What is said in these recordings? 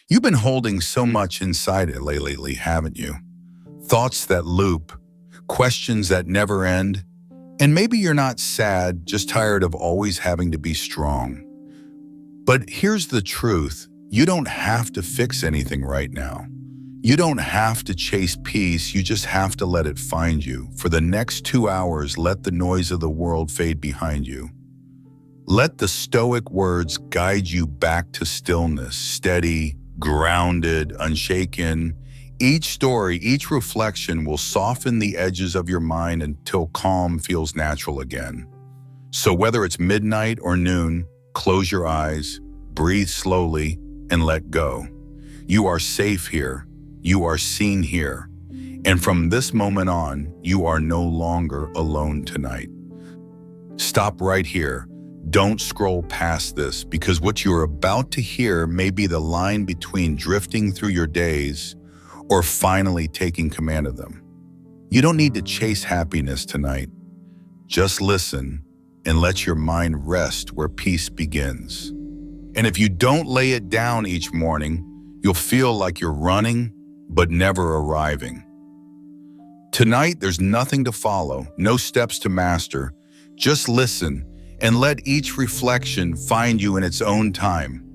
You've been holding so much inside it lately, haven't you? Thoughts that loop, questions that never end, and maybe you're not sad, just tired of always having to be strong. But here's the truth. You don't have to fix anything right now. You don't have to chase peace, you just have to let it find you. For the next 2 hours, let the noise of the world fade behind you. Let the Stoic words guide you back to stillness, steady, grounded, unshaken. Each story, each reflection will soften the edges of your mind until calm feels natural again. So whether it's midnight or noon, close your eyes, breathe slowly, and let go. You are safe here. You are seen here. And from this moment on, you are no longer alone tonight. Stop right here. Don't scroll past this, because what you're about to hear may be the line between drifting through your days or finally taking command of them. You don't need to chase happiness tonight. Just listen and let your mind rest where peace begins. And if you don't lay it down each morning, you'll feel like you're running but never arriving. Tonight, there's nothing to follow, no steps to master. Just listen and let each reflection find you in its own time.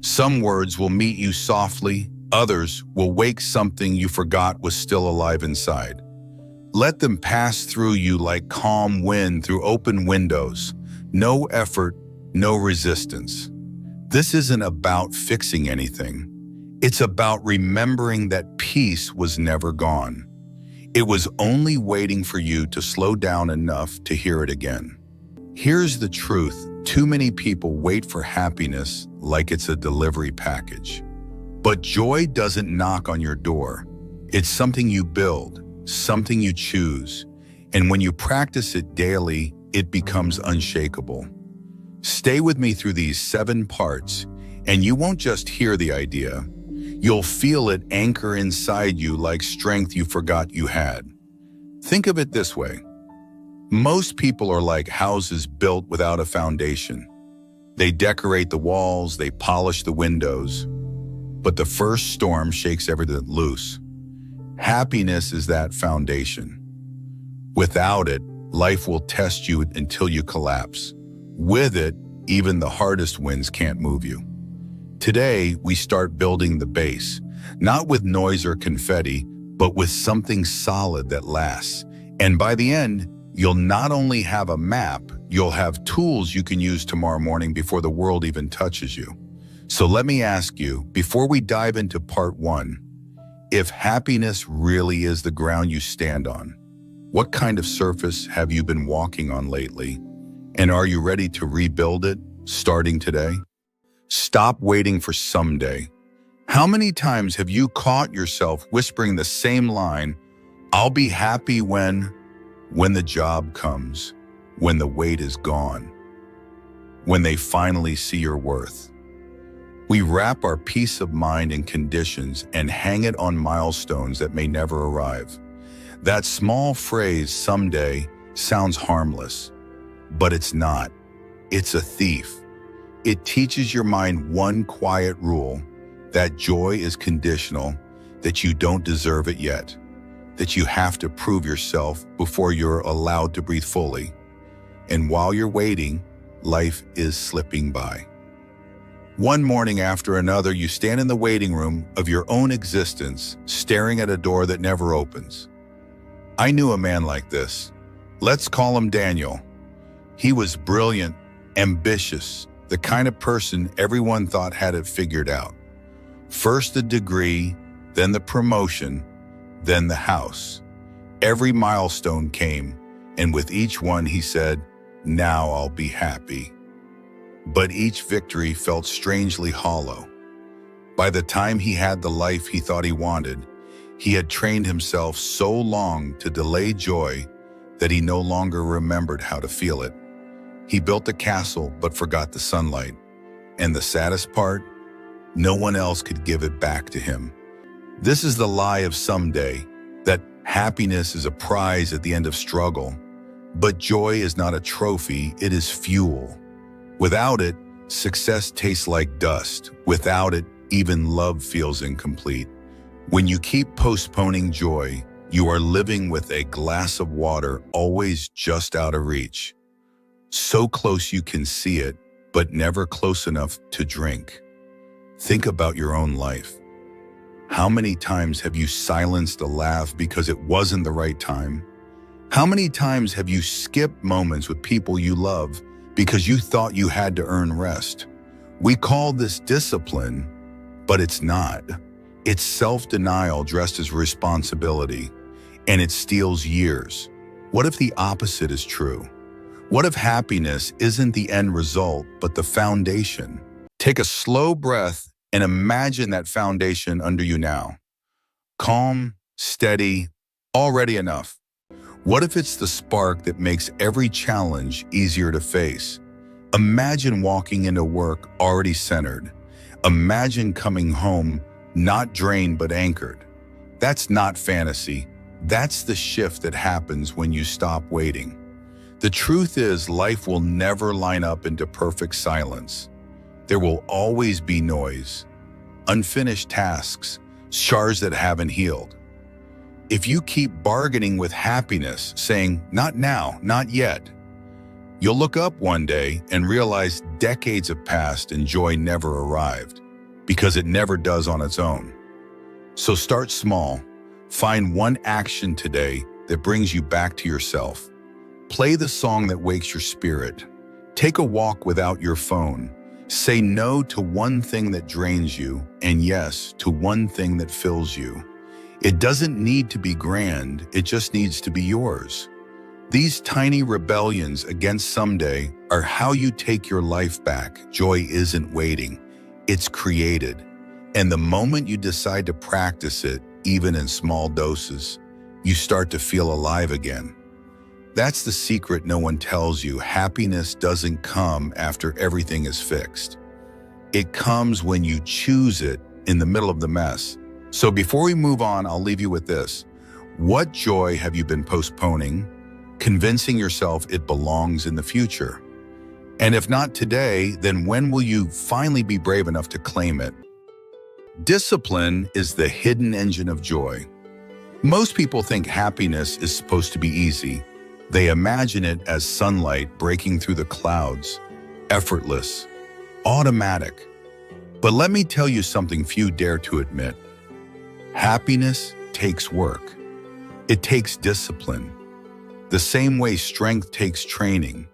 Some words will meet you softly, others will wake something you forgot was still alive inside. Let them pass through you like calm wind through open windows. No effort, no resistance. This isn't about fixing anything. It's about remembering that peace was never gone. It was only waiting for you to slow down enough to hear it again. Here's the truth. Too many people wait for happiness like it's a delivery package. But joy doesn't knock on your door. It's something you build, something you choose. And when you practice it daily, it becomes unshakable. Stay with me through these 7 parts, and you won't just hear the idea. You'll feel it anchor inside you like strength you forgot you had. Think of it this way. Most people are like houses built without a foundation. They decorate the walls, they polish the windows, but the first storm shakes everything loose. Happiness is that foundation. Without it, life will test you until you collapse. With it, even the hardest winds can't move you. Today, we start building the base, not with noise or confetti, but with something solid that lasts. And by the end, you'll not only have a map, you'll have tools you can use tomorrow morning before the world even touches you. So let me ask you, before we dive into part 1, if happiness really is the ground you stand on, what kind of surface have you been walking on lately? And are you ready to rebuild it, starting today? Stop waiting for someday. How many times have you caught yourself whispering the same line, "I'll be happy when the job comes, when the weight is gone, when they finally see your worth?" We wrap our peace of mind in conditions and hang it on milestones that may never arrive. That small phrase, "someday," sounds harmless, but it's not. It's a thief. It teaches your mind one quiet rule, that joy is conditional, that you don't deserve it yet, that you have to prove yourself before you're allowed to breathe fully. And while you're waiting, life is slipping by. One morning after another, you stand in the waiting room of your own existence, staring at a door that never opens. I knew a man like this. Let's call him Daniel. He was brilliant, ambitious, the kind of person everyone thought had it figured out. First the degree, then the promotion, then the house. Every milestone came, and with each one he said, "Now I'll be happy." But each victory felt strangely hollow. By the time he had the life he thought he wanted, he had trained himself so long to delay joy that he no longer remembered how to feel it. He built a castle but forgot the sunlight. And the saddest part, no one else could give it back to him. This is the lie of someday, that happiness is a prize at the end of struggle. But joy is not a trophy, it is fuel. Without it, success tastes like dust. Without it, even love feels incomplete. When you keep postponing joy, you are living with a glass of water always just out of reach. So close you can see it, but never close enough to drink. Think about your own life. How many times have you silenced a laugh because it wasn't the right time? How many times have you skipped moments with people you love because you thought you had to earn rest? We call this discipline, but it's not. It's self-denial dressed as responsibility, and it steals years. What if the opposite is true? What if happiness isn't the end result, but the foundation? Take a slow breath and imagine that foundation under you now. Calm, steady, already enough. What if it's the spark that makes every challenge easier to face? Imagine walking into work already centered. Imagine coming home not drained but anchored. That's not fantasy. That's the shift that happens when you stop waiting. The truth is, life will never line up into perfect silence. There will always be noise, unfinished tasks, scars that haven't healed. If you keep bargaining with happiness, saying, "Not now, not yet," you'll look up one day and realize decades have passed and joy never arrived, because it never does on its own. So start small. Find one action today that brings you back to yourself. Play the song that wakes your spirit. Take a walk without your phone. Say no to one thing that drains you and yes to one thing that fills you. It doesn't need to be grand, it just needs to be yours. These tiny rebellions against someday are how you take your life back. Joy isn't waiting, it's created. And the moment you decide to practice it, even in small doses, you start to feel alive again. That's the secret no one tells you. Happiness doesn't come after everything is fixed. It comes when you choose it in the middle of the mess. So before we move on, I'll leave you with this. What joy have you been postponing, convincing yourself it belongs in the future? And if not today, then when will you finally be brave enough to claim it? Discipline is the hidden engine of joy. Most people think happiness is supposed to be easy. They imagine it as sunlight breaking through the clouds, effortless, automatic. But let me tell you something few dare to admit. Happiness takes work. It takes discipline. The same way strength takes training.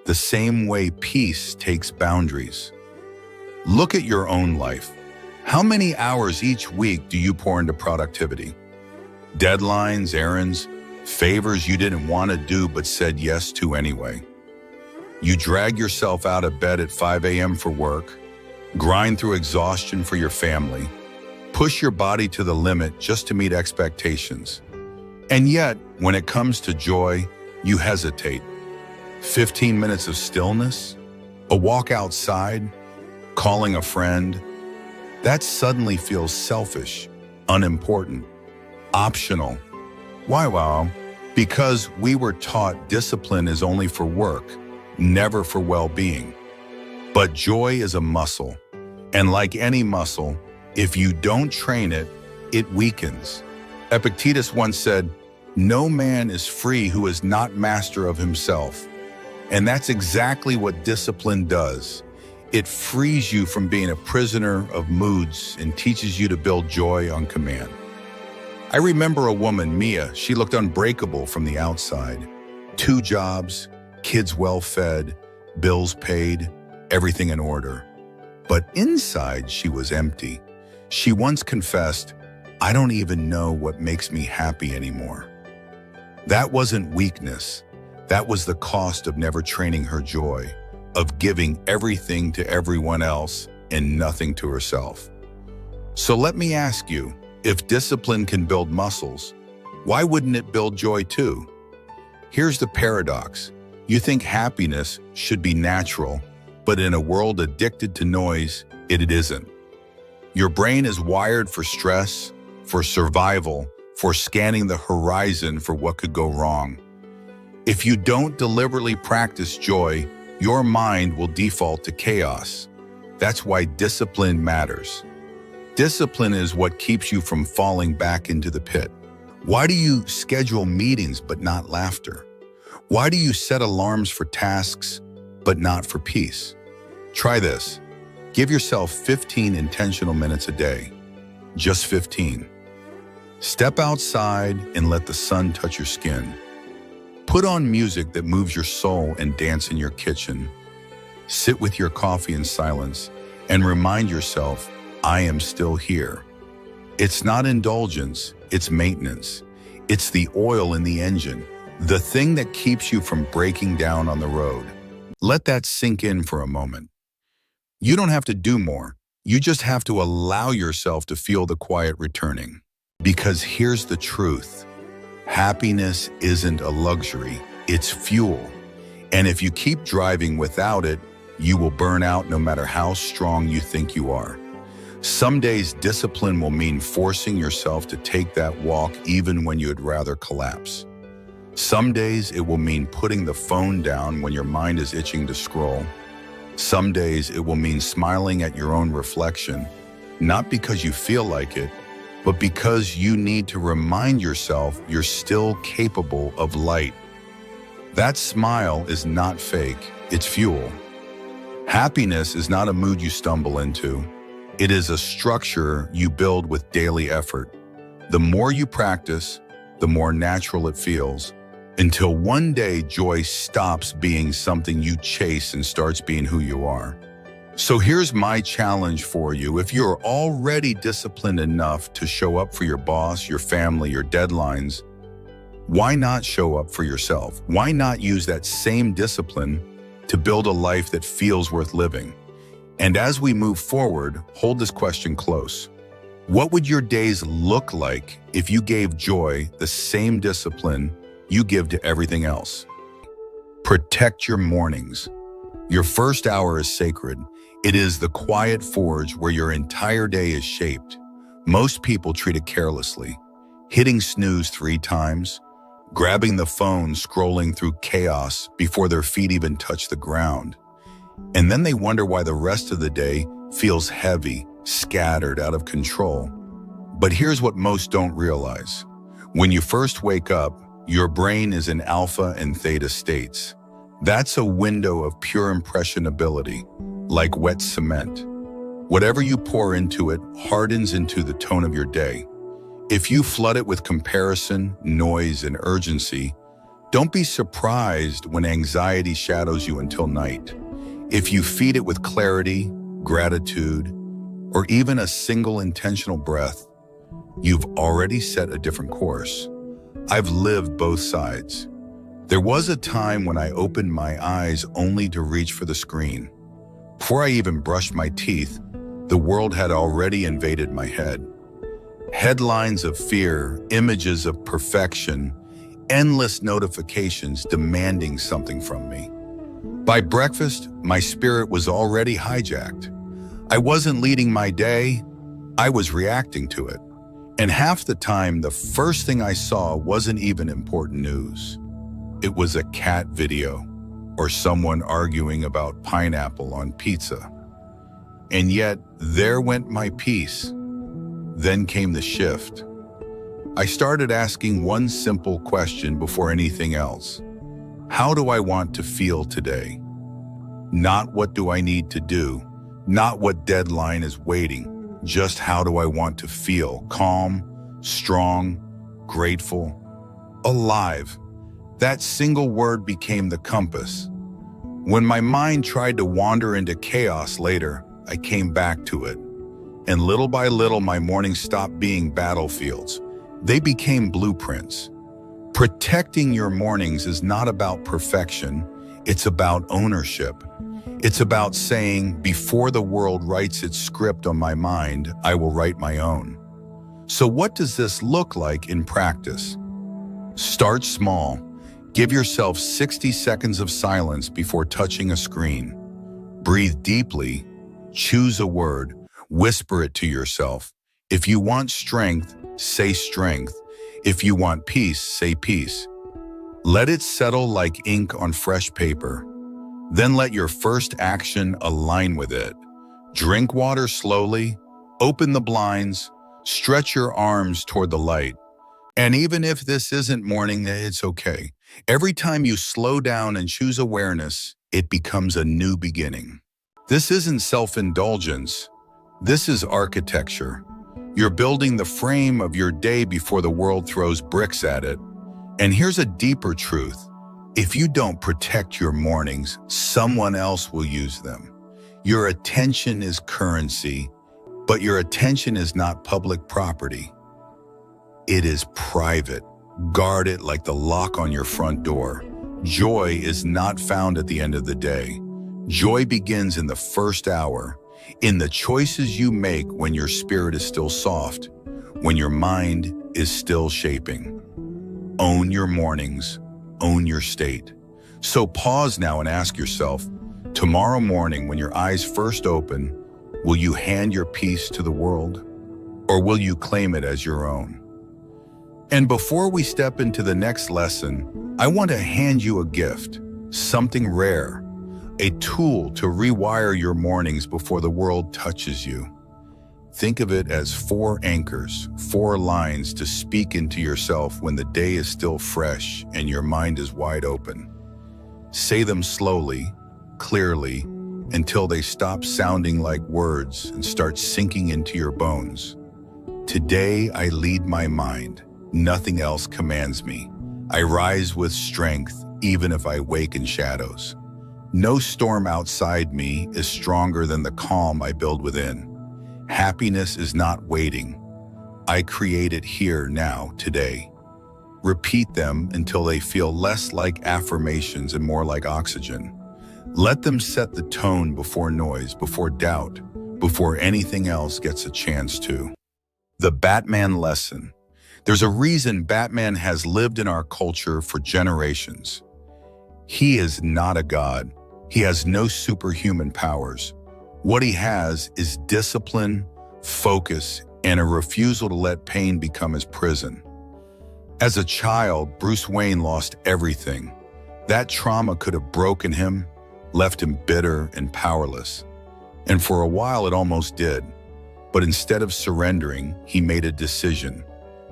The same way peace takes boundaries. Look at your own life. How many hours each week do you pour into productivity? Deadlines, errands, favors you didn't want to do but said yes to anyway. You drag yourself out of bed at 5 a.m. for work, grind through exhaustion for your family, push your body to the limit just to meet expectations. And yet, when it comes to joy, you hesitate. 15 minutes of stillness, a walk outside, calling a friend, that suddenly feels selfish, unimportant, optional. Why, wow? Because we were taught discipline is only for work, never for well-being. But joy is a muscle, and like any muscle, if you don't train it, it weakens. Epictetus once said, "No man is free who is not master of himself." And that's exactly what discipline does. It frees you from being a prisoner of moods and teaches you to build joy on command. I remember a woman, Mia. She looked unbreakable from the outside. 2 jobs, kids well-fed, bills paid, everything in order. But inside, she was empty. She once confessed, "I don't even know what makes me happy anymore." That wasn't weakness. That was the cost of never training her joy, of giving everything to everyone else and nothing to herself. So let me ask you, if discipline can build muscles, why wouldn't it build joy too? Here's the paradox. You think happiness should be natural, but in a world addicted to noise, it isn't. Your brain is wired for stress, for survival, for scanning the horizon for what could go wrong. If you don't deliberately practice joy, your mind will default to chaos. That's why discipline matters. Discipline is what keeps you from falling back into the pit. Why do you schedule meetings but not laughter? Why do you set alarms for tasks but not for peace? Try this. Give yourself 15 intentional minutes a day. Just 15. Step outside and let the sun touch your skin. Put on music that moves your soul and dance in your kitchen. Sit with your coffee in silence and remind yourself, I am still here. It's not indulgence, it's maintenance. It's the oil in the engine, the thing that keeps you from breaking down on the road. Let that sink in for a moment. You don't have to do more. You just have to allow yourself to feel the quiet returning. Because here's the truth. Happiness isn't a luxury, it's fuel. And if you keep driving without it, you will burn out no matter how strong you think you are. Some days, discipline will mean forcing yourself to take that walk even when you'd rather collapse. Some days, it will mean putting the phone down when your mind is itching to scroll. Some days, it will mean smiling at your own reflection, not because you feel like it, but because you need to remind yourself you're still capable of light. That smile is not fake, it's fuel. Happiness is not a mood you stumble into. It is a structure you build with daily effort. The more you practice, the more natural it feels, until one day joy stops being something you chase and starts being who you are. So here's my challenge for you. If you're already disciplined enough to show up for your boss, your family, your deadlines, why not show up for yourself? Why not use that same discipline to build a life that feels worth living? And as we move forward, hold this question close. What would your days look like if you gave joy the same discipline you give to everything else? Protect your mornings. Your first hour is sacred. It is the quiet forge where your entire day is shaped. Most people treat it carelessly, hitting snooze 3 times, grabbing the phone, scrolling through chaos before their feet even touch the ground. And then they wonder why the rest of the day feels heavy, scattered, out of control. But here's what most don't realize. When you first wake up, your brain is in alpha and theta states. That's a window of pure impressionability, like wet cement. Whatever you pour into it hardens into the tone of your day. If you flood it with comparison, noise, and urgency, don't be surprised when anxiety shadows you until night. If you feed it with clarity, gratitude, or even a single intentional breath, you've already set a different course. I've lived both sides. There was a time when I opened my eyes only to reach for the screen. Before I even brushed my teeth, the world had already invaded my head. Headlines of fear, images of perfection, endless notifications demanding something from me. By breakfast, my spirit was already hijacked. I wasn't leading my day, I was reacting to it. And half the time, the first thing I saw wasn't even important news. It was a cat video or someone arguing about pineapple on pizza. And yet, there went my peace. Then came the shift. I started asking one simple question before anything else. How do I want to feel today? Not what do I need to do, not what deadline is waiting, just how do I want to feel? Calm, strong, grateful, alive. That single word became the compass. When my mind tried to wander into chaos later, I came back to it. And little by little, my mornings stopped being battlefields. They became blueprints. Protecting your mornings is not about perfection. It's about ownership. It's about saying, before the world writes its script on my mind, I will write my own. So what does this look like in practice? Start small. Give yourself 60 seconds of silence before touching a screen. Breathe deeply. Choose a word. Whisper it to yourself. If you want strength, say strength. If you want peace, say peace. Let it settle like ink on fresh paper. Then let your first action align with it. Drink water slowly, open the blinds, stretch your arms toward the light. And even if this isn't morning, it's okay. Every time you slow down and choose awareness, it becomes a new beginning. This isn't self-indulgence. This is architecture. You're building the frame of your day before the world throws bricks at it. And here's a deeper truth. If you don't protect your mornings, someone else will use them. Your attention is currency, but your attention is not public property. It is private. Guard it like the lock on your front door. Joy is not found at the end of the day. Joy begins in the first hour, in the choices you make when your spirit is still soft, when your mind is still shaping. Own your mornings, own your state. So pause now and ask yourself, tomorrow morning when your eyes first open, will you hand your peace to the world? Or will you claim it as your own? And before we step into the next lesson, I want to hand you a gift, something rare, a tool to rewire your mornings before the world touches you. Think of it as 4 anchors, 4 lines to speak into yourself when the day is still fresh and your mind is wide open. Say them slowly, clearly, until they stop sounding like words and start sinking into your bones. Today I lead my mind. Nothing else commands me. I rise with strength, even if I wake in shadows. No storm outside me is stronger than the calm I build within. Happiness is not waiting. I create it here, now, today. Repeat them until they feel less like affirmations and more like oxygen. Let them set the tone before noise, before doubt, before anything else gets a chance to. The Batman lesson. There's a reason Batman has lived in our culture for generations. He is not a god. He has no superhuman powers. What he has is discipline, focus, and a refusal to let pain become his prison. As a child, Bruce Wayne lost everything. That trauma could have broken him, left him bitter and powerless. And for a while it almost did. But instead of surrendering, he made a decision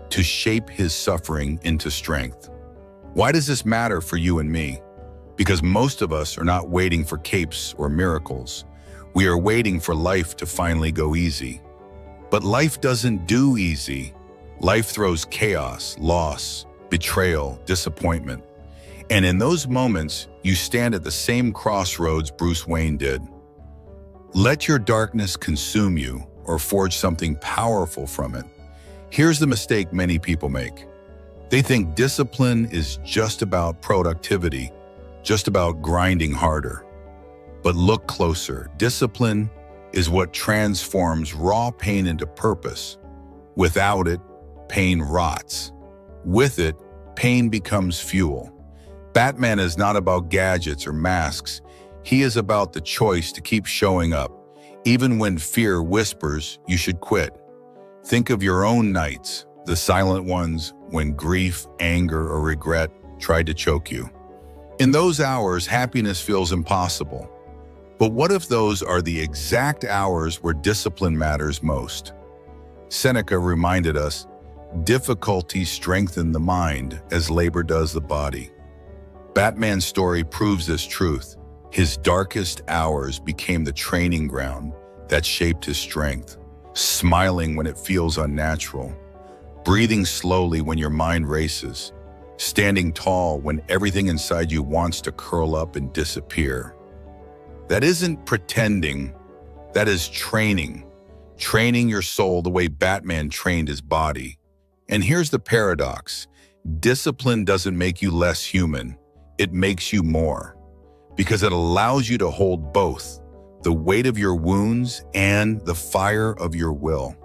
to shape his suffering into strength. Why does this matter for you and me? Because most of us are not waiting for capes or miracles. We are waiting for life to finally go easy. But life doesn't do easy. Life throws chaos, loss, betrayal, disappointment. And in those moments, you stand at the same crossroads Bruce Wayne did. Let your darkness consume you or forge something powerful from it. Here's the mistake many people make. They think discipline is just about productivity, just about grinding harder. But look closer. Discipline is what transforms raw pain into purpose. Without it, pain rots. With it, pain becomes fuel. Batman is not about gadgets or masks. He is about the choice to keep showing up, even when fear whispers you should quit. Think of your own nights, the silent ones when grief, anger, or regret tried to choke you. In those hours, happiness feels impossible. But what if those are the exact hours where discipline matters most? Seneca reminded us, difficulty strengthens the mind as labor does the body. Batman's story proves this truth. His darkest hours became the training ground that shaped his strength. Smiling when it feels unnatural, breathing slowly when your mind races, standing tall when everything inside you wants to curl up and disappear. That isn't pretending, that is training. Training your soul the way Batman trained his body. And here's the paradox. Discipline doesn't make you less human, it makes you more. Because it allows you to hold both, the weight of your wounds and the fire of your will.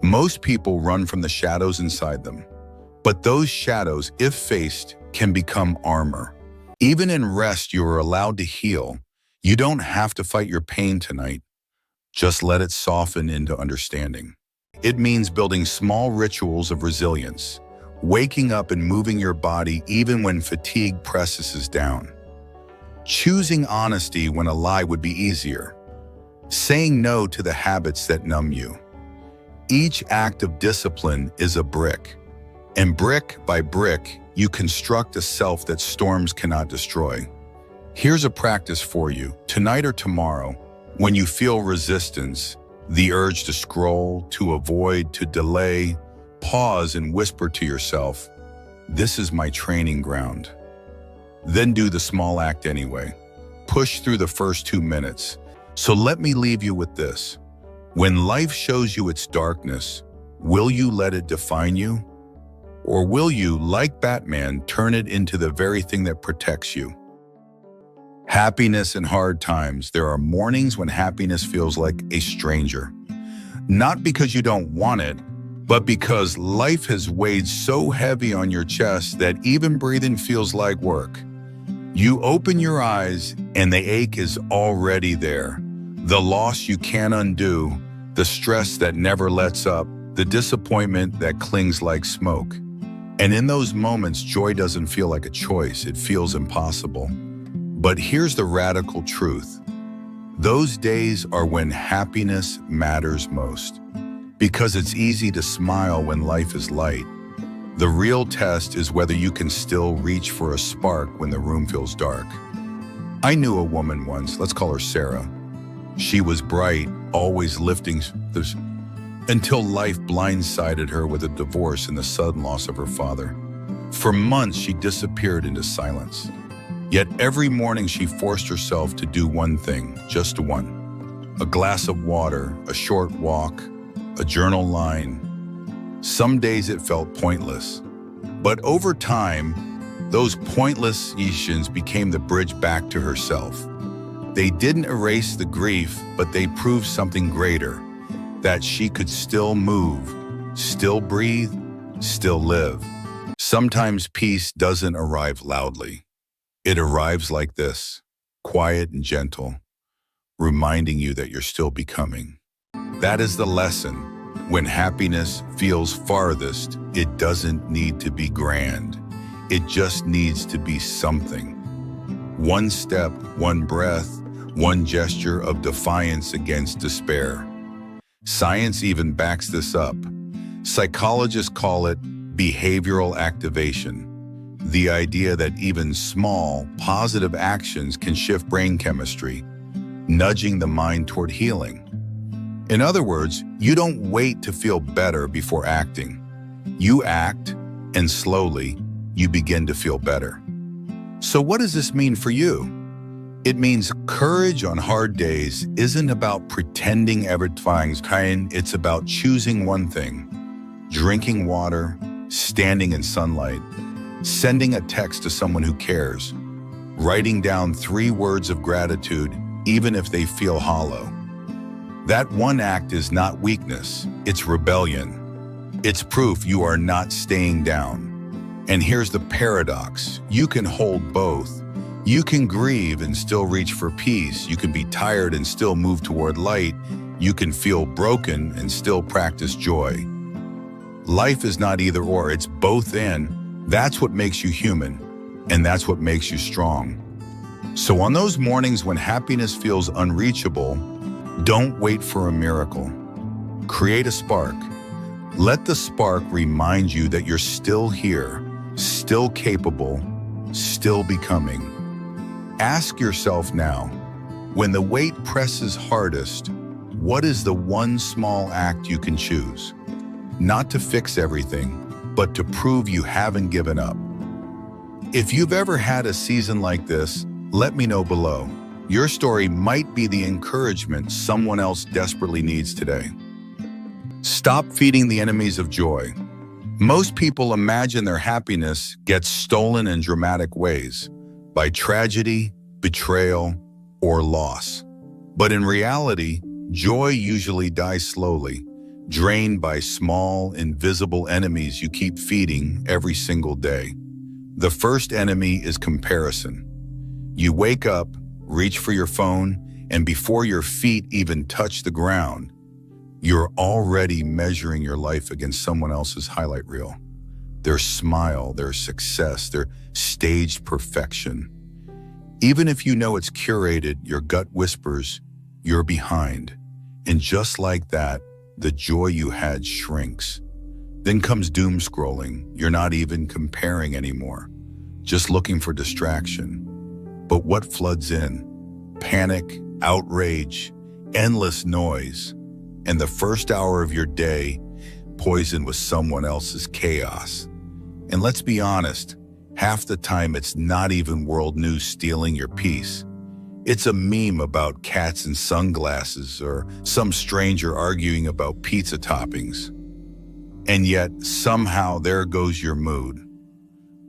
Most people run from the shadows inside them, but those shadows, if faced, can become armor. Even in rest, you are allowed to heal. You don't have to fight your pain tonight. Just let it soften into understanding. It means building small rituals of resilience, waking up and moving your body even when fatigue presses us down. Choosing honesty when a lie would be easier. saying no to the habits that numb you. Each act of discipline is a brick, and brick by brick, you construct a self that storms cannot destroy. Here's a practice for you. Tonight or tomorrow, when you feel resistance, the urge to scroll, to avoid, to delay, pause and whisper to yourself, "This is my training ground." Then do the small act anyway. Push through the first 2 minutes. So let me leave you with this. When life shows you its darkness, will you let it define you? Or will you, like Batman, turn it into the very thing that protects you? Happiness in hard times. There are mornings when happiness feels like a stranger. Not because you don't want it, but because life has weighed so heavy on your chest that even breathing feels like work. You open your eyes and the ache is already there. The loss you can't undo, the stress that never lets up, the disappointment that clings like smoke. And in those moments, joy doesn't feel like a choice, it feels impossible. But here's the radical truth. Those days are when happiness matters most. Because it's easy to smile when life is light. The real test is whether you can still reach for a spark when the room feels dark. I knew a woman once, let's call her Sarah. She was bright, always lifting until life blindsided her with a divorce and the sudden loss of her father. For months, she disappeared into silence. Yet every morning she forced herself to do one thing, just one. A glass of water, a short walk, a journal line. Some days it felt pointless. But over time, those pointless sessions became the bridge back to herself. They didn't erase the grief, but they proved something greater, that she could still move, still breathe, still live. Sometimes peace doesn't arrive loudly. It arrives like this, quiet and gentle, reminding you that you're still becoming. That is the lesson. When happiness feels farthest, it doesn't need to be grand. It just needs to be something. One step, one breath, one gesture of defiance against despair. Science even backs this up. Psychologists call it behavioral activation. The idea that even small, positive actions can shift brain chemistry, nudging the mind toward healing. In other words, you don't wait to feel better before acting. You act, and slowly, you begin to feel better. So what does this mean for you? It means courage on hard days isn't about pretending everything's fine. It's about choosing one thing: drinking water, standing in sunlight, sending a text to someone who cares, writing down 3 words of gratitude, even if they feel hollow. That one act is not weakness, it's rebellion. It's proof you are not staying down. And here's the paradox. You can hold both. You can grieve and still reach for peace. You can be tired and still move toward light. You can feel broken and still practice joy. Life is not either or, it's both and. That's what makes you human, and that's what makes you strong. So on those mornings when happiness feels unreachable, don't wait for a miracle. Create a spark. Let the spark remind you that you're still here, still capable, still becoming. Ask yourself now, when the weight presses hardest, what is the one small act you can choose? Not to fix everything, but to prove you haven't given up. If you've ever had a season like this, let me know below. Your story might be the encouragement someone else desperately needs today. Stop feeding the enemies of joy. Most people imagine their happiness gets stolen in dramatic ways, by tragedy, betrayal, or loss. But in reality, joy usually dies slowly, drained by small, invisible enemies you keep feeding every single day. The first enemy is comparison. You wake up, reach for your phone, and before your feet even touch the ground, you're already measuring your life against someone else's highlight reel. Their smile, their success, their staged perfection. Even if you know it's curated, your gut whispers, you're behind. And just like that, the joy you had shrinks. Then comes doom scrolling. You're not even comparing anymore, just looking for distraction. But what floods in? Panic, outrage, endless noise. And the first hour of your day poisoned with someone else's chaos. And let's be honest, half the time it's not even world news stealing your peace. It's a meme about cats in sunglasses or some stranger arguing about pizza toppings. And yet, somehow, there goes your mood.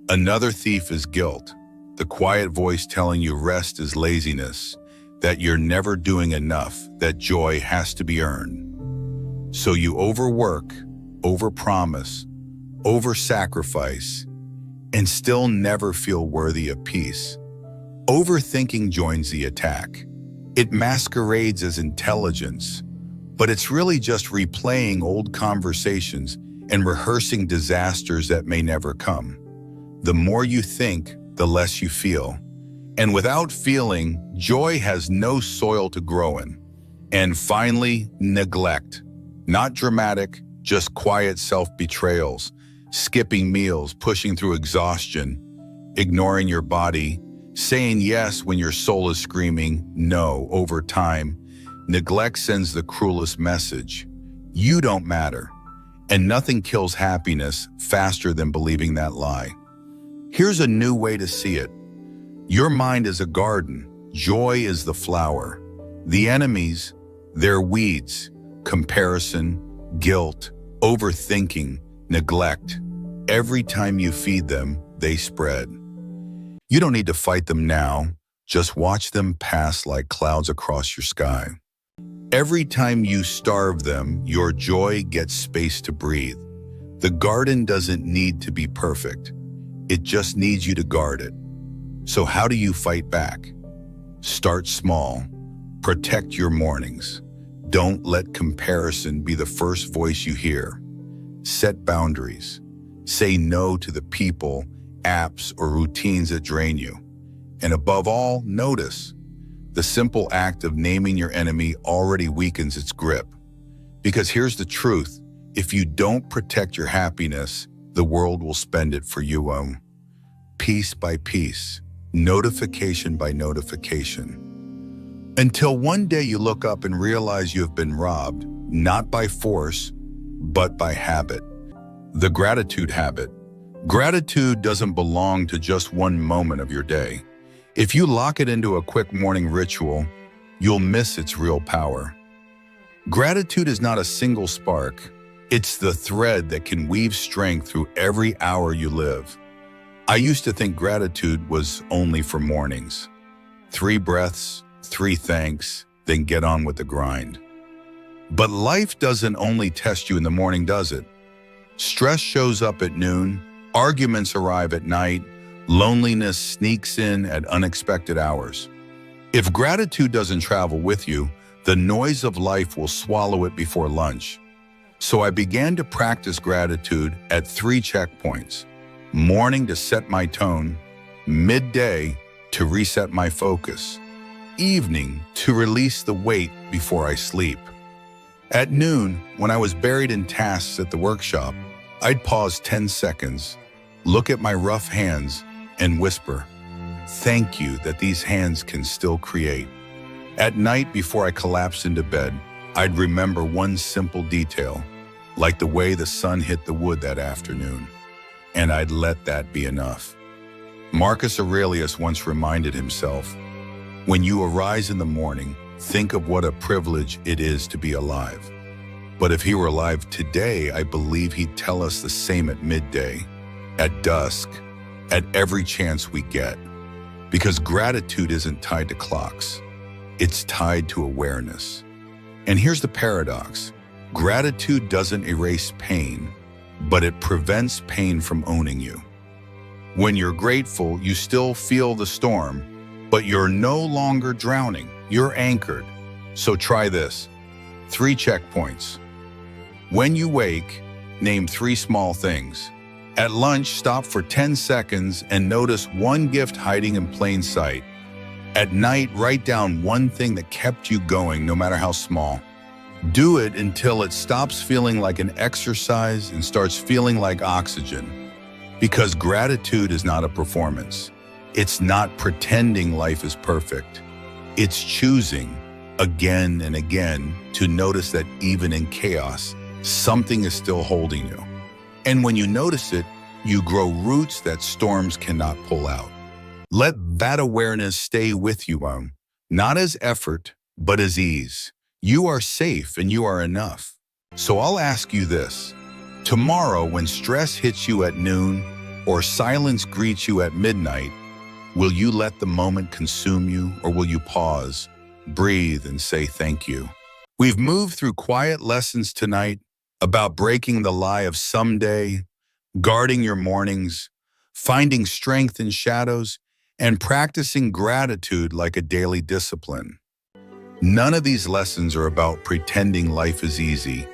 Another thief is guilt, the quiet voice telling you rest is laziness, that you're never doing enough, that joy has to be earned. So you overwork, overpromise, oversacrifice, and still never feel worthy of peace. Overthinking joins the attack. It masquerades as intelligence, but it's really just replaying old conversations and rehearsing disasters that may never come. The more you think, the less you feel. And without feeling, joy has no soil to grow in. And finally, neglect. Not dramatic, just quiet self-betrayals, skipping meals, pushing through exhaustion, ignoring your body, saying yes when your soul is screaming no. Over time, neglect sends the cruelest message. You don't matter. And nothing kills happiness faster than believing that lie. Here's a new way to see it. Your mind is a garden. Joy is the flower. The enemies, they're weeds. Comparison, guilt, overthinking, neglect. Every time you feed them, they spread. You don't need to fight them now. Just watch them pass like clouds across your sky. Every time you starve them, your joy gets space to breathe. The garden doesn't need to be perfect. It just needs you to guard it. So how do you fight back? Start small. Protect your mornings. Don't let comparison be the first voice you hear. Set boundaries. Say no to the people, apps, or routines that drain you. And above all, notice. The simple act of naming your enemy already weakens its grip. Because here's the truth. If you don't protect your happiness, the world will spend it for you. Piece by piece, notification by notification. Until one day you look up and realize you have been robbed, not by force, but by habit. The gratitude habit. Gratitude doesn't belong to just one moment of your day. If you lock it into a quick morning ritual, you'll miss its real power. Gratitude is not a single spark. It's the thread that can weave strength through every hour you live. I used to think gratitude was only for mornings. 3 breaths, 3 thanks, then get on with the grind. But life doesn't only test you in the morning, does it? Stress shows up at noon, arguments arrive at night, loneliness sneaks in at unexpected hours. If gratitude doesn't travel with you, the noise of life will swallow it before lunch. So I began to practice gratitude at 3 checkpoints. Morning to set my tone, midday to reset my focus, evening to release the weight before I sleep. At noon, when I was buried in tasks at the workshop, I'd pause 10 seconds, look at my rough hands, and whisper, "Thank you that these hands can still create." At night, before I collapsed into bed, I'd remember one simple detail, like the way the sun hit the wood that afternoon, and I'd let that be enough. Marcus Aurelius once reminded himself, "When you arise in the morning, think of what a privilege it is to be alive." But if he were alive today, I believe he'd tell us the same at midday, at dusk, at every chance we get. Because gratitude isn't tied to clocks. It's tied to awareness. And here's the paradox. Gratitude doesn't erase pain, but it prevents pain from owning you. When you're grateful, you still feel the storm, but you're no longer drowning. You're anchored. So try this. 3 checkpoints. When you wake, name 3 small things. At lunch, stop for 10 seconds and notice one gift hiding in plain sight. At night, write down one thing that kept you going, no matter how small. Do it until it stops feeling like an exercise and starts feeling like oxygen. Because gratitude is not a performance. It's not pretending life is perfect. It's choosing, again and again, to notice that even in chaos, something is still holding you. And when you notice it, you grow roots that storms cannot pull out. Let that awareness stay with you, not as effort, but as ease. You are safe and you are enough. So I'll ask you this. Tomorrow, when stress hits you at noon or silence greets you at midnight, will you let the moment consume you, or will you pause, breathe, and say thank you? We've moved through quiet lessons tonight about breaking the lie of someday, guarding your mornings, finding strength in shadows, and practicing gratitude like a daily discipline. None of these lessons are about pretending life is easy.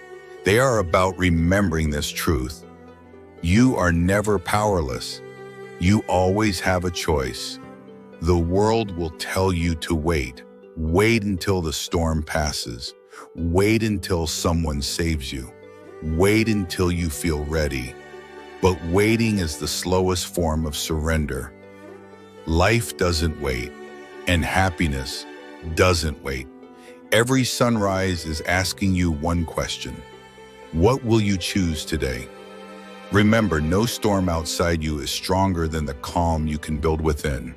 They are about remembering this truth. You are never powerless. You always have a choice. The world will tell you to wait. Wait until the storm passes. Wait until someone saves you. Wait until you feel ready. But waiting is the slowest form of surrender. Life doesn't wait, and happiness doesn't wait. Every sunrise is asking you one question. What will you choose today? Remember, no storm outside you is stronger than the calm you can build within.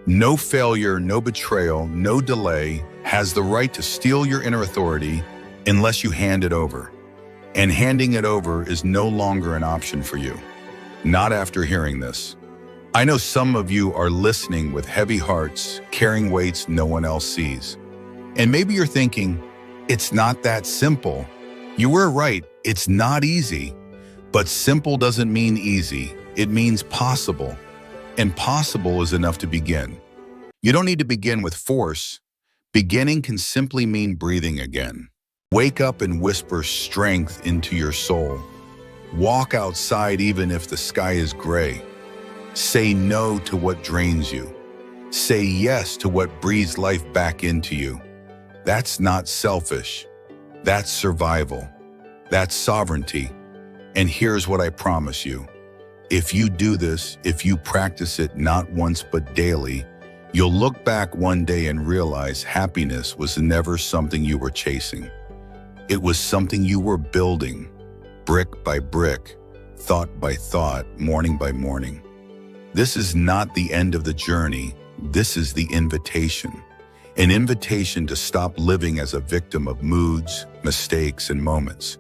No failure, no betrayal, no delay has the right to steal your inner authority unless you hand it over. And handing it over is no longer an option for you. Not after hearing this. I know some of you are listening with heavy hearts, carrying weights no one else sees. And maybe you're thinking, it's not that simple. You were right, it's not easy. But simple doesn't mean easy, it means possible. And possible is enough to begin. You don't need to begin with force. Beginning can simply mean breathing again. Wake up and whisper strength into your soul. Walk outside even if the sky is gray. Say no to what drains you. Say yes to what breathes life back into you. That's not selfish. That's survival. That's sovereignty. And here's what I promise you. If you do this, if you practice it not once but daily, you'll look back one day and realize happiness was never something you were chasing. It was something you were building, brick by brick, thought by thought, morning by morning. This is not the end of the journey. This is the invitation. An invitation to stop living as a victim of moods, mistakes, and moments,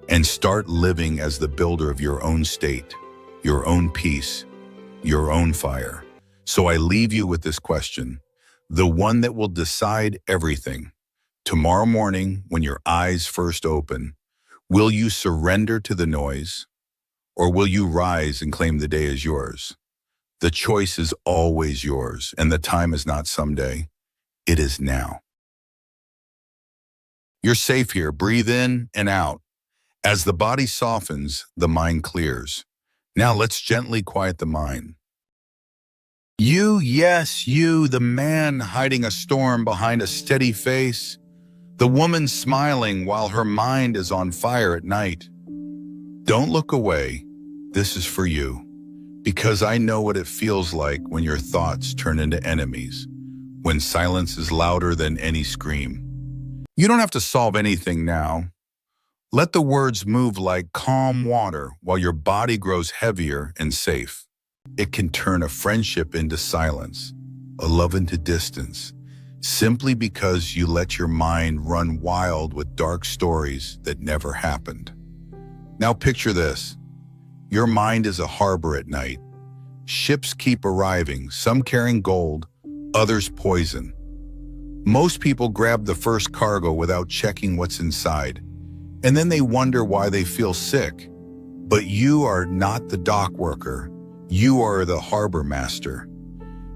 and start living as the builder of your own state, your own peace, your own fire. So I leave you with this question, the one that will decide everything. Tomorrow morning, when your eyes first open, will you surrender to the noise, or will you rise and claim the day as yours? The choice is always yours, and the time is not someday. It is now. You're safe here. Breathe in and out. As the body softens, the mind clears. Now let's gently quiet the mind. You, yes, you, the man hiding a storm behind a steady face, the woman smiling while her mind is on fire at night. Don't look away. This is for you, because I know what it feels like when your thoughts turn into enemies, when silence is louder than any scream. You don't have to solve anything now. Let the words move like calm water while your body grows heavier and safe. It can turn a friendship into silence, a love into distance, simply because you let your mind run wild with dark stories that never happened. Now picture this. Your mind is a harbor at night. Ships keep arriving, some carrying gold, others poison. Most people grab the first cargo without checking what's inside, and then they wonder why they feel sick. But you are not the dock worker. You are the harbor master.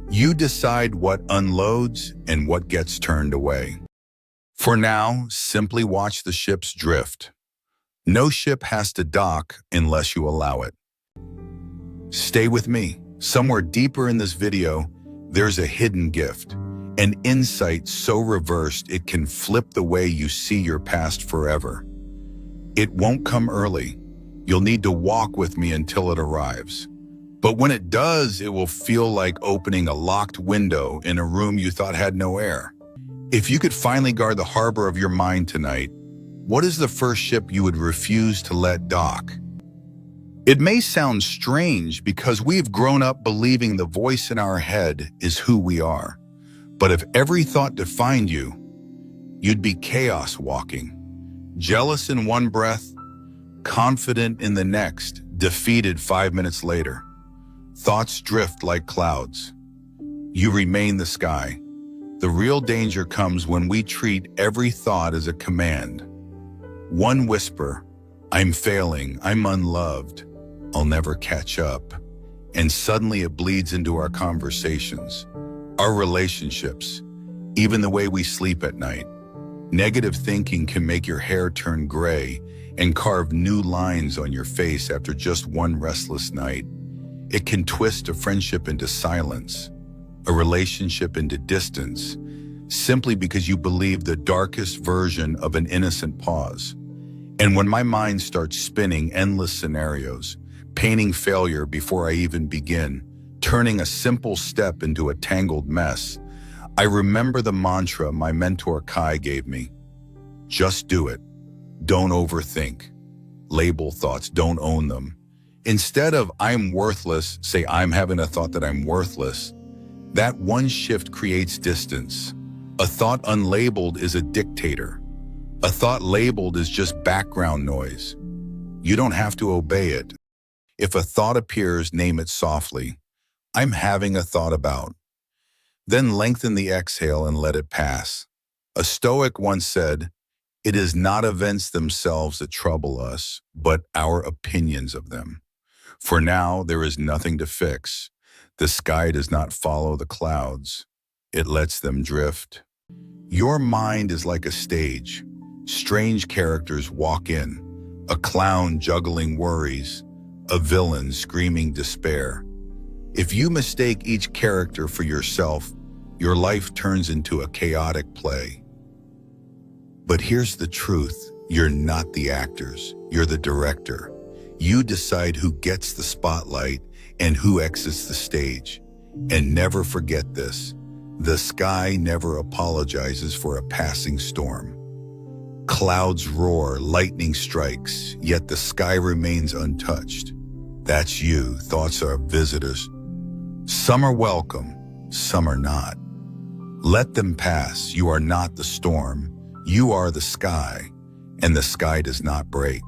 You decide what unloads and what gets turned away. For now, simply watch the ships drift. No ship has to dock unless you allow it. Stay with me. Somewhere deeper in this video, there's a hidden gift. an insight so reversed it can flip the way you see your past forever. It won't come early. You'll need to walk with me until it arrives. But when it does, it will feel like opening a locked window in a room you thought had no air. If you could finally guard the harbor of your mind tonight, what is the first ship you would refuse to let dock? It may sound strange because we've grown up believing the voice in our head is who we are. But if every thought defined you, you'd be chaos walking. Jealous in one breath, confident in the next, defeated 5 minutes later. Thoughts drift like clouds. You remain the sky. The real danger comes when we treat every thought as a command. One whisper, I'm failing, I'm unloved, I'll never catch up. And suddenly it bleeds into our conversations, our relationships, even the way we sleep at night. Negative thinking can make your hair turn gray and carve new lines on your face after just one restless night. It can twist a friendship into silence, a relationship into distance, simply because you believe the darkest version of an innocent pause. And when my mind starts spinning endless scenarios, painting failure before I even begin, turning a simple step into a tangled mess, I remember the mantra my mentor Kai gave me. Just do it. Don't overthink. Label thoughts, don't own them. Instead of I'm worthless, say I'm having a thought that I'm worthless. That one shift creates distance. A thought unlabeled is a dictator. A thought labeled is just background noise. You don't have to obey it. If a thought appears, name it softly. I'm having a thought about. Then lengthen the exhale and let it pass. A Stoic once said, it is not events themselves that trouble us, but our opinions of them. For now, there is nothing to fix. The sky does not follow the clouds. It lets them drift. Your mind is like a stage. Strange characters walk in. A clown juggling worries. A villain screaming despair. If you mistake each character for yourself, your life turns into a chaotic play. But here's the truth. You're not the actors. You're the director. You decide who gets the spotlight and who exits the stage. And never forget this. The sky never apologizes for a passing storm. Clouds roar, lightning strikes, yet the sky remains untouched. That's you. Thoughts are visitors. Some are welcome, some are not. Let them pass. You are not the storm. You are the sky, and the sky does not break.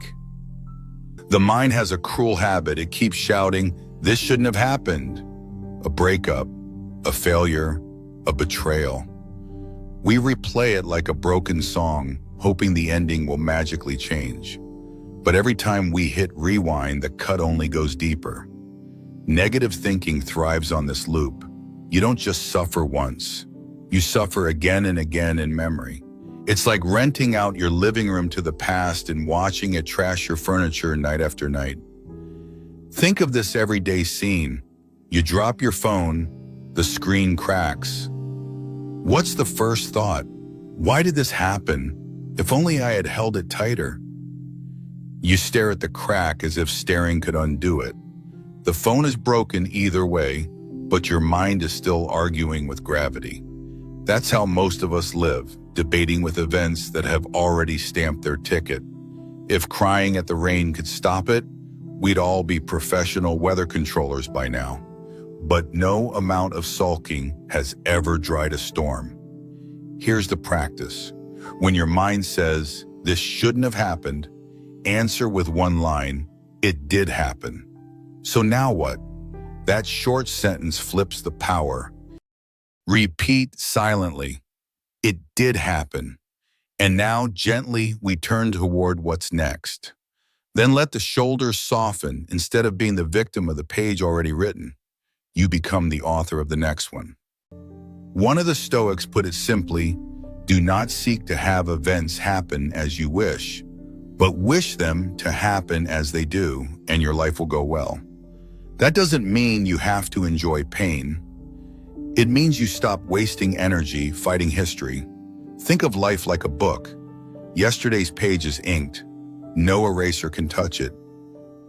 The mind has a cruel habit. It keeps shouting, this shouldn't have happened. A breakup, a failure, a betrayal. We replay it like a broken song, hoping the ending will magically change. But every time we hit rewind, the cut only goes deeper. Negative thinking thrives on this loop. You don't just suffer once. You suffer again and again in memory. It's like renting out your living room to the past and watching it trash your furniture night after night. Think of this everyday scene. You drop your phone, the screen cracks. What's the first thought? Why did this happen? If only I had held it tighter. You stare at the crack as if staring could undo it. The phone is broken either way, but your mind is still arguing with gravity. That's how most of us live, debating with events that have already stamped their ticket. If crying at the rain could stop it, we'd all be professional weather controllers by now. But no amount of sulking has ever dried a storm. Here's the practice. When your mind says, this shouldn't have happened, answer with one line, it did happen. So now what? That short sentence flips the power. Repeat silently. It did happen. And now gently we turn toward what's next. Then let the shoulders soften. Instead of being the victim of the page already written, you become the author of the next one. One of the Stoics put it simply, do not seek to have events happen as you wish, but wish them to happen as they do, and your life will go well. That doesn't mean you have to enjoy pain. It means you stop wasting energy fighting history. Think of life like a book. Yesterday's page is inked. No eraser can touch it.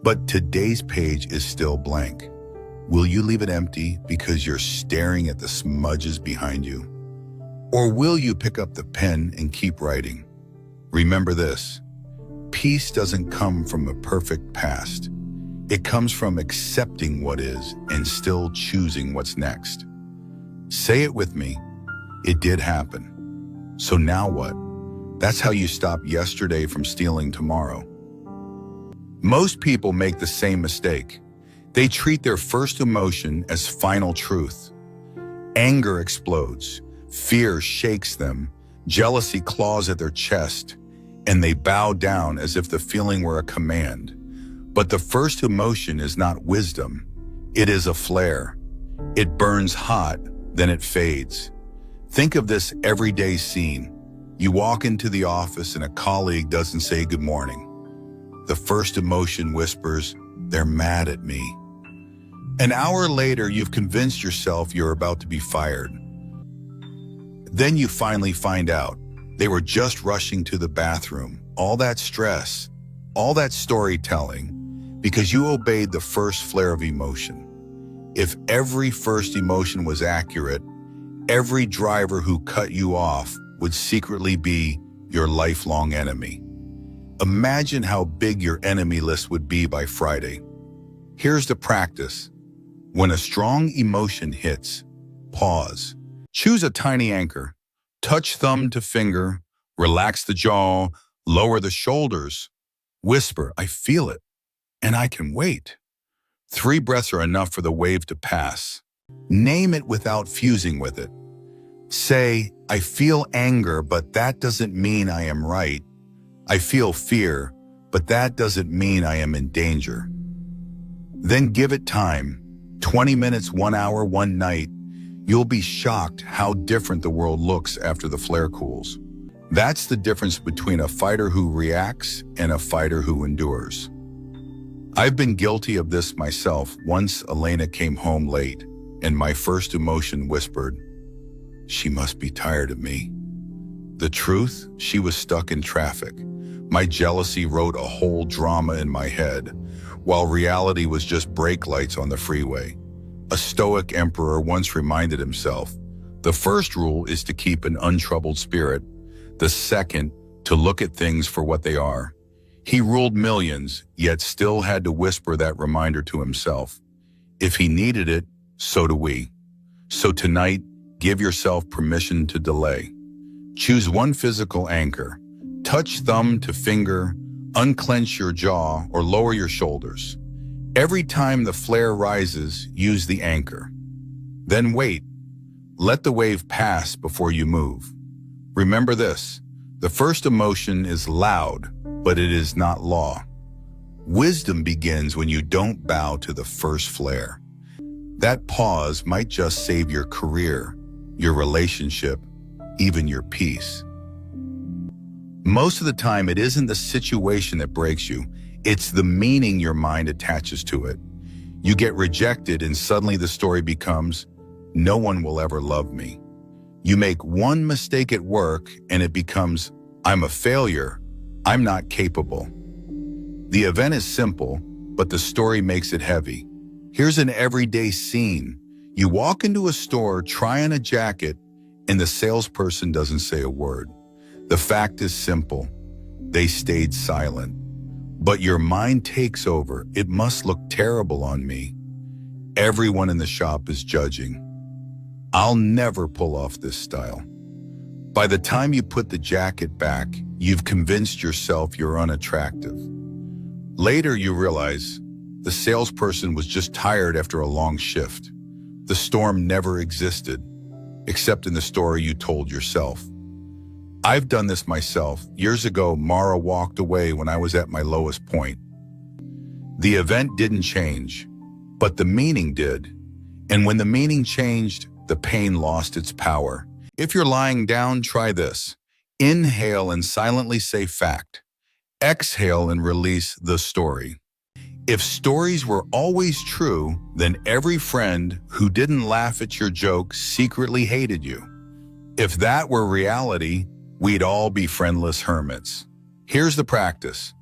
But today's page is still blank. Will you leave it empty because you're staring at the smudges behind you? Or will you pick up the pen and keep writing? Remember this: peace doesn't come from a perfect past. It comes from accepting what is and still choosing what's next. Say it with me: it did happen. So now what? That's how you stop yesterday from stealing tomorrow. Most people make the same mistake. They treat their first emotion as final truth. Anger explodes, fear shakes them, jealousy claws at their chest, and they bow down as if the feeling were a command. But the first emotion is not wisdom. It is a flare. It burns hot, then it fades. Think of this everyday scene. You walk into the office and a colleague doesn't say good morning. The first emotion whispers, "They're mad at me." An hour later, you've convinced yourself you're about to be fired. Then you finally find out they were just rushing to the bathroom. All that stress, all that storytelling, because you obeyed the first flare of emotion. If every first emotion was accurate, every driver who cut you off would secretly be your lifelong enemy. Imagine how big your enemy list would be by Friday. Here's the practice. When a strong emotion hits, pause. Choose a tiny anchor. Touch thumb to finger, relax the jaw, lower the shoulders. Whisper, "I feel it, and I can wait." 3 breaths are enough for the wave to pass. Name it without fusing with it. Say, "I feel anger, but that doesn't mean I am right. I feel fear, but that doesn't mean I am in danger." Then give it time. 20 minutes, 1 hour, 1 night. You'll be shocked how different the world looks after the flare cools. That's the difference between a fighter who reacts and a fighter who endures. I've been guilty of this myself. Once Elena came home late, and my first emotion whispered, "She must be tired of me." The truth, she was stuck in traffic. My jealousy wrote a whole drama in my head, while reality was just brake lights on the freeway. A Stoic emperor once reminded himself, the first rule is to keep an untroubled spirit. The second, to look at things for what they are. He ruled millions, yet still had to whisper that reminder to himself. If he needed it, so do we. So tonight, give yourself permission to delay. Choose one physical anchor. Touch thumb to finger, unclench your jaw, or lower your shoulders. Every time the flare rises, use the anchor. Then wait. Let the wave pass before you move. Remember this: the first emotion is loud, but it is not law. Wisdom begins when you don't bow to the first flare. That pause might just save your career, your relationship, even your peace. Most of the time, it isn't the situation that breaks you. It's the meaning your mind attaches to it. You get rejected and suddenly the story becomes, "No one will ever love me." You make one mistake at work and it becomes, "I'm a failure. I'm not capable." The event is simple, but the story makes it heavy. Here's an everyday scene. You walk into a store, try on a jacket, and the salesperson doesn't say a word. The fact is simple. They stayed silent. But your mind takes over. It must look terrible on me. Everyone in the shop is judging. I'll never pull off this style. By the time you put the jacket back, you've convinced yourself you're unattractive. Later, you realize the salesperson was just tired after a long shift. The storm never existed, except in the story you told yourself. I've done this myself. Years ago, Mara walked away when I was at my lowest point. The event didn't change, but the meaning did. And when the meaning changed, the pain lost its power. If you're lying down, try this. Inhale and silently say fact. Exhale and release the story. If stories were always true, then every friend who didn't laugh at your jokes secretly hated you. If that were reality, we'd all be friendless hermits. Here's the practice.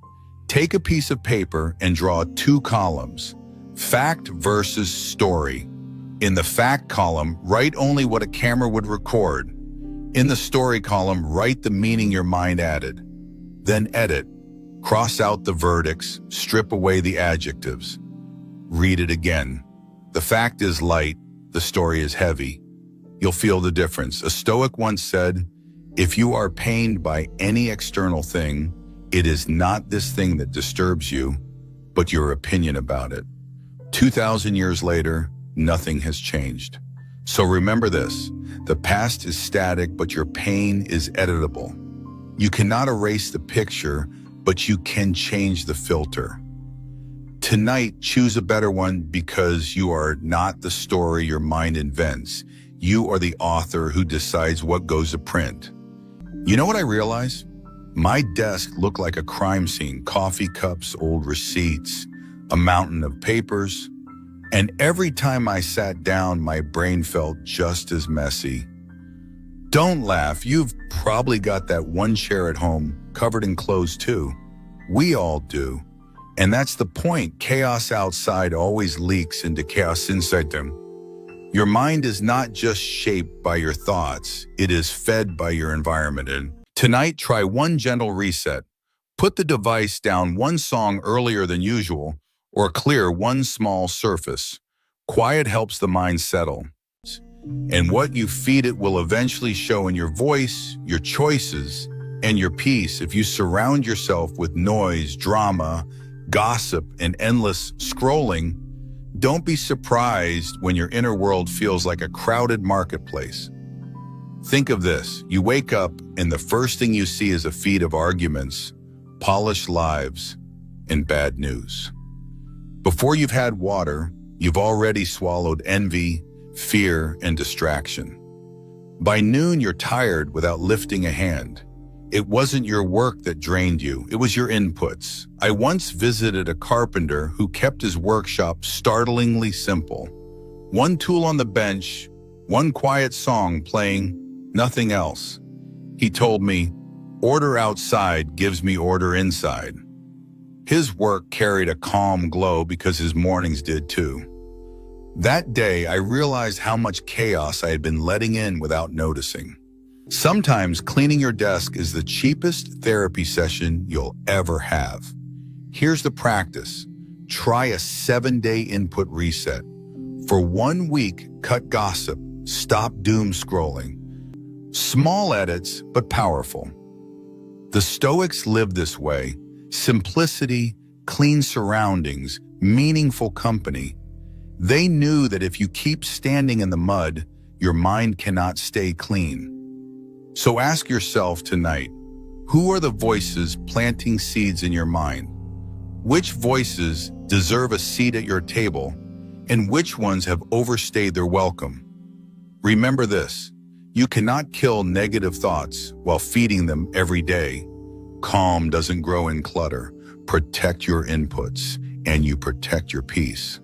Take a piece of paper and draw two columns, fact versus story. In the fact column, write only what a camera would record. In the story column, write the meaning your mind added. Then edit. Cross out the verdicts, strip away the adjectives. Read it again. The fact is light, the story is heavy. You'll feel the difference. A Stoic once said, "If you are pained by any external thing, it is not this thing that disturbs you, but your opinion about it." 2,000 years later, nothing has changed. So remember this, the past is static, but your pain is editable. You cannot erase the picture, but you can change the filter. Tonight, choose a better one because you are not the story your mind invents. You are the author who decides what goes to print. You know what I realized? My desk looked like a crime scene, coffee cups, old receipts, a mountain of papers. And every time I sat down, my brain felt just as messy. Don't laugh, you've probably got that one chair at home covered in clothes too. We all do. And that's the point. Chaos outside always leaks into chaos inside them. Your mind is not just shaped by your thoughts, it is fed by your environment. And tonight, try one gentle reset. Put the device down one song earlier than usual, or clear one small surface. Quiet helps the mind settle. And what you feed it will eventually show in your voice, your choices, and your peace. If you surround yourself with noise, drama, gossip, and endless scrolling, don't be surprised when your inner world feels like a crowded marketplace. Think of this. You wake up and the first thing you see is a feed of arguments, polished lives, and bad news. Before you've had water, you've already swallowed envy, fear, and distraction. By noon, you're tired without lifting a hand. It wasn't your work that drained you, it was your inputs. I once visited a carpenter who kept his workshop startlingly simple. One tool on the bench, one quiet song playing, nothing else. He told me, "Order outside gives me order inside." His work carried a calm glow because his mornings did too. That day, I realized how much chaos I had been letting in without noticing. Sometimes cleaning your desk is the cheapest therapy session you'll ever have. Here's the practice. Try a 7-day input reset. For 1 week, cut gossip. Stop doom scrolling. Small edits, but powerful. The Stoics lived this way. Simplicity, clean surroundings, meaningful company. They knew that if you keep standing in the mud, your mind cannot stay clean. So ask yourself tonight, who are the voices planting seeds in your mind? Which voices deserve a seat at your table, and which ones have overstayed their welcome? Remember this, you cannot kill negative thoughts while feeding them every day. Calm doesn't grow in clutter. Protect your inputs, and you protect your peace.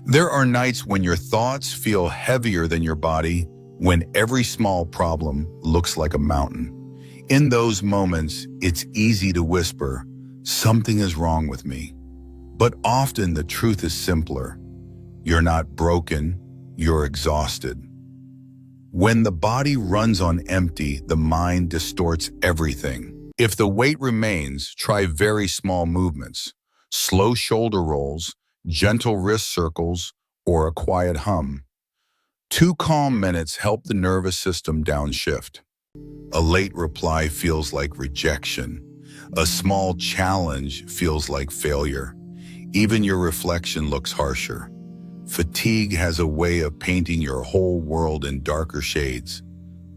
There are nights when your thoughts feel heavier than your body, when every small problem looks like a mountain. In those moments, it's easy to whisper, "Something is wrong with me." But often the truth is simpler. You're not broken, you're exhausted. When the body runs on empty, the mind distorts everything. If the weight remains, try very small movements, slow shoulder rolls, gentle wrist circles, or a quiet hum. 2 calm minutes help the nervous system downshift. A late reply feels like rejection. A small challenge feels like failure. Even your reflection looks harsher. Fatigue has a way of painting your whole world in darker shades.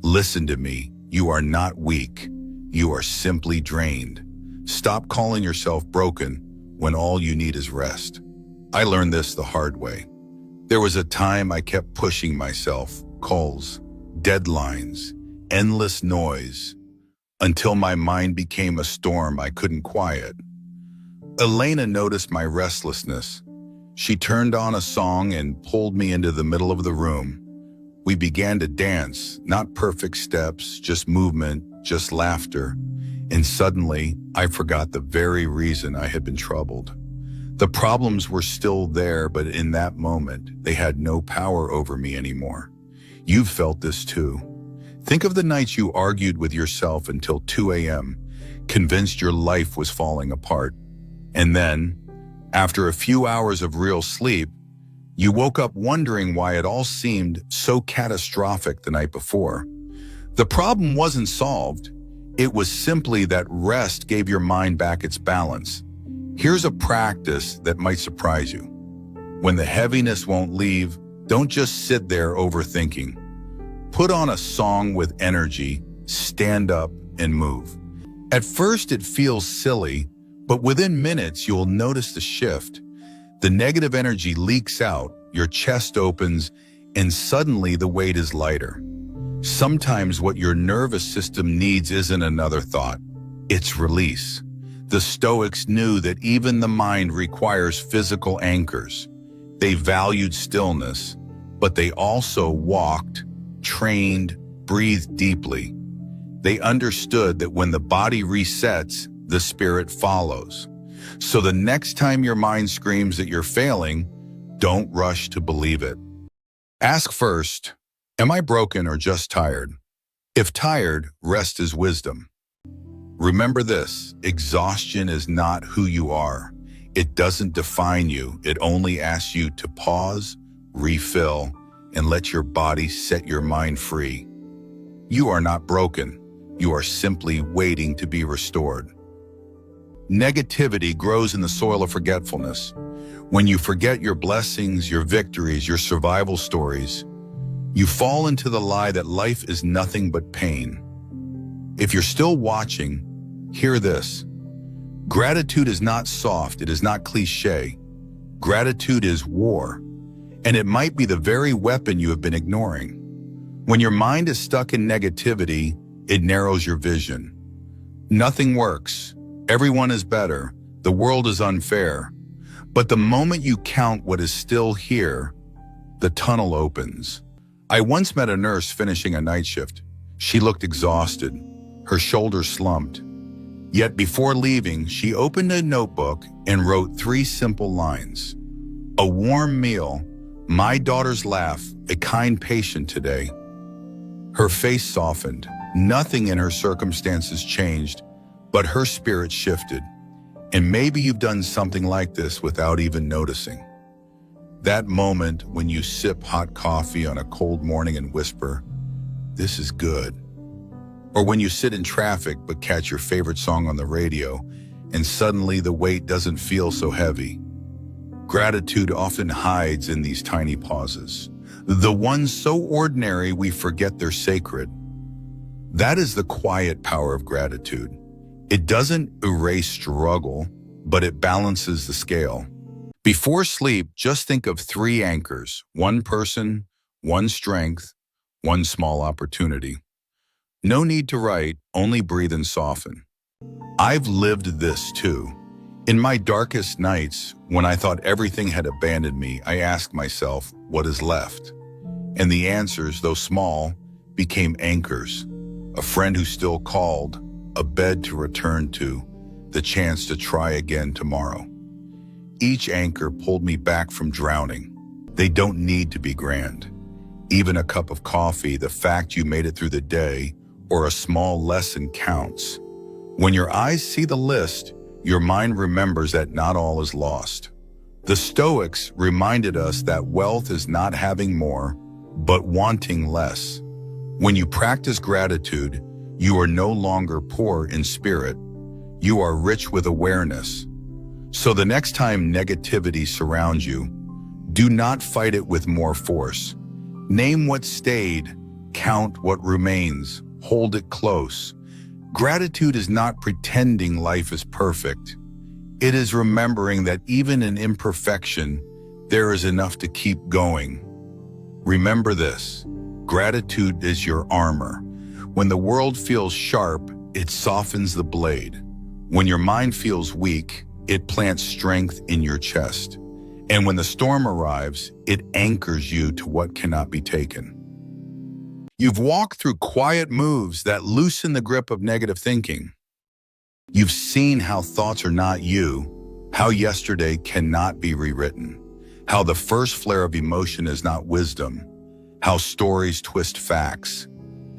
Listen to me, you are not weak. You are simply drained. Stop calling yourself broken when all you need is rest. I learned this the hard way. There was a time I kept pushing myself, calls, deadlines, endless noise, until my mind became a storm I couldn't quiet. Elena noticed my restlessness. She turned on a song and pulled me into the middle of the room. We began to dance, not perfect steps, just movement, just laughter. And suddenly, I forgot the very reason I had been troubled. The problems were still there, but in that moment, they had no power over me anymore. You've felt this too. Think of the nights you argued with yourself until 2 a.m., convinced your life was falling apart. And then, after a few hours of real sleep, you woke up wondering why it all seemed so catastrophic the night before. The problem wasn't solved. It was simply that rest gave your mind back its balance. Here's a practice that might surprise you. When the heaviness won't leave, don't just sit there overthinking. Put on a song with energy, stand up, and move. At first it feels silly, but within minutes you'll notice the shift. The negative energy leaks out, your chest opens, and suddenly the weight is lighter. Sometimes what your nervous system needs isn't another thought, it's release. The Stoics knew that even the mind requires physical anchors. They valued stillness, but they also walked, trained, breathed deeply. They understood that when the body resets, the spirit follows. So the next time your mind screams that you're failing, don't rush to believe it. Ask first, am I broken or just tired? If tired, rest is wisdom. Remember this, exhaustion is not who you are. It doesn't define you. It only asks you to pause, refill, and let your body set your mind free. You are not broken. You are simply waiting to be restored. Negativity grows in the soil of forgetfulness. When you forget your blessings, your victories, your survival stories, you fall into the lie that life is nothing but pain. If you're still watching, hear this. Gratitude is not soft, it is not cliché. Gratitude is war, and it might be the very weapon you have been ignoring. When your mind is stuck in negativity, it narrows your vision. Nothing works. Everyone is better. The world is unfair. But the moment you count what is still here, the tunnel opens. I once met a nurse finishing a night shift. She looked exhausted. Her shoulders slumped. Yet before leaving, she opened a notebook and wrote 3 simple lines. A warm meal, my daughter's laugh, a kind patient today. Her face softened. Nothing in her circumstances changed, but her spirit shifted. And maybe you've done something like this without even noticing. That moment when you sip hot coffee on a cold morning and whisper, "This is good." Or when you sit in traffic but catch your favorite song on the radio and suddenly the weight doesn't feel so heavy. Gratitude often hides in these tiny pauses. The ones so ordinary we forget they're sacred. That is the quiet power of gratitude. It doesn't erase struggle, but it balances the scale. Before sleep, just think of 3 anchors, 1 person, 1 strength, 1 small opportunity. No need to write, only breathe and soften. I've lived this too. In my darkest nights, when I thought everything had abandoned me, I asked myself, what is left? And the answers, though small, became anchors. A friend who still called, a bed to return to, the chance to try again tomorrow. Each anchor pulled me back from drowning. They don't need to be grand. Even a cup of coffee, the fact you made it through the day, or a small lesson counts. When your eyes see the list, your mind remembers that not all is lost. The Stoics reminded us that wealth is not having more, but wanting less. When you practice gratitude, you are no longer poor in spirit. You are rich with awareness. So the next time negativity surrounds you, do not fight it with more force. Name what stayed, count what remains, hold it close. Gratitude is not pretending life is perfect. It is remembering that even in imperfection, there is enough to keep going. Remember this, gratitude is your armor. When the world feels sharp, it softens the blade. When your mind feels weak, it plants strength in your chest. And when the storm arrives, it anchors you to what cannot be taken. You've walked through quiet moves that loosen the grip of negative thinking. You've seen how thoughts are not you, how yesterday cannot be rewritten, how the first flare of emotion is not wisdom, how stories twist facts,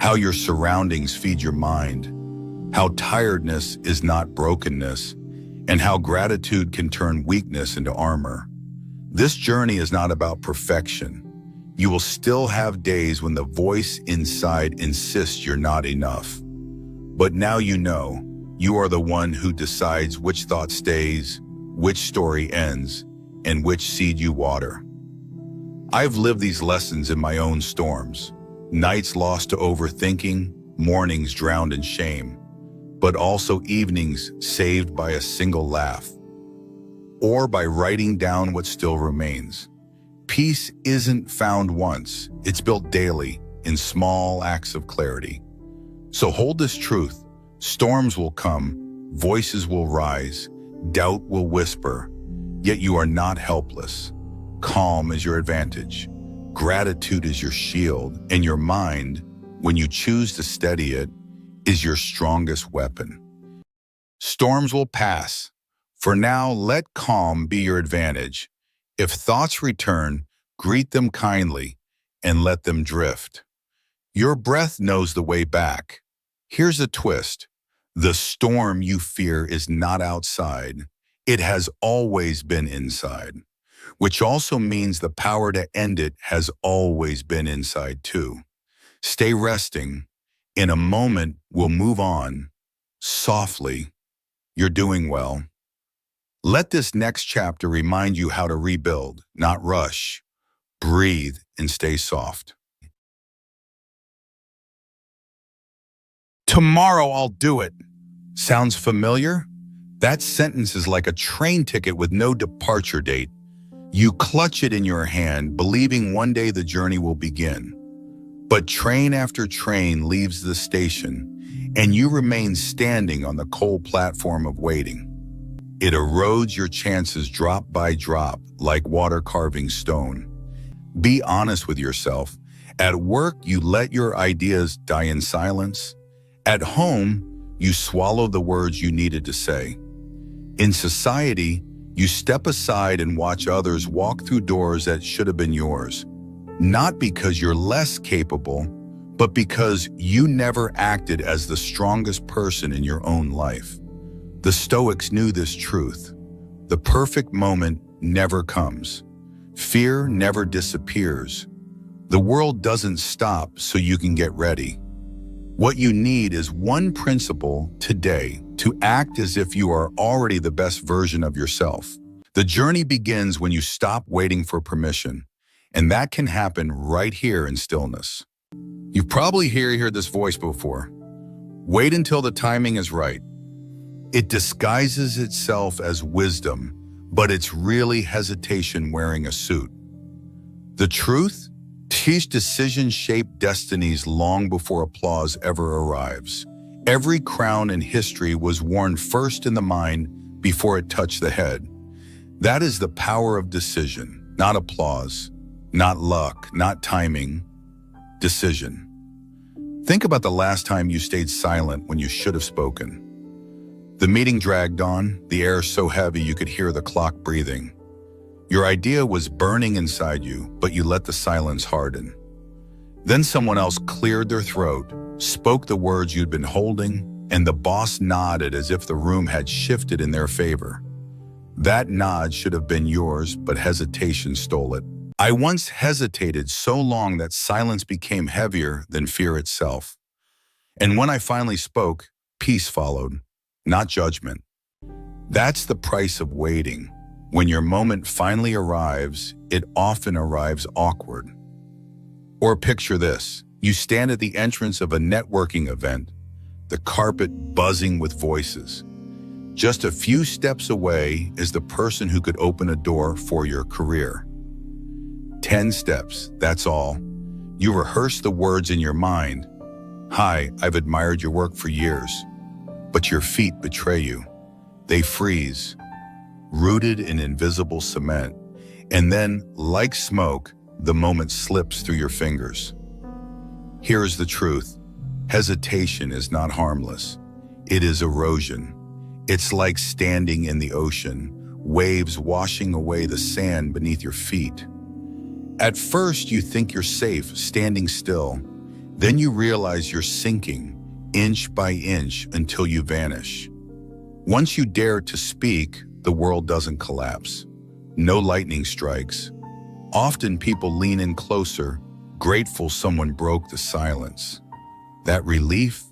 how your surroundings feed your mind, how tiredness is not brokenness, and how gratitude can turn weakness into armor. This journey is not about perfection. You will still have days when the voice inside insists you're not enough. But now you know, you are the one who decides which thought stays, which story ends, and which seed you water. I've lived these lessons in my own storms, nights lost to overthinking, mornings drowned in shame, but also evenings saved by a single laugh, or by writing down what still remains. Peace isn't found once, it's built daily in small acts of clarity. So hold this truth. Storms will come, voices will rise, doubt will whisper, yet you are not helpless. Calm is your advantage. Gratitude is your shield, and your mind, when you choose to steady it, is your strongest weapon. Storms will pass. For now, let calm be your advantage. If thoughts return, greet them kindly and let them drift. Your breath knows the way back. Here's a twist. The storm you fear is not outside. It has always been inside, which also means the power to end it has always been inside too. Stay resting. In a moment, we'll move on. Softly. You're doing well. Let this next chapter remind you how to rebuild, not rush. Breathe and stay soft. Tomorrow I'll do it. Sounds familiar? That sentence is like a train ticket with no departure date. You clutch it in your hand, believing one day the journey will begin. But train after train leaves the station, and you remain standing on the cold platform of waiting. It erodes your chances drop by drop, like water carving stone. Be honest with yourself. At work, you let your ideas die in silence. At home, you swallow the words you needed to say. In society, you step aside and watch others walk through doors that should have been yours. Not because you're less capable, but because you never acted as the strongest person in your own life. The Stoics knew this truth. The perfect moment never comes. Fear never disappears. The world doesn't stop so you can get ready. What you need is one principle today to act as if you are already the best version of yourself. The journey begins when you stop waiting for permission, and that can happen right here in stillness. You've probably heard this voice before. Wait until the timing is right. It disguises itself as wisdom, but it's really hesitation wearing a suit. The truth? Each decision shaped destinies long before applause ever arrives. Every crown in history was worn first in the mind before it touched the head. That is the power of decision, not applause, not luck, not timing, decision. Think about the last time you stayed silent when you should have spoken. The meeting dragged on, the air so heavy you could hear the clock breathing. Your idea was burning inside you, but you let the silence harden. Then someone else cleared their throat, spoke the words you'd been holding, and the boss nodded as if the room had shifted in their favor. That nod should have been yours, but hesitation stole it. I once hesitated so long that silence became heavier than fear itself. And when I finally spoke, peace followed, not judgment. That's the price of waiting. When your moment finally arrives, it often arrives awkward. Or picture this. You stand at the entrance of a networking event, the carpet buzzing with voices. Just a few steps away is the person who could open a door for your career. 10 steps, that's all. You rehearse the words in your mind. Hi, I've admired your work for years. But your feet betray you. They freeze. rooted in invisible cement, and then, like smoke, the moment slips through your fingers. Here's the truth. Hesitation is not harmless. It is erosion. It's like standing in the ocean, waves washing away the sand beneath your feet. At first, you think you're safe, standing still. Then you realize you're sinking, inch by inch, until you vanish. Once you dare to speak, the world doesn't collapse. No lightning strikes. Often people lean in closer, grateful someone broke the silence. That relief,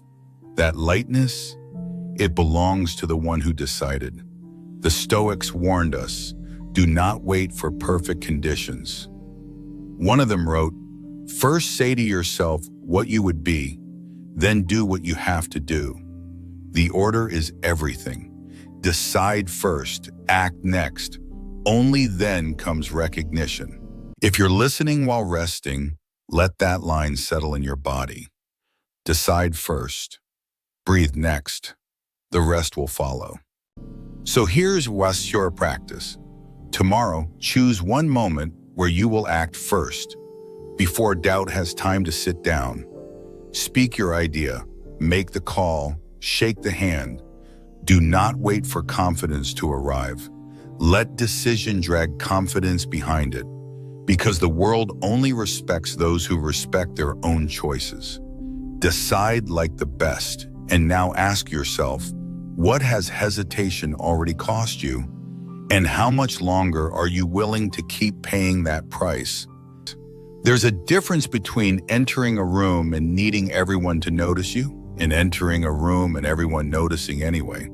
that lightness, it belongs to the one who decided. The Stoics warned us, do not wait for perfect conditions. One of them wrote, first say to yourself what you would be, then do what you have to do. The order is everything. Decide first, act next. Only then comes recognition. If you're listening while resting, let that line settle in your body. Decide first. Breathe next. The rest will follow. So here's what's your practice. Tomorrow, choose one moment where you will act first, before doubt has time to sit down. Speak your idea, make the call, shake the hand. Do not wait for confidence to arrive. Let decision drag confidence behind it, because the world only respects those who respect their own choices. Decide like the best, and now ask yourself, what has hesitation already cost you? And how much longer are you willing to keep paying that price? There's a difference between entering a room and needing everyone to notice you, and entering a room and everyone noticing anyway.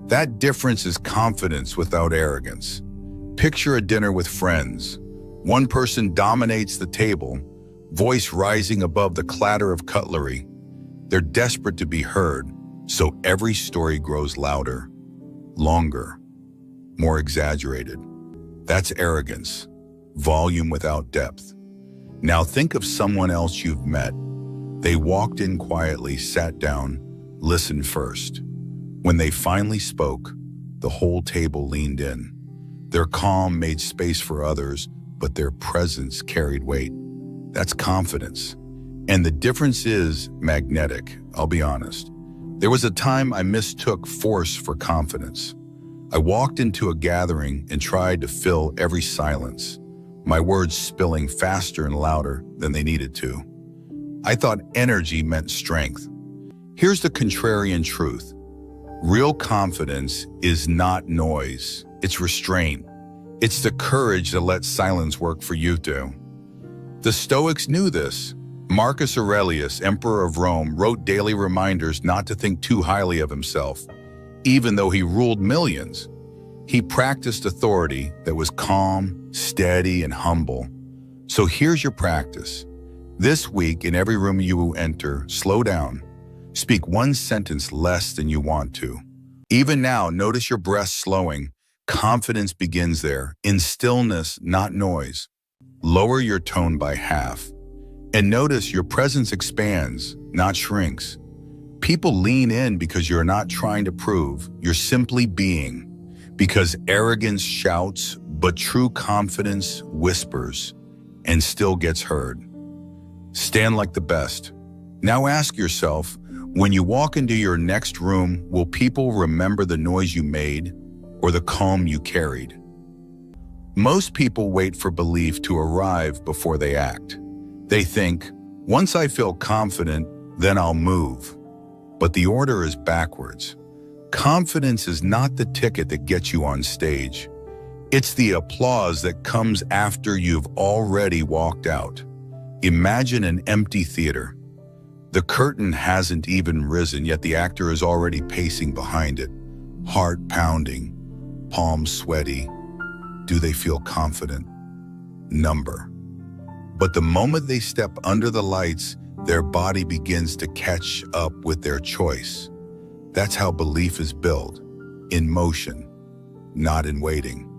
That difference is confidence without arrogance. Picture a dinner with friends. One person dominates the table, voice rising above the clatter of cutlery. They're desperate to be heard, so every story grows louder, longer, more exaggerated. That's arrogance, volume without depth. Now think of someone else you've met. They walked in quietly, sat down, listened first. When they finally spoke, the whole table leaned in. Their calm made space for others, but their presence carried weight. That's confidence. And the difference is magnetic, I'll be honest. There was a time I mistook force for confidence. I walked into a gathering and tried to fill every silence, my words spilling faster and louder than they needed to. I thought energy meant strength. Here's the contrarian truth. Real confidence is not noise, it's restraint. It's the courage to let silence work for you too. The Stoics knew this. Marcus Aurelius, Emperor of Rome, wrote daily reminders not to think too highly of himself. Even though he ruled millions, he practiced authority that was calm, steady, and humble. So here's your practice. This week, in every room you enter, slow down. Speak one sentence less than you want to. Even now, notice your breath slowing. Confidence begins there, in stillness, not noise. Lower your tone by half. And notice your presence expands, not shrinks. People lean in because you're not trying to prove, you're simply being. Because arrogance shouts, but true confidence whispers and still gets heard. Stand like the best. Now ask yourself, when you walk into your next room, will people remember the noise you made or the calm you carried? Most people wait for belief to arrive before they act. They think, once I feel confident, then I'll move. But the order is backwards. Confidence is not the ticket that gets you on stage. It's the applause that comes after you've already walked out. Imagine an empty theater. The curtain hasn't even risen, yet the actor is already pacing behind it, heart pounding, palms sweaty. Do they feel confident? Number. But the moment they step under the lights, their body begins to catch up with their choice. That's how belief is built, in motion, not in waiting.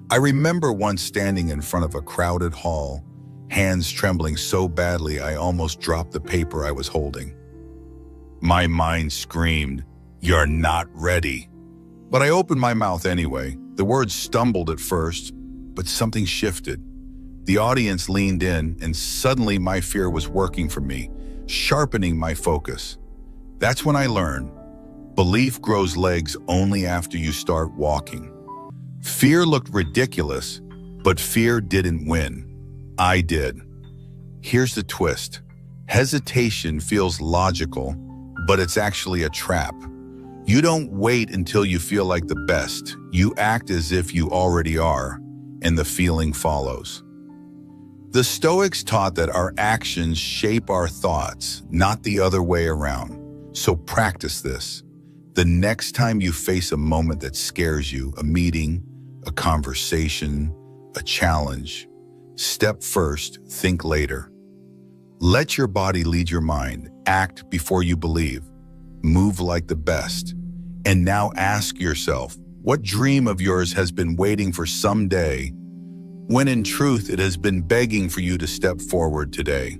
I remember once standing in front of a crowded hall, hands trembling so badly I almost dropped the paper I was holding. My mind screamed, "You're not ready." But I opened my mouth anyway, The words stumbled at first, but something shifted. The audience leaned in, and suddenly my fear was working for me, sharpening my focus. That's when I learned, belief grows legs only after you start walking. Fear looked ridiculous, but fear didn't win. I did. Here's the twist. Hesitation feels logical, but it's actually a trap. You don't wait until you feel like the best. You act as if you already are, and the feeling follows. The Stoics taught that our actions shape our thoughts, not the other way around. So practice this. The next time you face a moment that scares you, a meeting, a conversation, a challenge, step first, think later. Let your body lead your mind. Act before you believe. Move like the best. And now ask yourself, what dream of yours has been waiting for someday, when in truth it has been begging for you to step forward today?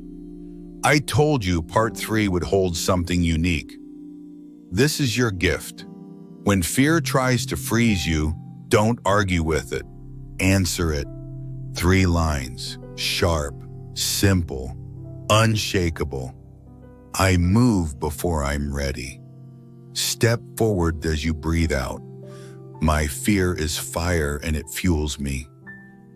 I told you part 3 would hold something unique. This is your gift. When fear tries to freeze you, don't argue with it. Answer it. 3 lines, sharp, simple, unshakable. I move before I'm ready. Step forward as you breathe out. My fear is fire and it fuels me.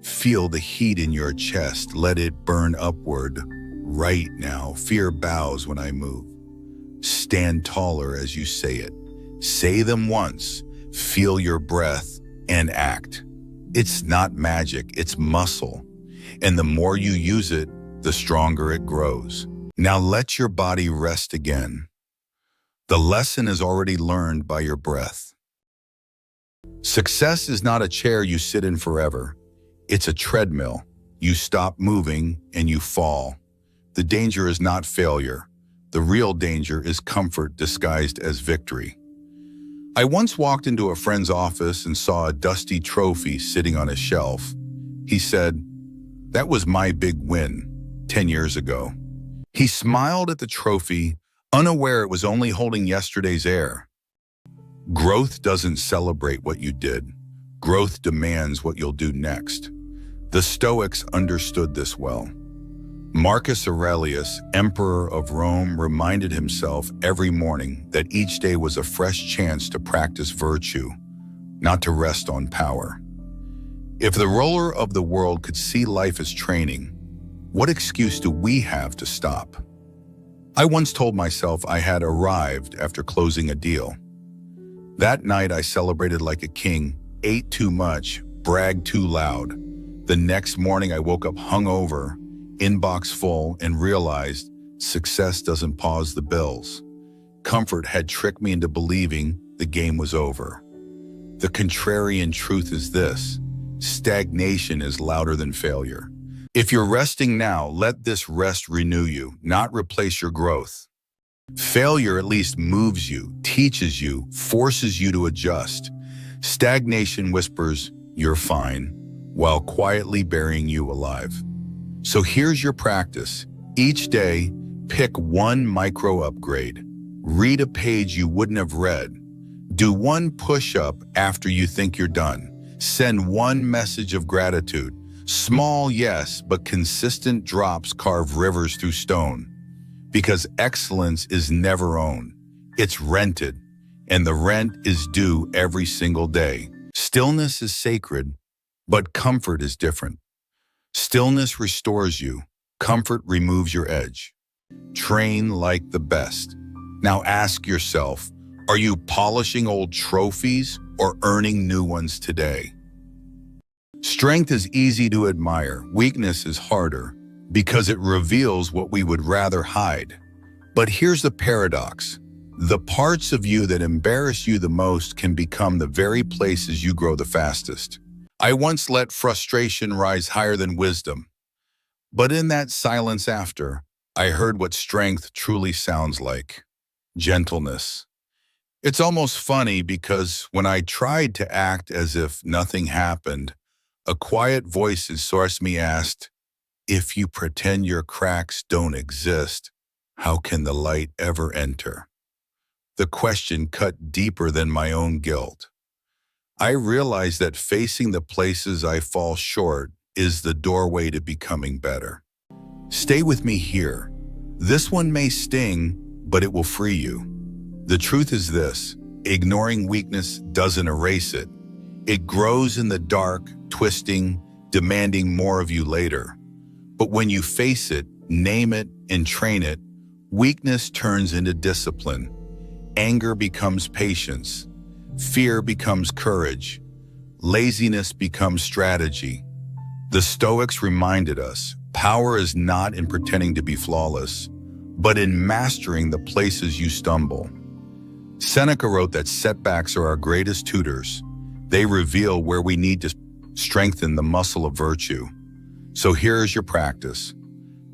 Feel the heat in your chest. Let it burn upward. Right now, fear bows when I move. Stand taller as you say it. Say them once. Feel your breath and act. It's not magic, it's muscle. And the more you use it, the stronger it grows. Now let your body rest again. The lesson is already learned by your breath. Success is not a chair you sit in forever. It's a treadmill. You stop moving and you fall. The danger is not failure. The real danger is comfort disguised as victory. I once walked into a friend's office and saw a dusty trophy sitting on a shelf. He said, "That was my big win 10 years ago." He smiled at the trophy, unaware it was only holding yesterday's air. Growth doesn't celebrate what you did. Growth demands what you'll do next. The Stoics understood this well. Marcus Aurelius, emperor of Rome, reminded himself every morning that each day was a fresh chance to practice virtue, not to rest on power. If the ruler of the world could see life as training, what excuse do we have to stop? I once told myself I had arrived after closing a deal. That night I celebrated like a king, ate too much, bragged too loud. The next morning I woke up hungover, inbox full, and realized success doesn't pause the bills. Comfort had tricked me into believing the game was over. The contrarian truth is this: stagnation is louder than failure. If you're resting now, let this rest renew you, not replace your growth. Failure at least moves you, teaches you, forces you to adjust. Stagnation whispers, "You're fine," while quietly burying you alive. So here's your practice. Each day, pick one micro upgrade. Read a page you wouldn't have read. Do one push-up after you think you're done. Send one message of gratitude. Small, yes, but consistent drops carve rivers through stone. Because excellence is never owned. It's rented, and the rent is due every single day. Stillness is sacred, but comfort is different. Stillness restores you. Comfort removes your edge. Train like the best. Now ask yourself, are you polishing old trophies or earning new ones today? Strength is easy to admire. Weakness is harder because it reveals what we would rather hide. But here's the paradox. The parts of you that embarrass you the most can become the very places you grow the fastest. I once let frustration rise higher than wisdom. But in that silence after, I heard what strength truly sounds like. Gentleness. It's almost funny because when I tried to act as if nothing happened, a quiet voice inside me asked, "If you pretend your cracks don't exist, how can the light ever enter?" The question cut deeper than my own guilt. I realize that facing the places I fall short is the doorway to becoming better. Stay with me here. This one may sting, but it will free you. The truth is this: ignoring weakness doesn't erase it. It grows in the dark, twisting, demanding more of you later. But when you face it, name it, and train it, weakness turns into discipline. Anger becomes patience. Fear becomes courage. Laziness becomes strategy. The Stoics reminded us, power is not in pretending to be flawless, but in mastering the places you stumble. Seneca wrote that setbacks are our greatest tutors. They reveal where we need to strengthen the muscle of virtue. So here's your practice.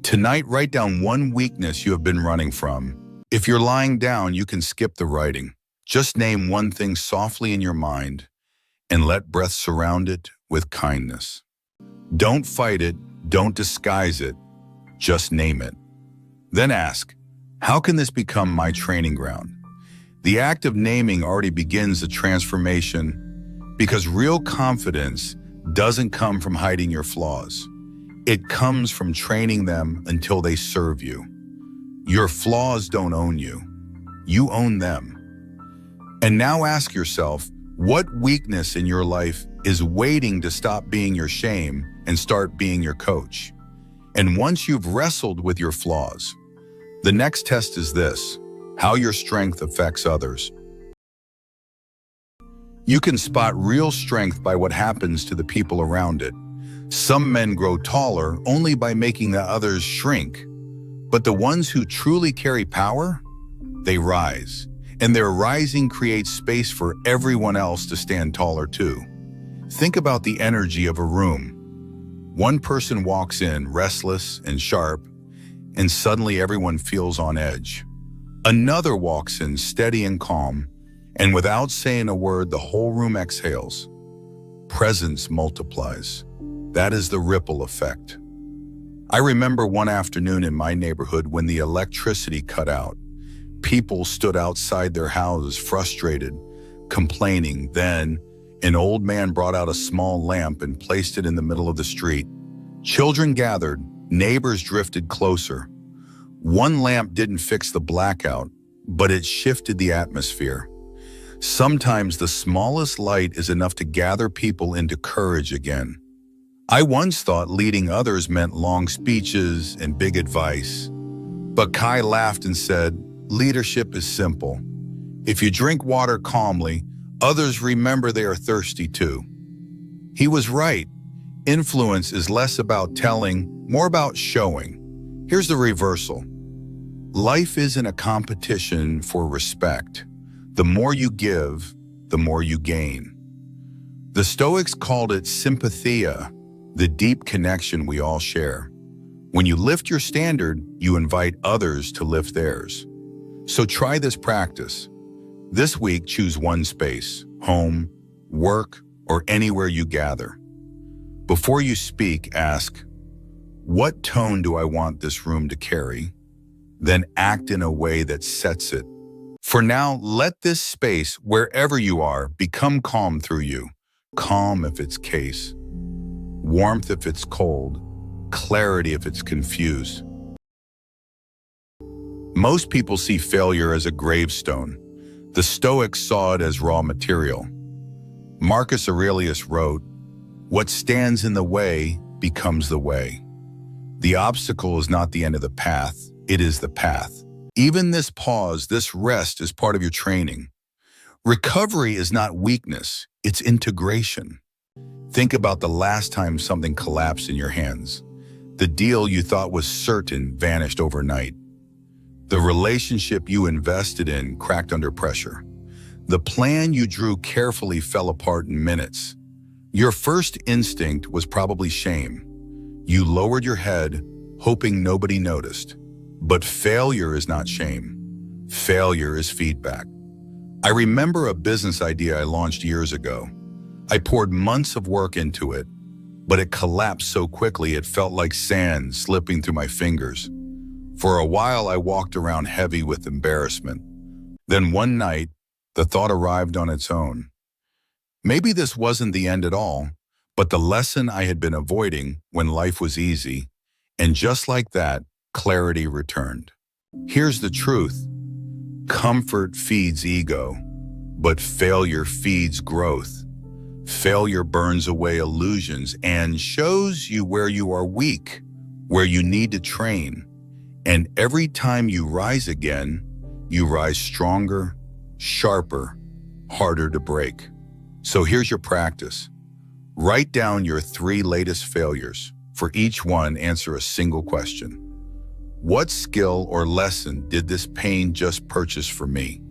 Tonight, write down one weakness you have been running from. If you're lying down, you can skip the writing. Just name one thing softly in your mind and let breath surround it with kindness. Don't fight it, don't disguise it, just name it. Then ask, how can this become my training ground? The act of naming already begins the transformation, because real confidence doesn't come from hiding your flaws. It comes from training them until they serve you. Your flaws don't own you. You own them. And now ask yourself, what weakness in your life is waiting to stop being your shame and start being your coach? And once you've wrestled with your flaws, the next test is this: how your strength affects others. You can spot real strength by what happens to the people around it. Some men grow taller only by making the others shrink. But the ones who truly carry power, they rise. And their rising creates space for everyone else to stand taller too. Think about the energy of a room. One person walks in restless and sharp, and suddenly everyone feels on edge. Another walks in steady and calm, and without saying a word, the whole room exhales. Presence multiplies. That is the ripple effect. I remember one afternoon in my neighborhood when the electricity cut out. People stood outside their houses, frustrated, complaining. Then, an old man brought out a small lamp and placed it in the middle of the street. Children gathered, neighbors drifted closer. One lamp didn't fix the blackout, but it shifted the atmosphere. Sometimes the smallest light is enough to gather people into courage again. I once thought leading others meant long speeches and big advice. But Kai laughed and said, leadership is simple. If you drink water calmly, others remember they are thirsty too. He was right. Influence is less about telling, more about showing. Here's the reversal. Life isn't a competition for respect. The more you give, the more you gain. The Stoics called it sympathia, the deep connection we all share. When you lift your standard, you invite others to lift theirs. So try this practice. This week, choose one space, home, work, or anywhere you gather. Before you speak, ask, what tone do I want this room to carry? Then act in a way that sets it. For now, let this space, wherever you are, become calm through you. Calm if it's case, warmth if it's cold, clarity if it's confused. Most people see failure as a gravestone. The Stoics saw it as raw material. Marcus Aurelius wrote, "What stands in the way becomes the way." The obstacle is not the end of the path, it is the path. Even this pause, this rest is part of your training. Recovery is not weakness, it's integration. Think about the last time something collapsed in your hands. The deal you thought was certain vanished overnight. The relationship you invested in cracked under pressure. The plan you drew carefully fell apart in minutes. Your first instinct was probably shame. You lowered your head, hoping nobody noticed. But failure is not shame. Failure is feedback. I remember a business idea I launched years ago. I poured months of work into it, but it collapsed so quickly it felt like sand slipping through my fingers. For a while, I walked around heavy with embarrassment. Then one night, the thought arrived on its own. Maybe this wasn't the end at all, but the lesson I had been avoiding when life was easy. And just like that, clarity returned. Here's the truth. Comfort feeds ego, but failure feeds growth. Failure burns away illusions and shows you where you are weak, where you need to train. And every time you rise again, you rise stronger, sharper, harder to break. So here's your practice. Write down your 3 latest failures. For each one, answer a single question. What skill or lesson did this pain just purchase for me?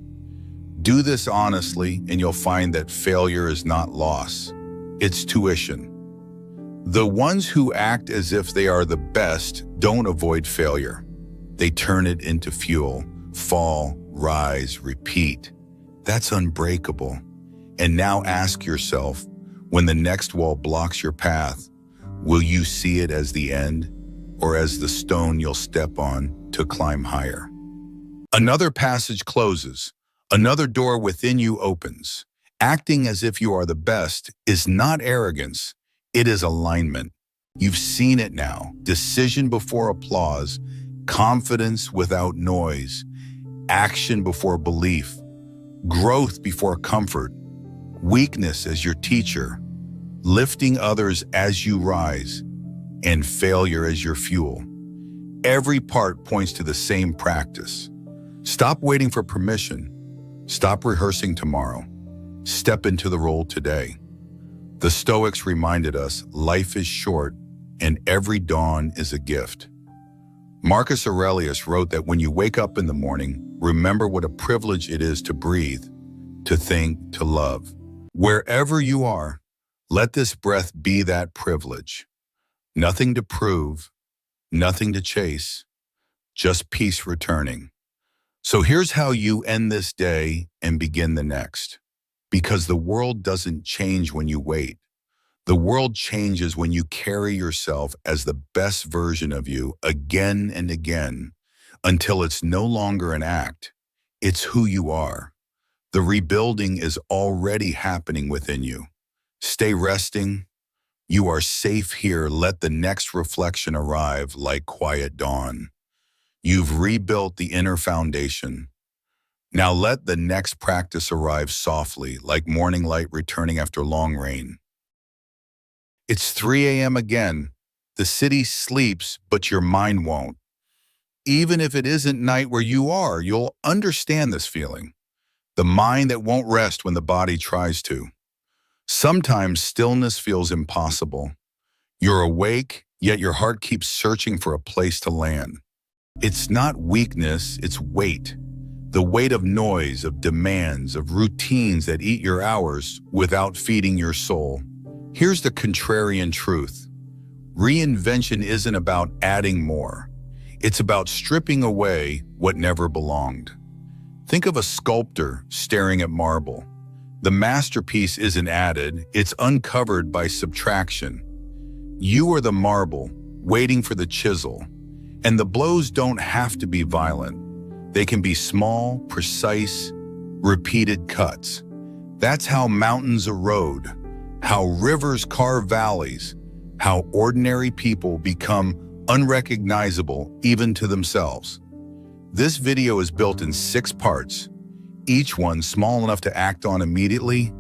Do this honestly, and you'll find that failure is not loss. It's tuition. The ones who act as if they are the best don't avoid failure. They turn it into fuel. Fall, rise, repeat. That's unbreakable. And now ask yourself, when the next wall blocks your path, will you see it as the end or as the stone you'll step on to climb higher? Another passage closes. Another door within you opens. Acting as if you are the best is not arrogance. It is alignment. You've seen it now. Decision before applause, confidence without noise, action before belief, growth before comfort, weakness as your teacher, lifting others as you rise, and failure as your fuel. Every part points to the same practice. Stop waiting for permission. Stop rehearsing tomorrow. Step into the role today. The Stoics reminded us life is short and every dawn is a gift. Marcus Aurelius wrote that when you wake up in the morning, remember what a privilege it is to breathe, to think, to love. Wherever you are, let this breath be that privilege. Nothing to prove, nothing to chase, just peace returning. So here's how you end this day and begin the next. Because the world doesn't change when you wait. The world changes when you carry yourself as the best version of you again and again until it's no longer an act. It's who you are. The rebuilding is already happening within you. Stay resting. You are safe here. Let the next reflection arrive like quiet dawn. You've rebuilt the inner foundation. Now let the next practice arrive softly, like morning light returning after long rain. It's 3 a.m. again. The city sleeps, but your mind won't. Even if it isn't night where you are, you'll understand this feeling. The mind that won't rest when the body tries to. Sometimes stillness feels impossible. You're awake, yet your heart keeps searching for a place to land. It's not weakness, it's weight. The weight of noise, of demands, of routines that eat your hours without feeding your soul. Here's the contrarian truth. Reinvention isn't about adding more. It's about stripping away what never belonged. Think of a sculptor staring at marble. The masterpiece isn't added, it's uncovered by subtraction. You are the marble, waiting for the chisel. And the blows don't have to be violent. They can be small, precise, repeated cuts. That's how mountains erode, how rivers carve valleys, how ordinary people become unrecognizable even to themselves. This video is built in 6 parts, each one small enough to act on immediately,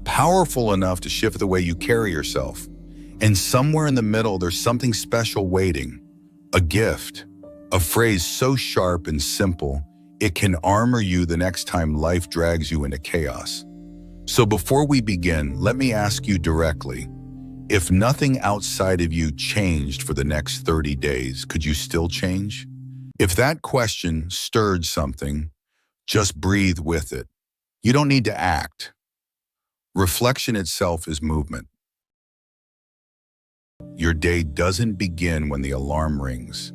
powerful enough to shift the way you carry yourself. And somewhere in the middle, there's something special waiting, a gift, a phrase so sharp and simple, it can armor you the next time life drags you into chaos. So before we begin, let me ask you directly, if nothing outside of you changed for the next 30 days, could you still change? If that question stirred something, just breathe with it. You don't need to act. Reflection itself is movement. Your day doesn't begin when the alarm rings.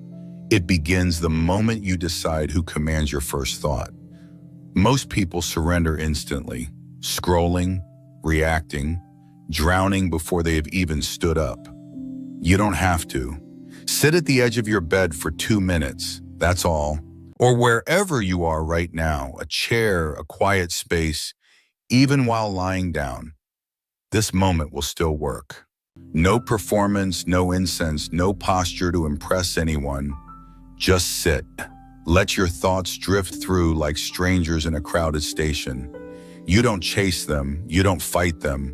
It begins the moment you decide who commands your first thought. Most people surrender instantly, scrolling, reacting, drowning before they have even stood up. You don't have to. Sit at the edge of your bed for 2 minutes, that's all. Or wherever you are right now, a chair, a quiet space, even while lying down. this moment will still work. No performance, no incense, no posture to impress anyone. Just sit. Let your thoughts drift through like strangers in a crowded station. You don't chase them, you don't fight them.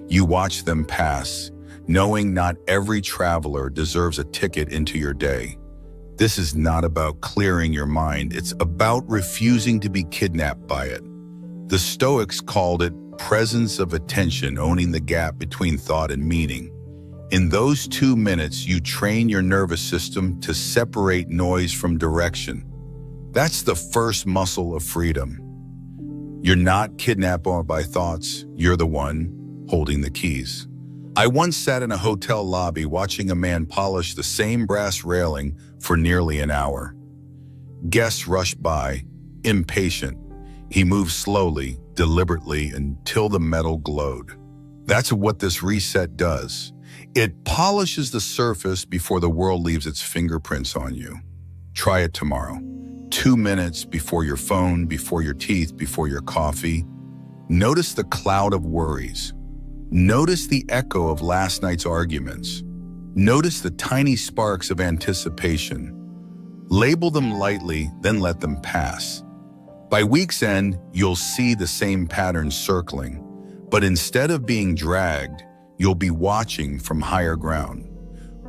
You watch them pass, knowing not every traveler deserves a ticket into your day. This is not about clearing your mind, it's about refusing to be kidnapped by it. The Stoics called it presence of attention, owning the gap between thought and meaning. In those 2 minutes, you train your nervous system to separate noise from direction. That's the first muscle of freedom. You're not kidnapped by thoughts, you're the one holding the keys. I once sat in a hotel lobby watching a man polish the same brass railing for nearly an hour. Guests rushed by, impatient. He moved slowly, deliberately, until the metal glowed. That's what this reset does. It polishes the surface before the world leaves its fingerprints on you. Try it tomorrow. 2 minutes before your phone, before your teeth, before your coffee. Notice the cloud of worries. Notice the echo of last night's arguments. Notice the tiny sparks of anticipation. Label them lightly, then let them pass. By week's end, you'll see the same patterns circling, but instead of being dragged, you'll be watching from higher ground.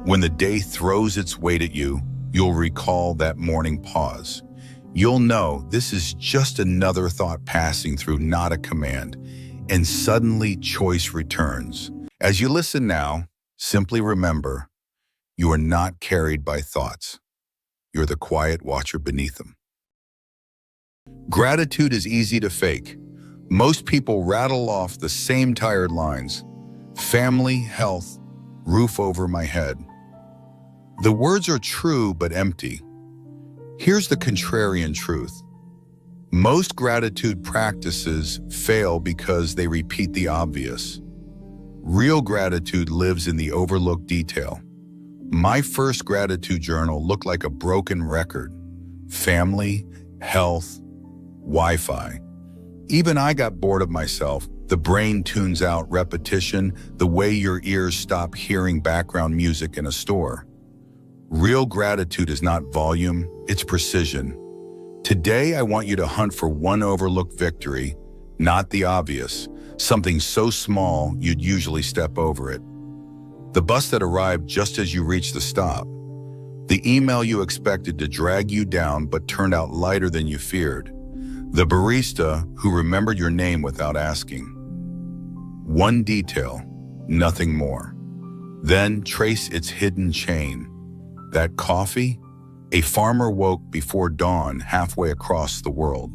When the day throws its weight at you, you'll recall that morning pause. You'll know this is just another thought passing through, not a command, and suddenly choice returns. As you listen now, simply remember, you are not carried by thoughts. You're the quiet watcher beneath them. Gratitude is easy to fake. Most people rattle off the same tired lines. Family, health, roof over my head. The words are true but empty. Here's the contrarian truth. Most gratitude practices fail because they repeat the obvious. Real gratitude lives in the overlooked detail. My first gratitude journal looked like a broken record. Family, health, Wi-Fi. Even I got bored of myself. The brain tunes out repetition the way your ears stop hearing background music in a store. Real gratitude is not volume, it's precision. Today, I want you to hunt for one overlooked victory, not the obvious, something so small you'd usually step over it. The bus that arrived just as you reached the stop. The email you expected to drag you down but turned out lighter than you feared. The barista who remembered your name without asking. One detail, nothing more. Then trace its hidden chain. That coffee? A farmer woke before dawn halfway across the world.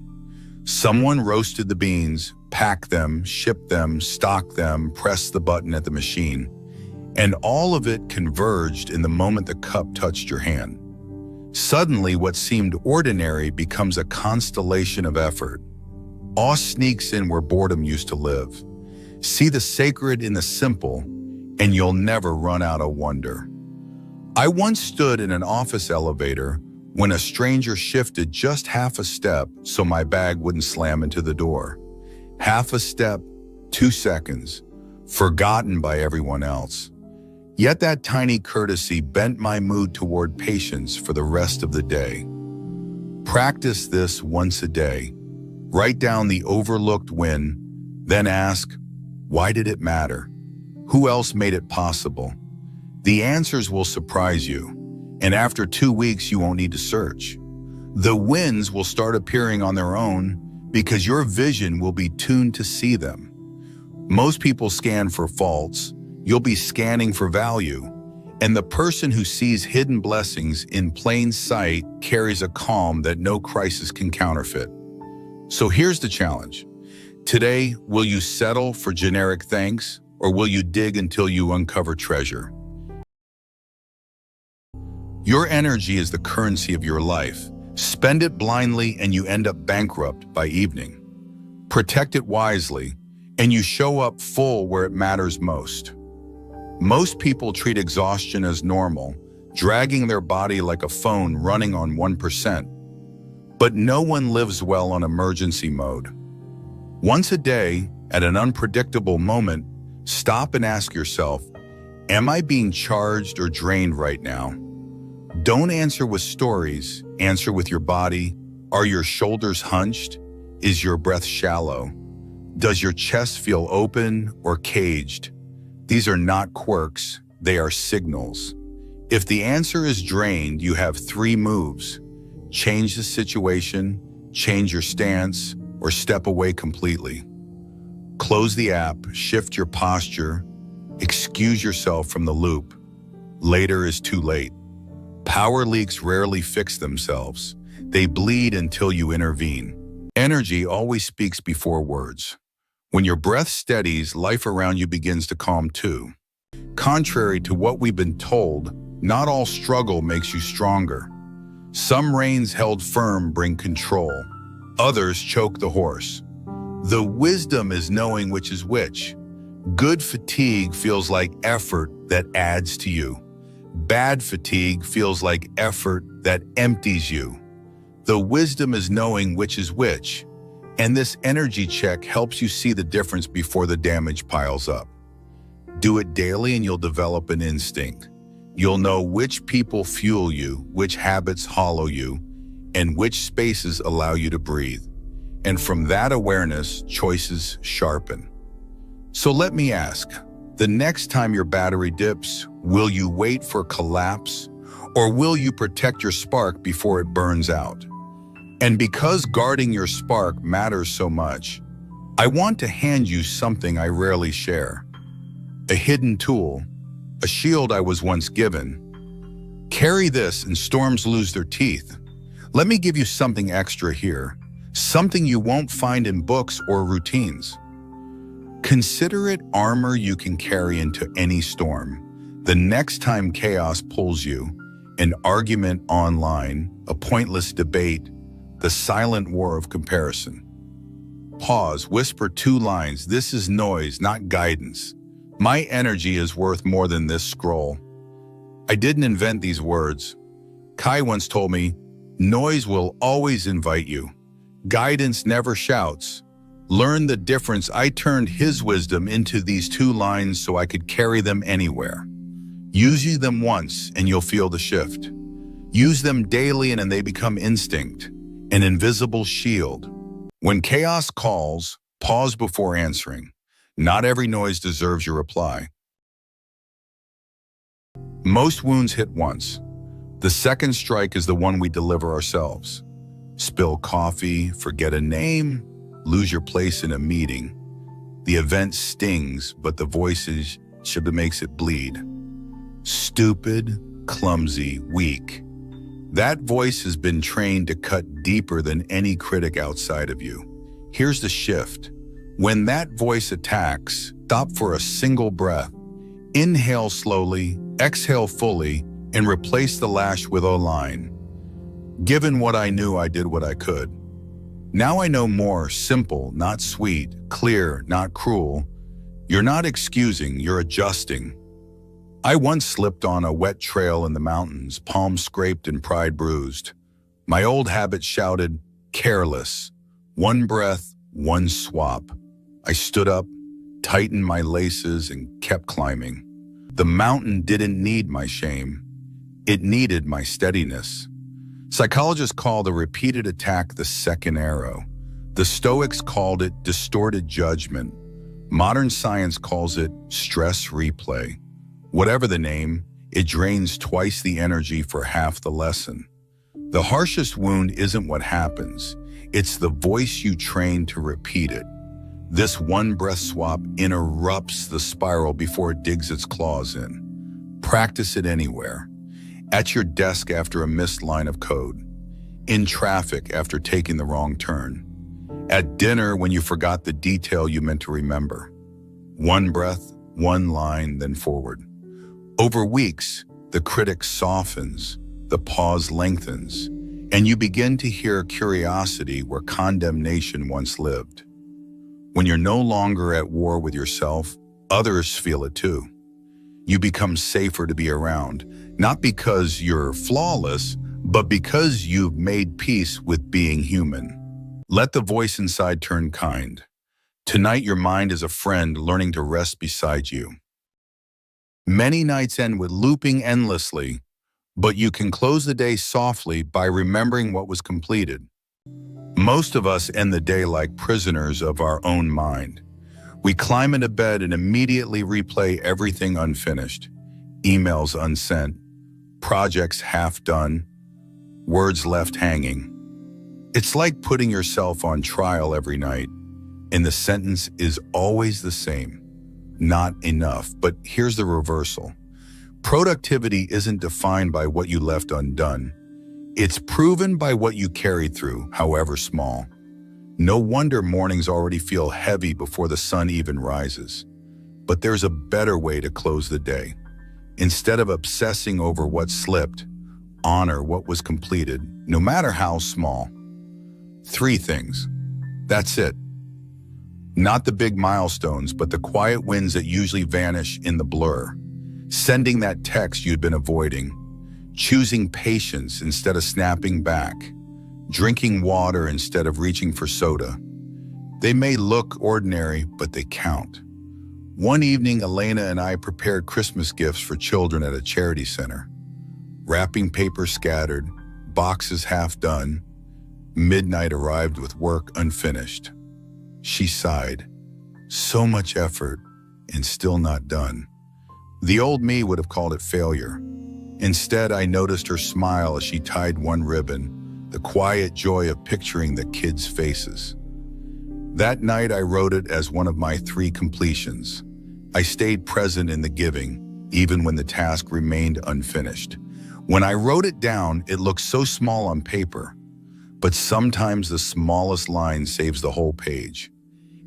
Someone roasted the beans, packed them, shipped them, stocked them, pressed the button at the machine, and all of it converged in the moment the cup touched your hand. Suddenly, what seemed ordinary becomes a constellation of effort. Awe sneaks in where boredom used to live. See the sacred in the simple, and you'll never run out of wonder. I once stood in an office elevator when a stranger shifted just half a step so my bag wouldn't slam into the door. Half a step, 2 seconds, forgotten by everyone else. Yet that tiny courtesy bent my mood toward patience for the rest of the day. Practice this once a day. Write down the overlooked win, then ask, why did it matter? Who else made it possible? The answers will surprise you, and after 2 weeks you won't need to search. The wins will start appearing on their own because your vision will be tuned to see them. Most people scan for faults. You'll be scanning for value. And the person who sees hidden blessings in plain sight carries a calm that no crisis can counterfeit. So here's the challenge. Today, will you settle for generic thanks, or will you dig until you uncover treasure? Your energy is the currency of your life. Spend it blindly and you end up bankrupt by evening. Protect it wisely, and you show up full where it matters most. Most people treat exhaustion as normal, dragging their body like a phone running on 1%. But no one lives well on emergency mode. Once a day, at an unpredictable moment, Stop and ask yourself, am I being charged or drained right now? Don't answer with stories, answer with your body. Are your shoulders hunched? Is your breath shallow? Does your chest feel open or caged? These are not quirks, they are signals. If the answer is drained, you have 3 moves. Change the situation, change your stance, or step away completely. Close the app, shift your posture, excuse yourself from the loop. Later is too late. Power leaks rarely fix themselves. They bleed until you intervene. Energy always speaks before words. When your breath steadies, life around you begins to calm too. Contrary to what we've been told, not all struggle makes you stronger. Some reins held firm bring control. Others choke the horse. The wisdom is knowing which is which. Good fatigue feels like effort that adds to you. Bad fatigue feels like effort that empties you. The wisdom is knowing which is which, and this energy check helps you see the difference before the damage piles up. Do it daily and you'll develop an instinct. You'll know which people fuel you, which habits hollow you, and which spaces allow you to breathe. And from that awareness, choices sharpen. So let me ask, the next time your battery dips, will you wait for collapse, or will you protect your spark before it burns out? And because guarding your spark matters so much, I want to hand you something I rarely share. A hidden tool, a shield I was once given. Carry this and storms lose their teeth. Let me give you something extra here, something you won't find in books or routines. Consider it armor you can carry into any storm. The next time chaos pulls you, an argument online, a pointless debate, the silent war of comparison. Pause, whisper 2 lines. This is noise, not guidance. My energy is worth more than this scroll. I didn't invent these words. Kai once told me, noise will always invite you. Guidance never shouts. Learn the difference. I turned his wisdom into these 2 lines so I could carry them anywhere. Use them once and you'll feel the shift. Use them daily and they become instinct, an invisible shield. When chaos calls, pause before answering. Not every noise deserves your reply. Most wounds hit once. The second strike is the one we deliver ourselves. Spill coffee, forget a name, lose your place in a meeting. The event stings, but the voice makes it bleed. Stupid, clumsy, weak. That voice has been trained to cut deeper than any critic outside of you. Here's the shift. When that voice attacks, stop for a single breath. Inhale slowly, exhale fully, and replace the lash with a line. Given what I knew, I did what I could. Now I know more, simple, not sweet, clear, not cruel. You're not excusing, you're adjusting. I once slipped on a wet trail in the mountains, palms scraped and pride bruised. My old habit shouted, careless. 1 breath, 1 swap. I stood up, tightened my laces, and kept climbing. The mountain didn't need my shame. It needed my steadiness. Psychologists call the repeated attack the second arrow. The Stoics called it distorted judgment. Modern science calls it stress replay. Whatever the name, it drains twice the energy for half the lesson. The harshest wound isn't what happens. It's the voice you train to repeat it. This 1 breath swap interrupts the spiral before it digs its claws in. Practice it anywhere. At your desk after a missed line of code. In traffic after taking the wrong turn. At dinner when you forgot the detail you meant to remember. 1 breath, 1 line, then forward. Over weeks, the critic softens, the pause lengthens, and you begin to hear curiosity where condemnation once lived. When you're no longer at war with yourself, others feel it too. You become safer to be around, not because you're flawless, but because you've made peace with being human. Let the voice inside turn kind. Tonight, your mind is a friend learning to rest beside you. Many nights end with looping endlessly, but you can close the day softly by remembering what was completed. Most of us end the day like prisoners of our own mind. We climb into bed and immediately replay everything unfinished, emails unsent, projects half done, words left hanging. It's like putting yourself on trial every night, and the sentence is always the same. Not enough. But here's the reversal. Productivity isn't defined by what you left undone. It's proven by what you carried through, however small. No wonder mornings already feel heavy before the sun even rises. But there's a better way to close the day. Instead of obsessing over what slipped, honor what was completed, no matter how small. 3 things. That's it. Not the big milestones, but the quiet wins that usually vanish in the blur. Sending that text you'd been avoiding. Choosing patience instead of snapping back. Drinking water instead of reaching for soda. They may look ordinary, but they count. One evening, Elena and I prepared Christmas gifts for children at a charity center. Wrapping paper scattered, boxes half done. Midnight arrived with work unfinished. She sighed. So much effort and still not done. The old me would have called it failure. Instead, I noticed her smile as she tied one ribbon, the quiet joy of picturing the kids' faces. That night, I wrote it as one of my 3 completions. I stayed present in the giving, even when the task remained unfinished. When I wrote it down, it looked so small on paper, but sometimes the smallest line saves the whole page.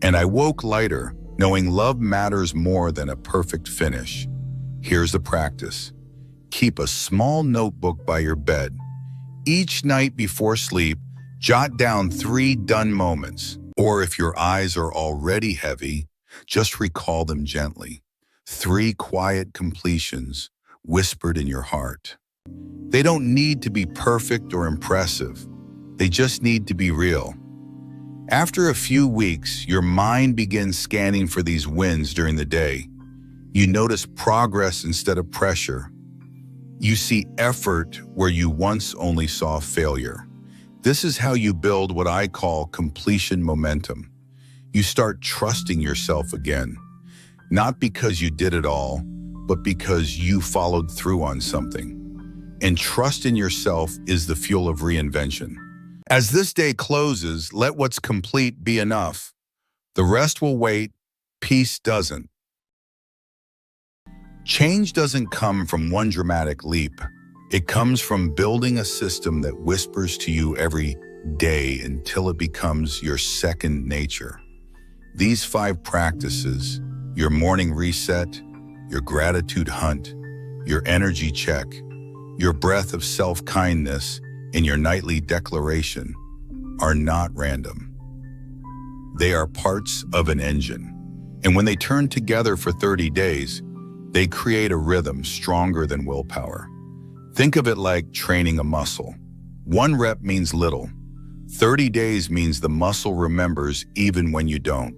And I woke lighter, knowing love matters more than a perfect finish. Here's the practice. Keep a small notebook by your bed. Each night before sleep, jot down 3 done moments. Or if your eyes are already heavy, just recall them gently. 3 quiet completions whispered in your heart. They don't need to be perfect or impressive. They just need to be real. After a few weeks, your mind begins scanning for these wins during the day. You notice progress instead of pressure. You see effort where you once only saw failure. This is how you build what I call completion momentum. You start trusting yourself again, not because you did it all, but because you followed through on something. And trust in yourself is the fuel of reinvention. As this day closes, let what's complete be enough. The rest will wait, peace doesn't. Change doesn't come from one dramatic leap. It comes from building a system that whispers to you every day until it becomes your second nature. These 5 practices, your morning reset, your gratitude hunt, your energy check, your breath of self-kindness, and your nightly declaration, are not random. They are parts of an engine. And when they turn together for 30 days, they create a rhythm stronger than willpower. Think of it like training a muscle. 1 rep means little. 30 days means the muscle remembers even when you don't.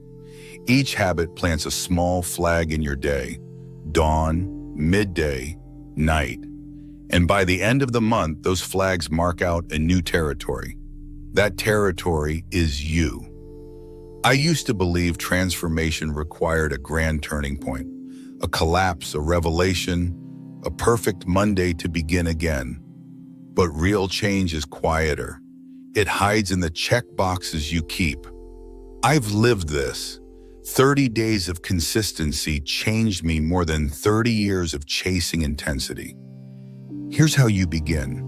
Each habit plants a small flag in your day, dawn, midday, night. And by the end of the month, those flags mark out a new territory. That territory is you. I used to believe transformation required a grand turning point, a collapse, a revelation, a perfect Monday to begin again. But real change is quieter. It hides in the check boxes you keep. I've lived this. 30 days of consistency changed me more than 30 years of chasing intensity. Here's how you begin.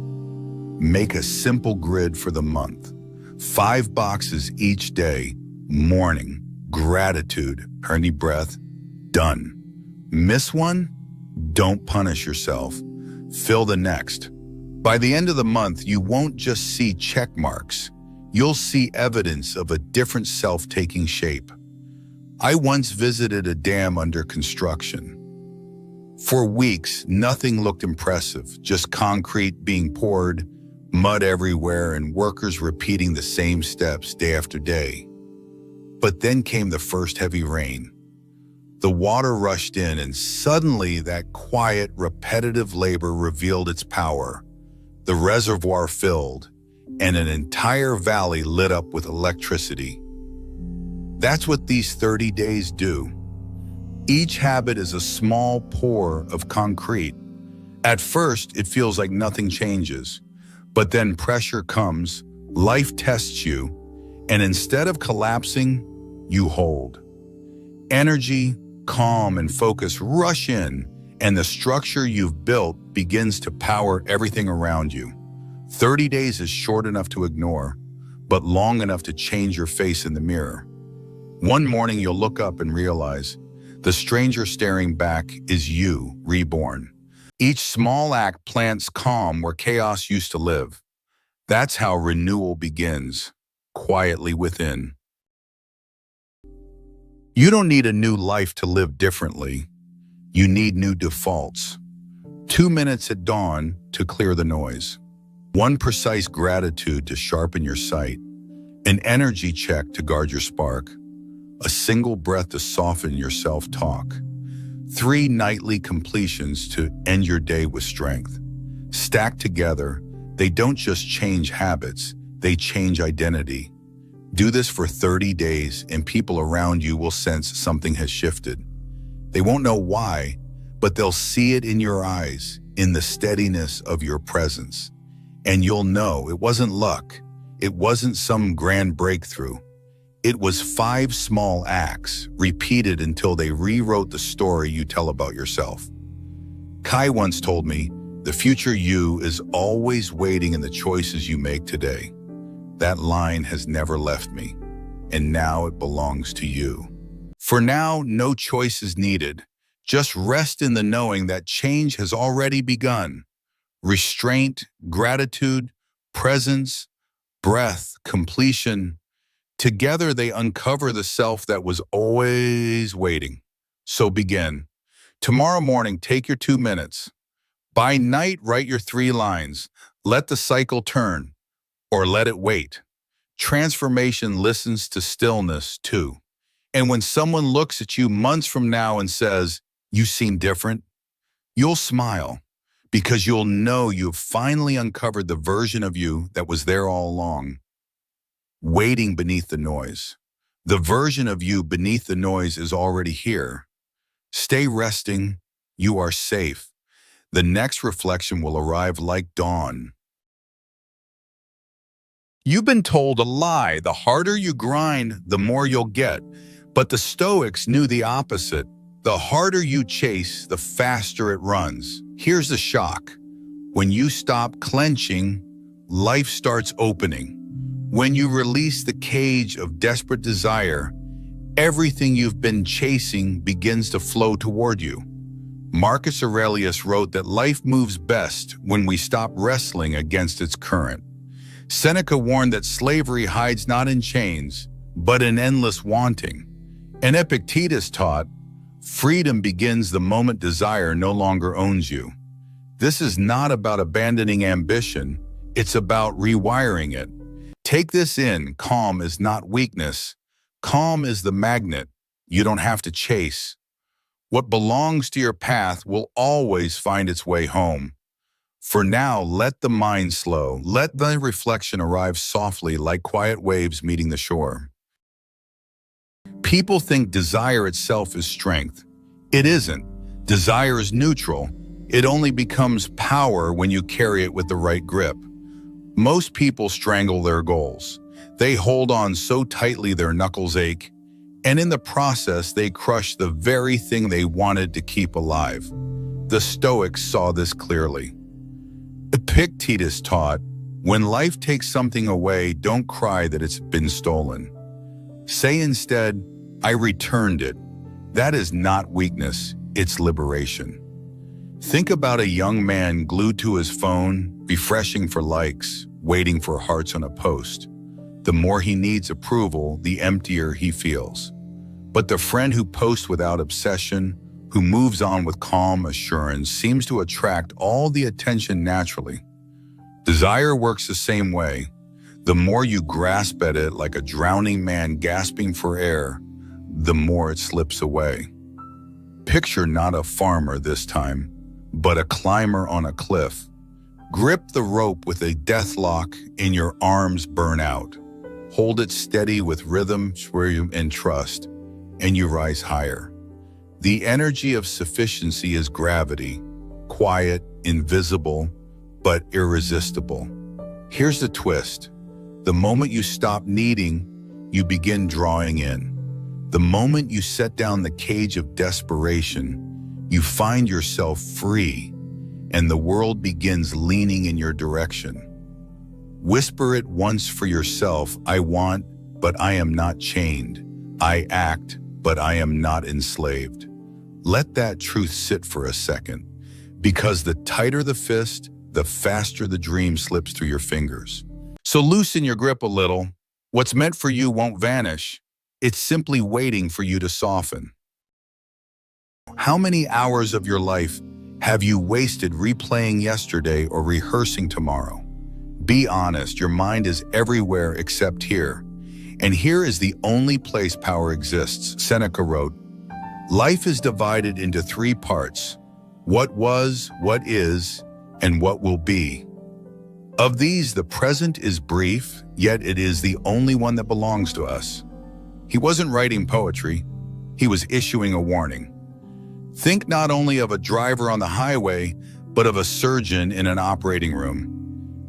Make a simple grid for the month. 5 boxes each day. Morning, gratitude, early breath, done. Miss one? Don't punish yourself. Fill the next. By the end of the month, you won't just see check marks. You'll see evidence of a different self taking shape. I once visited a dam under construction. For weeks, nothing looked impressive, just concrete being poured, mud everywhere, and workers repeating the same steps day after day. But then came the first heavy rain. The water rushed in, and suddenly that quiet, repetitive labor revealed its power. The reservoir filled, and an entire valley lit up with electricity. That's what these 30 days do. Each habit is a small pour of concrete. At first, it feels like nothing changes, but then pressure comes, life tests you, and instead of collapsing, you hold. Energy, calm, and focus rush in, and the structure you've built begins to power everything around you. 30 days is short enough to ignore, but long enough to change your face in the mirror. One morning you'll look up and realize the stranger staring back is you, reborn. Each small act plants calm where chaos used to live. That's how renewal begins, quietly within. You don't need a new life to live differently. You need new defaults. 2 minutes at dawn to clear the noise. One precise gratitude to sharpen your sight. An energy check to guard your spark. A single breath to soften your self-talk. 3 nightly completions to end your day with strength. Stacked together, they don't just change habits, they change identity. Do this for 30 days and people around you will sense something has shifted. They won't know why, but they'll see it in your eyes, in the steadiness of your presence. And you'll know it wasn't luck. It wasn't some grand breakthrough. It was 5 small acts, repeated until they rewrote the story you tell about yourself. Kai once told me, the future you is always waiting in the choices you make today. That line has never left me, and now it belongs to you. For now, no choice is needed. Just rest in the knowing that change has already begun. Restraint, gratitude, presence, breath, completion. Together they uncover the self that was always waiting. So begin. Tomorrow morning, take your 2 minutes. By night, write your 3 lines. Let the cycle turn, or let it wait. Transformation listens to stillness too. And when someone looks at you months from now and says, "You seem different," you'll smile, because you'll know you've finally uncovered the version of you that was there all along, waiting beneath the noise. The version of you beneath the noise is already here. Stay resting. You are safe. The next reflection will arrive like dawn. You've been told a lie. The harder you grind, the more you'll get. But the Stoics knew the opposite. The harder you chase, the faster it runs. Here's the shock. When you stop clenching, life starts opening. When you release the cage of desperate desire, everything you've been chasing begins to flow toward you. Marcus Aurelius wrote that life moves best when we stop wrestling against its current. Seneca warned that slavery hides not in chains, but in endless wanting. And Epictetus taught, freedom begins the moment desire no longer owns you. This is not about abandoning ambition, it's about rewiring it. Take this in, calm is not weakness. Calm is the magnet. You don't have to chase. What belongs to your path will always find its way home. For now, let the mind slow. Let the reflection arrive softly like quiet waves meeting the shore. People think desire itself is strength. It isn't. Desire is neutral. It only becomes power when you carry it with the right grip. Most people strangle their goals. They hold on so tightly their knuckles ache, and in the process they crush the very thing they wanted to keep alive. The Stoics saw this clearly. Epictetus taught, when life takes something away, don't cry that it's been stolen. Say instead, I returned it. That is not weakness, it's liberation. Think about a young man glued to his phone, refreshing for likes, waiting for hearts on a post. The more he needs approval, the emptier he feels. But the friend who posts without obsession, who moves on with calm assurance, seems to attract all the attention naturally. Desire works the same way. The more you grasp at it like a drowning man gasping for air, the more it slips away. Picture not a farmer this time, but a climber on a cliff. Grip the rope with a death lock and your arms burn out. Hold it steady with rhythm and trust, and you rise higher. The energy of sufficiency is gravity, quiet, invisible, but irresistible. Here's the twist. The moment you stop needing, you begin drawing in. The moment you set down the cage of desperation, you find yourself free, and the world begins leaning in your direction. Whisper it once for yourself, I want, but I am not chained. I act, but I am not enslaved. Let that truth sit for a second, because the tighter the fist, the faster the dream slips through your fingers. So loosen your grip a little. What's meant for you won't vanish. It's simply waiting for you to soften. How many hours of your life have you wasted replaying yesterday or rehearsing tomorrow? Be honest, your mind is everywhere except here. And here is the only place power exists. Seneca wrote, "Life is divided into three parts: what was, what is, and what will be. Of these, the present is brief, yet it is the only one that belongs to us." He wasn't writing poetry, he was issuing a warning. Think not only of a driver on the highway, but of a surgeon in an operating room.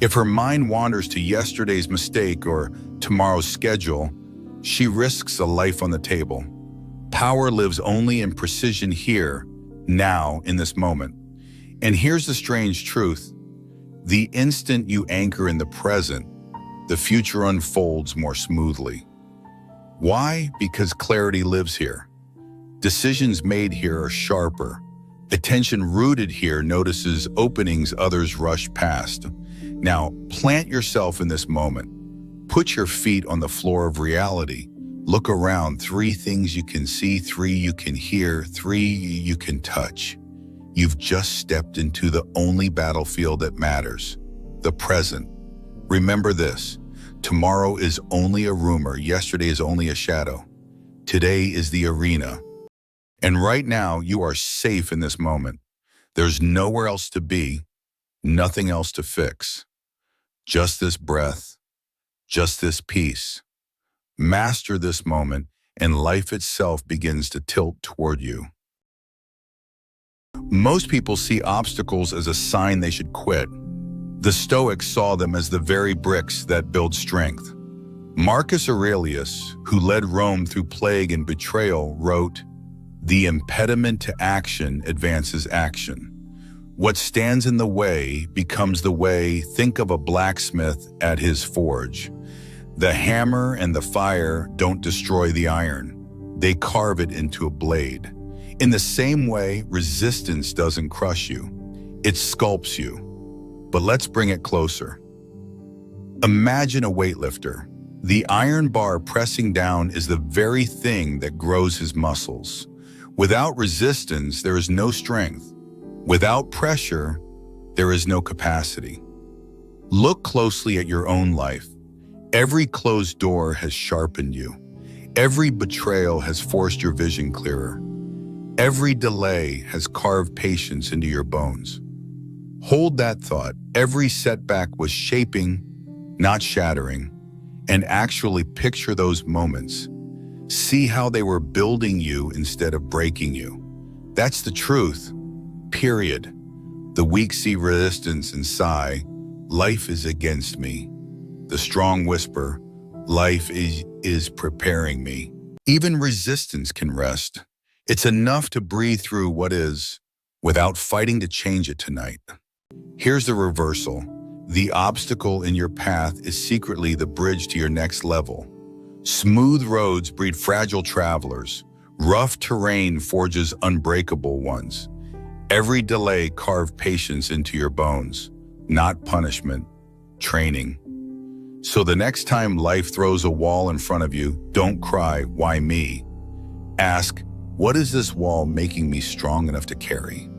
If her mind wanders to yesterday's mistake or tomorrow's schedule, she risks a life on the table. Power lives only in precision here, now, in this moment. And here's the strange truth. The instant you anchor in the present, the future unfolds more smoothly. Why? Because clarity lives here. Decisions made here are sharper. Attention rooted here notices openings others rush past. Now, plant yourself in this moment. Put your feet on the floor of reality. Look around. 3 things you can see, 3 you can hear, 3 you can touch. You've just stepped into the only battlefield that matters, the present. Remember this. Tomorrow is only a rumor. Yesterday is only a shadow. Today is the arena. And right now, you are safe in this moment. There's nowhere else to be, nothing else to fix. Just this breath, just this peace. Master this moment, and life itself begins to tilt toward you. Most people see obstacles as a sign they should quit. The Stoics saw them as the very bricks that build strength. Marcus Aurelius, who led Rome through plague and betrayal, wrote, "The impediment to action advances action. What stands in the way becomes the way. Think of a blacksmith at his forge. The hammer and the fire don't destroy the iron. They carve it into a blade. In the same way, resistance doesn't crush you. It sculpts you. But let's bring it closer. Imagine a weightlifter. The iron bar pressing down is the very thing that grows his muscles. Without resistance, there is no strength. Without pressure, there is no capacity. Look closely at your own life. Every closed door has sharpened you. Every betrayal has forced your vision clearer. Every delay has carved patience into your bones. Hold that thought. Every setback was shaping, not shattering, and actually picture those moments. See how they were building you instead of breaking you. That's the truth, period. The weak see resistance and sigh, life is against me. The strong whisper, life is preparing me. Even resistance can rest. It's enough to breathe through what is, without fighting to change it tonight. Here's the reversal. The obstacle in your path is secretly the bridge to your next level. Smooth roads breed fragile travelers. Rough terrain forges unbreakable ones. Every delay carves patience into your bones, not punishment, training. So the next time life throws a wall in front of you, don't cry, why me? Ask, what is this wall making me strong enough to carry?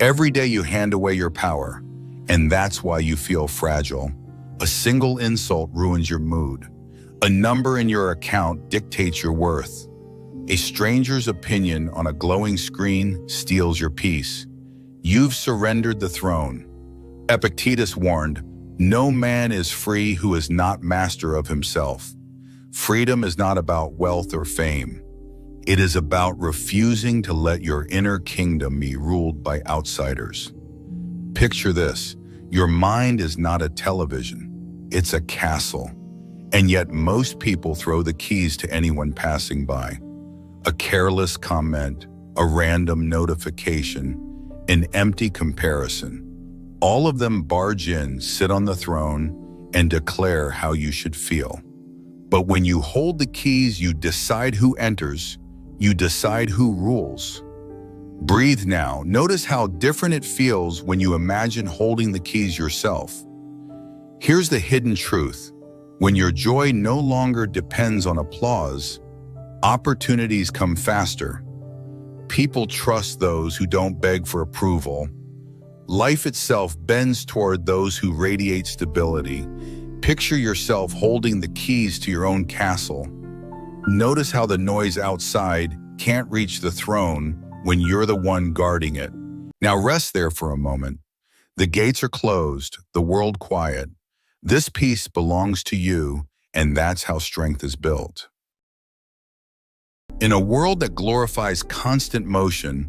Every day you hand away your power, and that's why you feel fragile. A single insult ruins your mood. A number in your account dictates your worth. A stranger's opinion on a glowing screen steals your peace. You've surrendered the throne. Epictetus warned, "No man is free who is not master of himself." Freedom is not about wealth or fame. It is about refusing to let your inner kingdom be ruled by outsiders. Picture this: your mind is not a television, it's a castle. And yet most people throw the keys to anyone passing by. A careless comment, a random notification, an empty comparison. All of them barge in, sit on the throne, and declare how you should feel. But when you hold the keys, you decide who enters, you decide who rules. Breathe now. Notice how different it feels when you imagine holding the keys yourself. Here's the hidden truth. When your joy no longer depends on applause, opportunities come faster. People trust those who don't beg for approval. Life itself bends toward those who radiate stability. Picture yourself holding the keys to your own castle. Notice how the noise outside can't reach the throne when you're the one guarding it. Now rest there for a moment. The gates are closed, the world quiet. This peace belongs to you, and that's how strength is built. In a world that glorifies constant motion,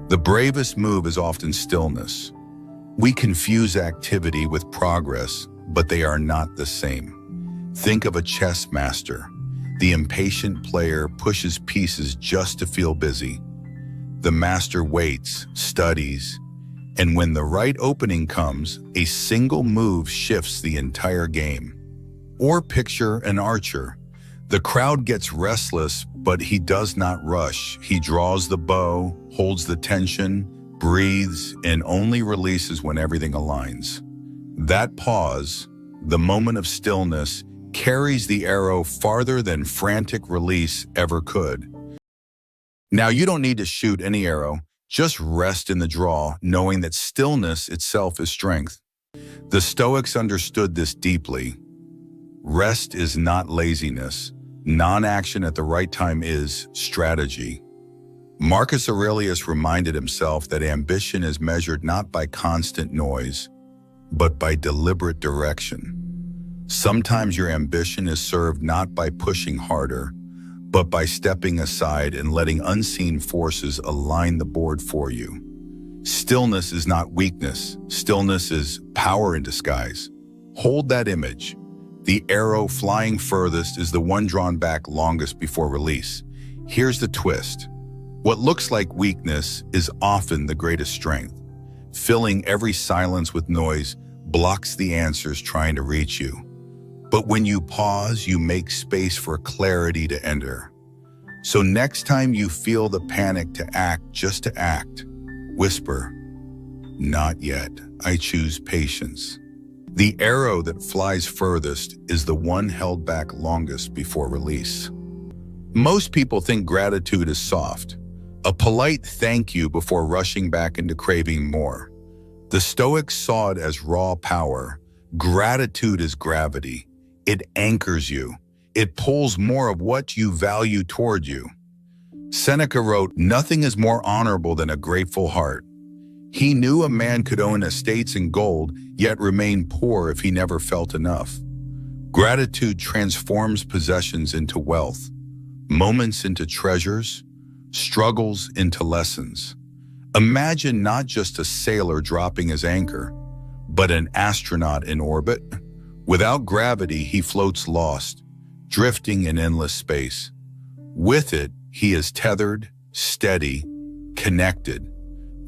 the bravest move is often stillness. We confuse activity with progress, but they are not the same. Think of a chess master. The impatient player pushes pieces just to feel busy. The master waits, studies, and when the right opening comes, a single move shifts the entire game. Or picture an archer. The crowd gets restless, but he does not rush. He draws the bow, holds the tension, breathes, and only releases when everything aligns. That pause, the moment of stillness, carries the arrow farther than frantic release ever could. Now you don't need to shoot any arrow, just rest in the draw, knowing that stillness itself is strength. The Stoics understood this deeply. Rest is not laziness. Non-action at the right time is strategy. Marcus Aurelius reminded himself that ambition is measured not by constant noise, but by deliberate direction. Sometimes your ambition is served not by pushing harder, but by stepping aside and letting unseen forces align the board for you. Stillness is not weakness. Stillness is power in disguise. Hold that image. The arrow flying furthest is the one drawn back longest before release. Here's the twist. What looks like weakness is often the greatest strength. Filling every silence with noise blocks the answers trying to reach you. But when you pause, you make space for clarity to enter. So next time you feel the panic to act just to act, whisper, "Not yet. I choose patience." The arrow that flies furthest is the one held back longest before release. Most people think gratitude is soft, a polite thank you before rushing back into craving more. The Stoics saw it as raw power. Gratitude is gravity. It anchors you. It pulls more of what you value toward you. Seneca wrote, "Nothing is more honorable than a grateful heart." He knew a man could own estates and gold, yet remain poor if he never felt enough. Gratitude transforms possessions into wealth, moments into treasures, struggles into lessons. Imagine not just a sailor dropping his anchor, but an astronaut in orbit. Without gravity, he floats lost, drifting in endless space. With it, he is tethered, steady, connected.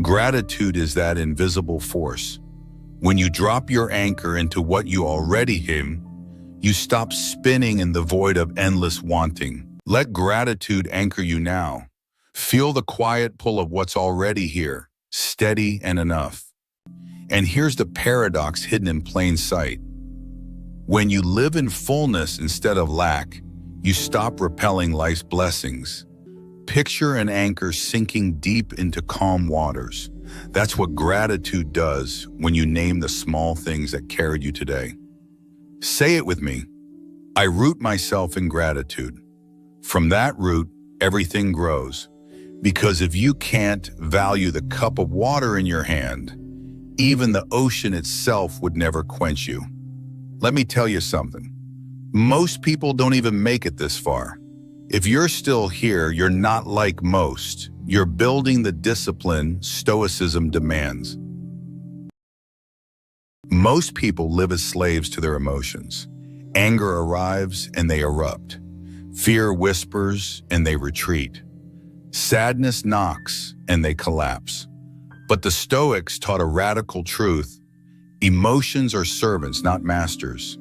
Gratitude is that invisible force. When you drop your anchor into what you already have, you stop spinning in the void of endless wanting. Let gratitude anchor you now. Feel the quiet pull of what's already here, steady and enough. And here's the paradox hidden in plain sight. When you live in fullness instead of lack, you stop repelling life's blessings. Picture an anchor sinking deep into calm waters. That's what gratitude does when you name the small things that carried you today. Say it with me. I root myself in gratitude. From that root, everything grows. Because if you can't value the cup of water in your hand, even the ocean itself would never quench you. Let me tell you something. Most people don't even make it this far. If you're still here, you're not like most. You're building the discipline Stoicism demands. Most people live as slaves to their emotions. Anger arrives and they erupt. Fear whispers and they retreat. Sadness knocks and they collapse. But the Stoics taught a radical truth. Emotions are servants, not masters.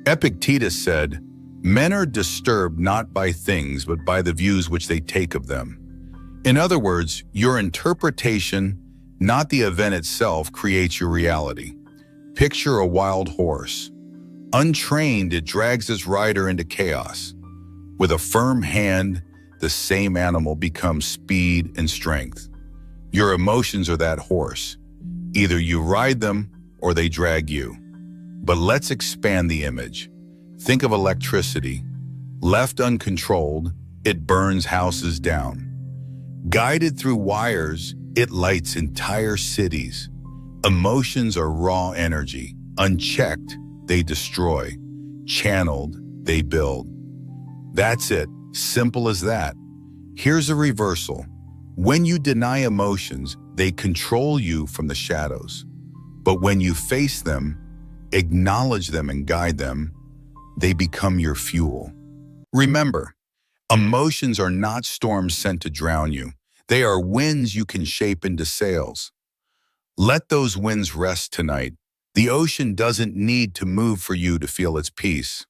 Epictetus said, "Men are disturbed not by things, but by the views which they take of them." In other words, your interpretation, not the event itself, creates your reality. Picture a wild horse. Untrained, it drags its rider into chaos. With a firm hand, the same animal becomes speed and strength. Your emotions are that horse. Either you ride them or they drag you. But let's expand the image. Think of electricity. Left uncontrolled, it burns houses down. Guided through wires, it lights entire cities. Emotions are raw energy. Unchecked, they destroy. Channeled, they build. That's it. Simple as that. Here's a reversal. When you deny emotions, they control you from the shadows. But when you face them, acknowledge them and guide them, they become your fuel. Remember, emotions are not storms sent to drown you. They are winds you can shape into sails. Let those winds rest tonight. The ocean doesn't need to move for you to feel its peace.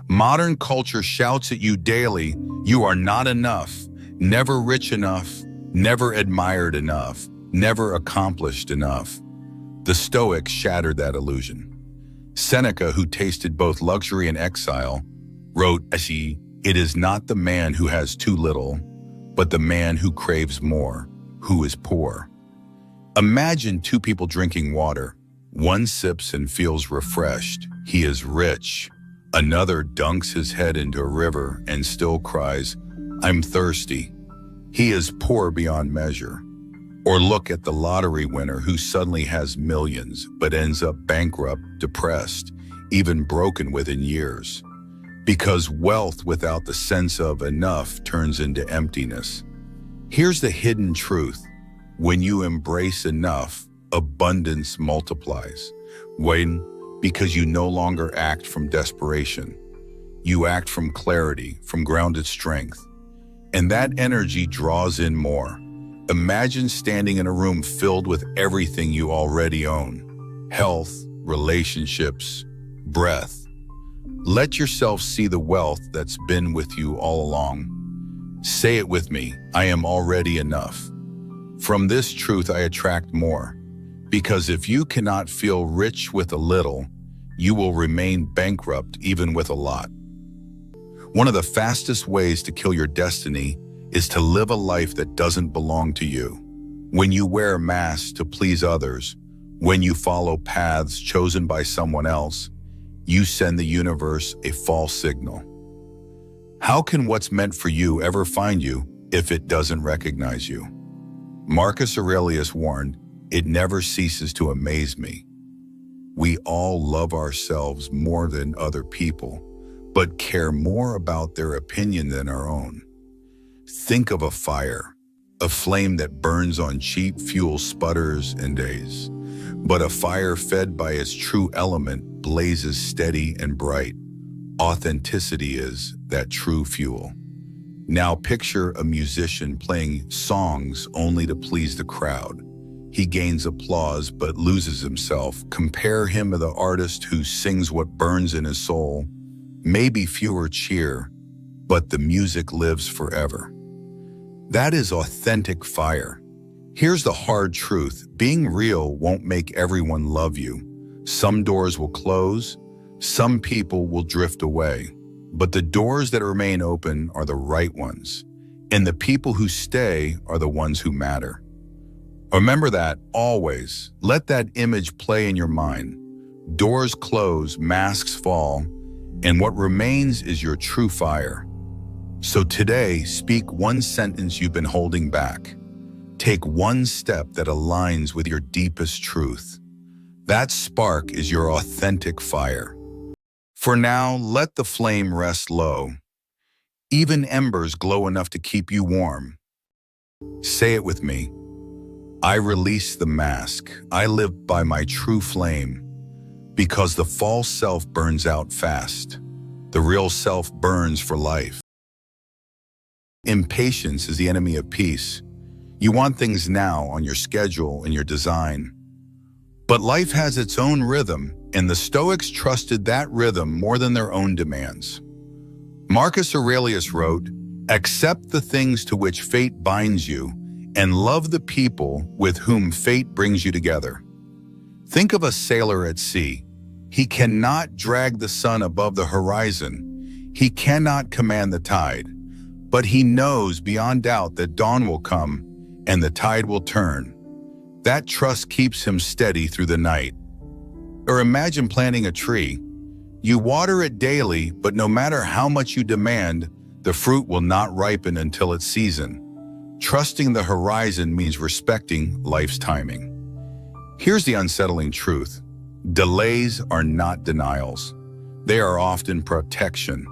Modern culture shouts at you daily, you are not enough, never rich enough, never admired enough, never accomplished enough. The Stoics shattered that illusion. Seneca, who tasted both luxury and exile, wrote, "It is not the man who has too little, but the man who craves more, who is poor." Imagine two people drinking water. One sips and feels refreshed. He is rich. Another dunks his head into a river and still cries, "I'm thirsty." He is poor beyond measure. Or look at the lottery winner who suddenly has millions but ends up bankrupt, depressed, even broken within years. Because wealth without the sense of enough turns into emptiness. Here's the hidden truth. When you embrace enough, abundance multiplies. Because you no longer act from desperation. You act from clarity, from grounded strength. And that energy draws in more. Imagine standing in a room filled with everything you already own. Health, relationships, breath. Let yourself see the wealth that's been with you all along. Say it with me, I am already enough. From this truth I attract more. Because if you cannot feel rich with a little, you will remain bankrupt even with a lot. One of the fastest ways to kill your destiny is to live a life that doesn't belong to you. When you wear masks to please others, when you follow paths chosen by someone else, you send the universe a false signal. How can what's meant for you ever find you if it doesn't recognize you? Marcus Aurelius warned, "It never ceases to amaze me." We all love ourselves more than other people, but care more about their opinion than our own. Think of a fire. A flame that burns on cheap fuel sputters and days. But a fire fed by its true element blazes steady and bright. Authenticity is that true fuel. Now picture a musician playing songs only to please the crowd. He gains applause but loses himself. Compare him to the artist who sings what burns in his soul. Maybe fewer cheer, but the music lives forever. That is authentic fire. Here's the hard truth. Being real won't make everyone love you. Some doors will close, some people will drift away. But the doors that remain open are the right ones. And the people who stay are the ones who matter. Remember that always. Let that image play in your mind. Doors close, masks fall, and what remains is your true fire. So today, speak one sentence you've been holding back. Take one step that aligns with your deepest truth. That spark is your authentic fire. For now, let the flame rest low. Even embers glow enough to keep you warm. Say it with me. I release the mask. I live by my true flame. Because the false self burns out fast. The real self burns for life. Impatience is the enemy of peace. You want things now on your schedule and your design. But life has its own rhythm, and the Stoics trusted that rhythm more than their own demands. Marcus Aurelius wrote, "Accept the things to which fate binds you, and love the people with whom fate brings you together." Think of a sailor at sea. He cannot drag the sun above the horizon. He cannot command the tide. But he knows beyond doubt that dawn will come and the tide will turn. That trust keeps him steady through the night. Or imagine planting a tree. You water it daily, but no matter how much you demand, the fruit will not ripen until its season. Trusting the horizon means respecting life's timing. Here's the unsettling truth. Delays are not denials. They are often protection.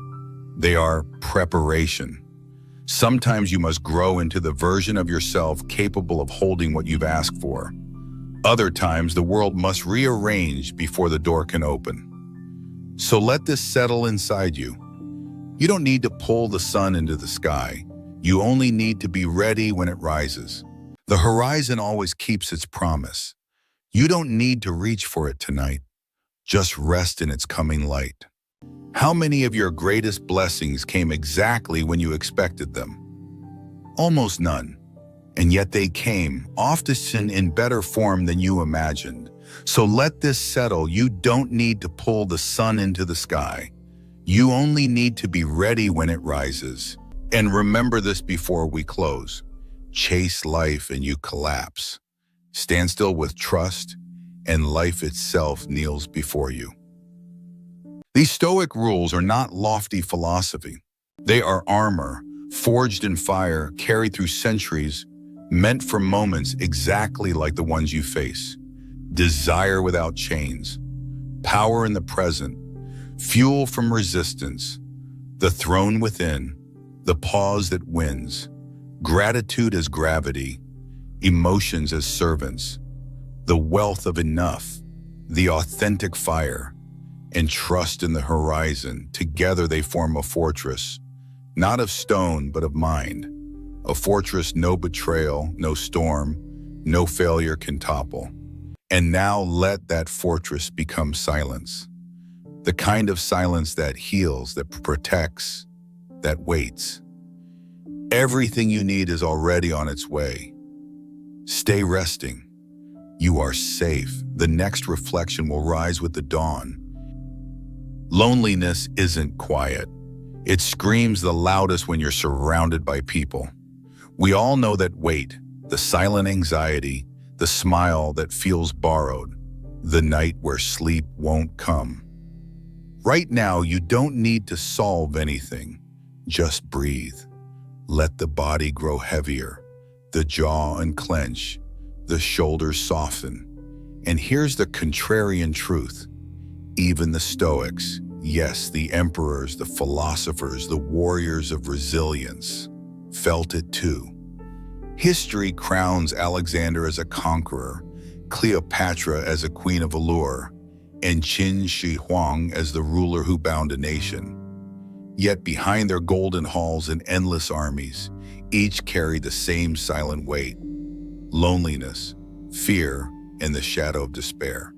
They are preparation. Sometimes you must grow into the version of yourself capable of holding what you've asked for. Other times, the world must rearrange before the door can open. So let this settle inside you. You don't need to pull the sun into the sky. You only need to be ready when it rises. The horizon always keeps its promise. You don't need to reach for it tonight. Just rest in its coming light. How many of your greatest blessings came exactly when you expected them? Almost none. And yet they came, often in better form than you imagined. So let this settle. You don't need to pull the sun into the sky. You only need to be ready when it rises. And remember this before we close. Chase life and you collapse. Stand still with trust, and life itself kneels before you. These Stoic rules are not lofty philosophy. They are armor, forged in fire, carried through centuries, meant for moments exactly like the ones you face. Desire without chains, power in the present, fuel from resistance, the throne within, the pause that wins, gratitude as gravity, emotions as servants, the wealth of enough, the authentic fire, and trust in the horizon. Together they form a fortress, not of stone, but of mind. A fortress no betrayal, no storm, no failure can topple. And now let that fortress become silence. The kind of silence that heals, that protects, that waits. Everything you need is already on its way. Stay resting. You are safe. The next reflection will rise with the dawn. Loneliness isn't quiet. It screams the loudest when you're surrounded by people. We all know that weight, the silent anxiety, the smile that feels borrowed, the night where sleep won't come. Right now, you don't need to solve anything. Just breathe. Let the body grow heavier, the jaw unclench, the shoulders soften. And here's the contrarian truth. Even the Stoics, yes, the emperors, the philosophers, the warriors of resilience, felt it too. History crowns Alexander as a conqueror, Cleopatra as a queen of allure, and Qin Shi Huang as the ruler who bound a nation. Yet behind their golden halls and endless armies, each carried the same silent weight: loneliness, fear, and the shadow of despair.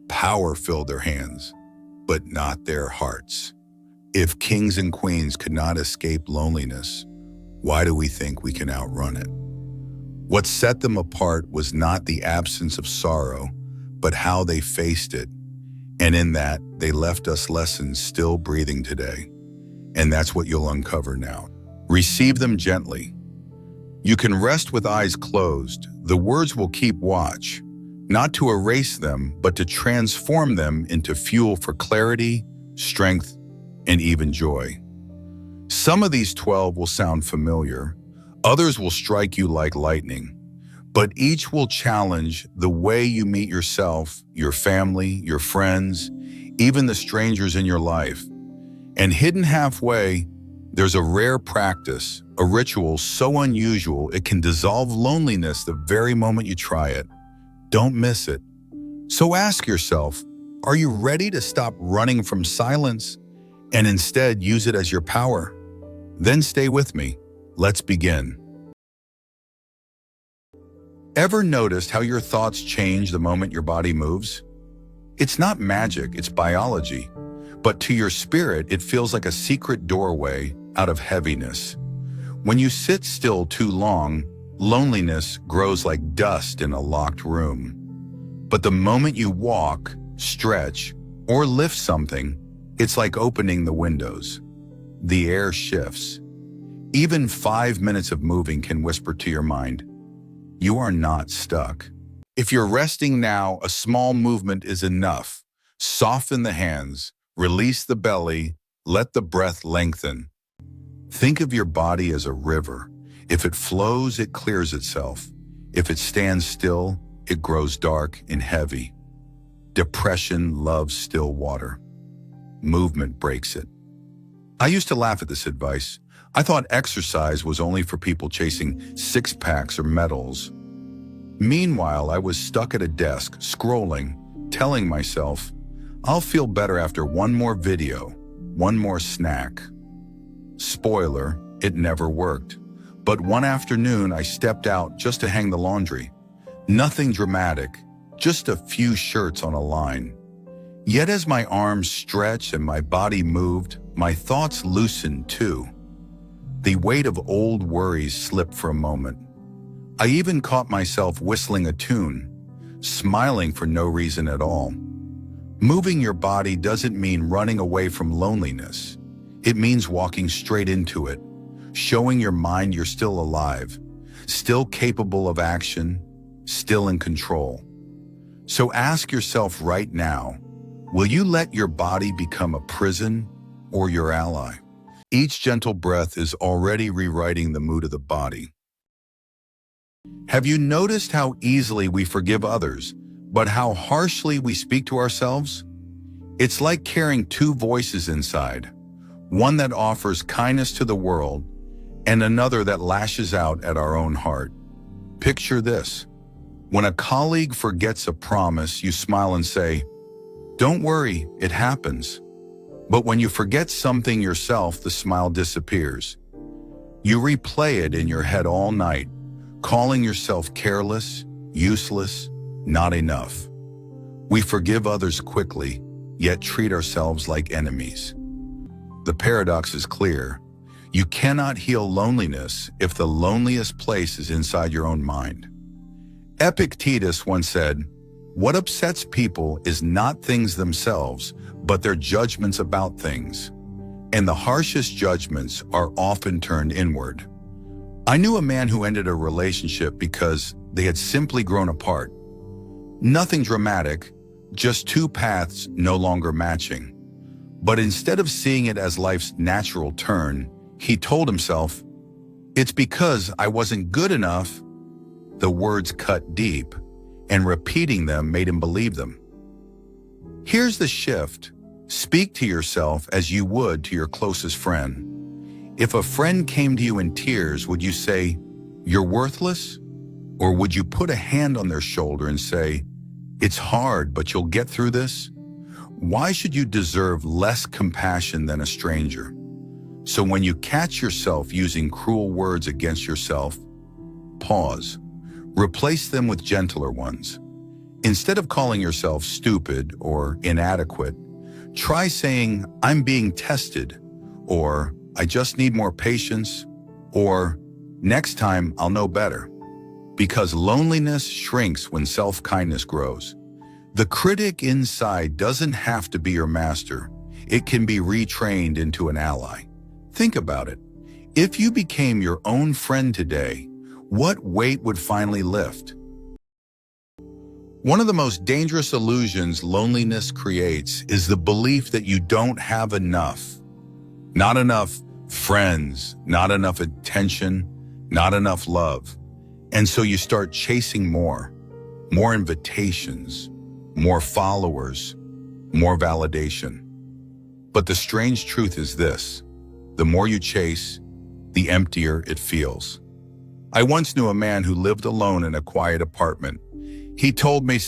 Power filled their hands, but not their hearts. If kings and queens could not escape loneliness, why do we think we can outrun it? What set them apart was not the absence of sorrow, but how they faced it. And in that, they left us lessons still breathing today. And that's what you'll uncover now. Receive them gently. You can rest with eyes closed. The words will keep watch. not to erase them, but to transform them into fuel for clarity, strength, and even joy. Some of these 12 will sound familiar, others will strike you like lightning, but each will challenge the way you meet yourself, your family, your friends, even the strangers in your life. And hidden halfway, there's a rare practice, a ritual so unusual it can dissolve loneliness the very moment you try it. Don't miss it. So ask yourself, are you ready to stop running from silence and instead use it as your power? Then stay with me. Let's begin. Ever noticed how your thoughts change the moment your body moves? It's not magic, it's biology. But to your spirit, it feels like a secret doorway out of heaviness. When you sit still too long, loneliness grows like dust in a locked room. But the moment you walk, stretch, or lift something, it's like opening the windows. The air shifts. Even 5 minutes of moving can whisper to your mind, you are not stuck. If you're resting now, a small movement is enough. Soften the hands, release the belly, let the breath lengthen. Think of your body as a river. If it flows, it clears itself. If it stands still, it grows dark and heavy. Depression loves still water. Movement breaks it. I used to laugh at this advice. I thought exercise was only for people chasing six-packs or medals. Meanwhile, I was stuck at a desk, scrolling, telling myself, I'll feel better after one more video, one more snack. Spoiler, it never worked. But one afternoon, I stepped out just to hang the laundry. Nothing dramatic, just a few shirts on a line. Yet as my arms stretched and my body moved, my thoughts loosened too. The weight of old worries slipped for a moment. I even caught myself whistling a tune, smiling for no reason at all. Moving your body doesn't mean running away from loneliness. It means walking straight into it, showing your mind you're still alive, still capable of action, still in control. So ask yourself right now, will you let your body become a prison or your ally? Each gentle breath is already rewriting the mood of the body. Have you noticed how easily we forgive others, but how harshly we speak to ourselves? It's like carrying two voices inside, one that offers kindness to the world and another that lashes out at our own heart. Picture this. When a colleague forgets a promise, you smile and say, "Don't worry, it happens." But when you forget something yourself, the smile disappears. You replay it in your head all night, calling yourself careless, useless, not enough. We forgive others quickly, yet treat ourselves like enemies. The paradox is clear. You cannot heal loneliness if the loneliest place is inside your own mind. Epictetus once said, "What upsets people is not things themselves, but their judgments about things. And the harshest judgments are often turned inward." I knew a man who ended a relationship because they had simply grown apart. Nothing dramatic, just two paths no longer matching. But instead of seeing it as life's natural turn, he told himself, "It's because I wasn't good enough." The words cut deep, and repeating them made him believe them. Here's the shift. Speak to yourself as you would to your closest friend. If a friend came to you in tears, would you say, "You're worthless"? Or would you put a hand on their shoulder and say, "It's hard, but you'll get through this"? Why should you deserve less compassion than a stranger? So when you catch yourself using cruel words against yourself, pause. Replace them with gentler ones. Instead of calling yourself stupid or inadequate, try saying, "I'm being tested," or "I just need more patience," or "Next time I'll know better." Because loneliness shrinks when self-kindness grows. The critic inside doesn't have to be your master. It can be retrained into an ally. Think about it. If you became your own friend today, what weight would finally lift? One of the most dangerous illusions loneliness creates is the belief that you don't have enough. Not enough friends, not enough attention, not enough love. And so you start chasing more invitations, more followers, more validation. But the strange truth is this: the more you chase, the emptier it feels. I once knew a man who lived alone in a quiet apartment. He told me,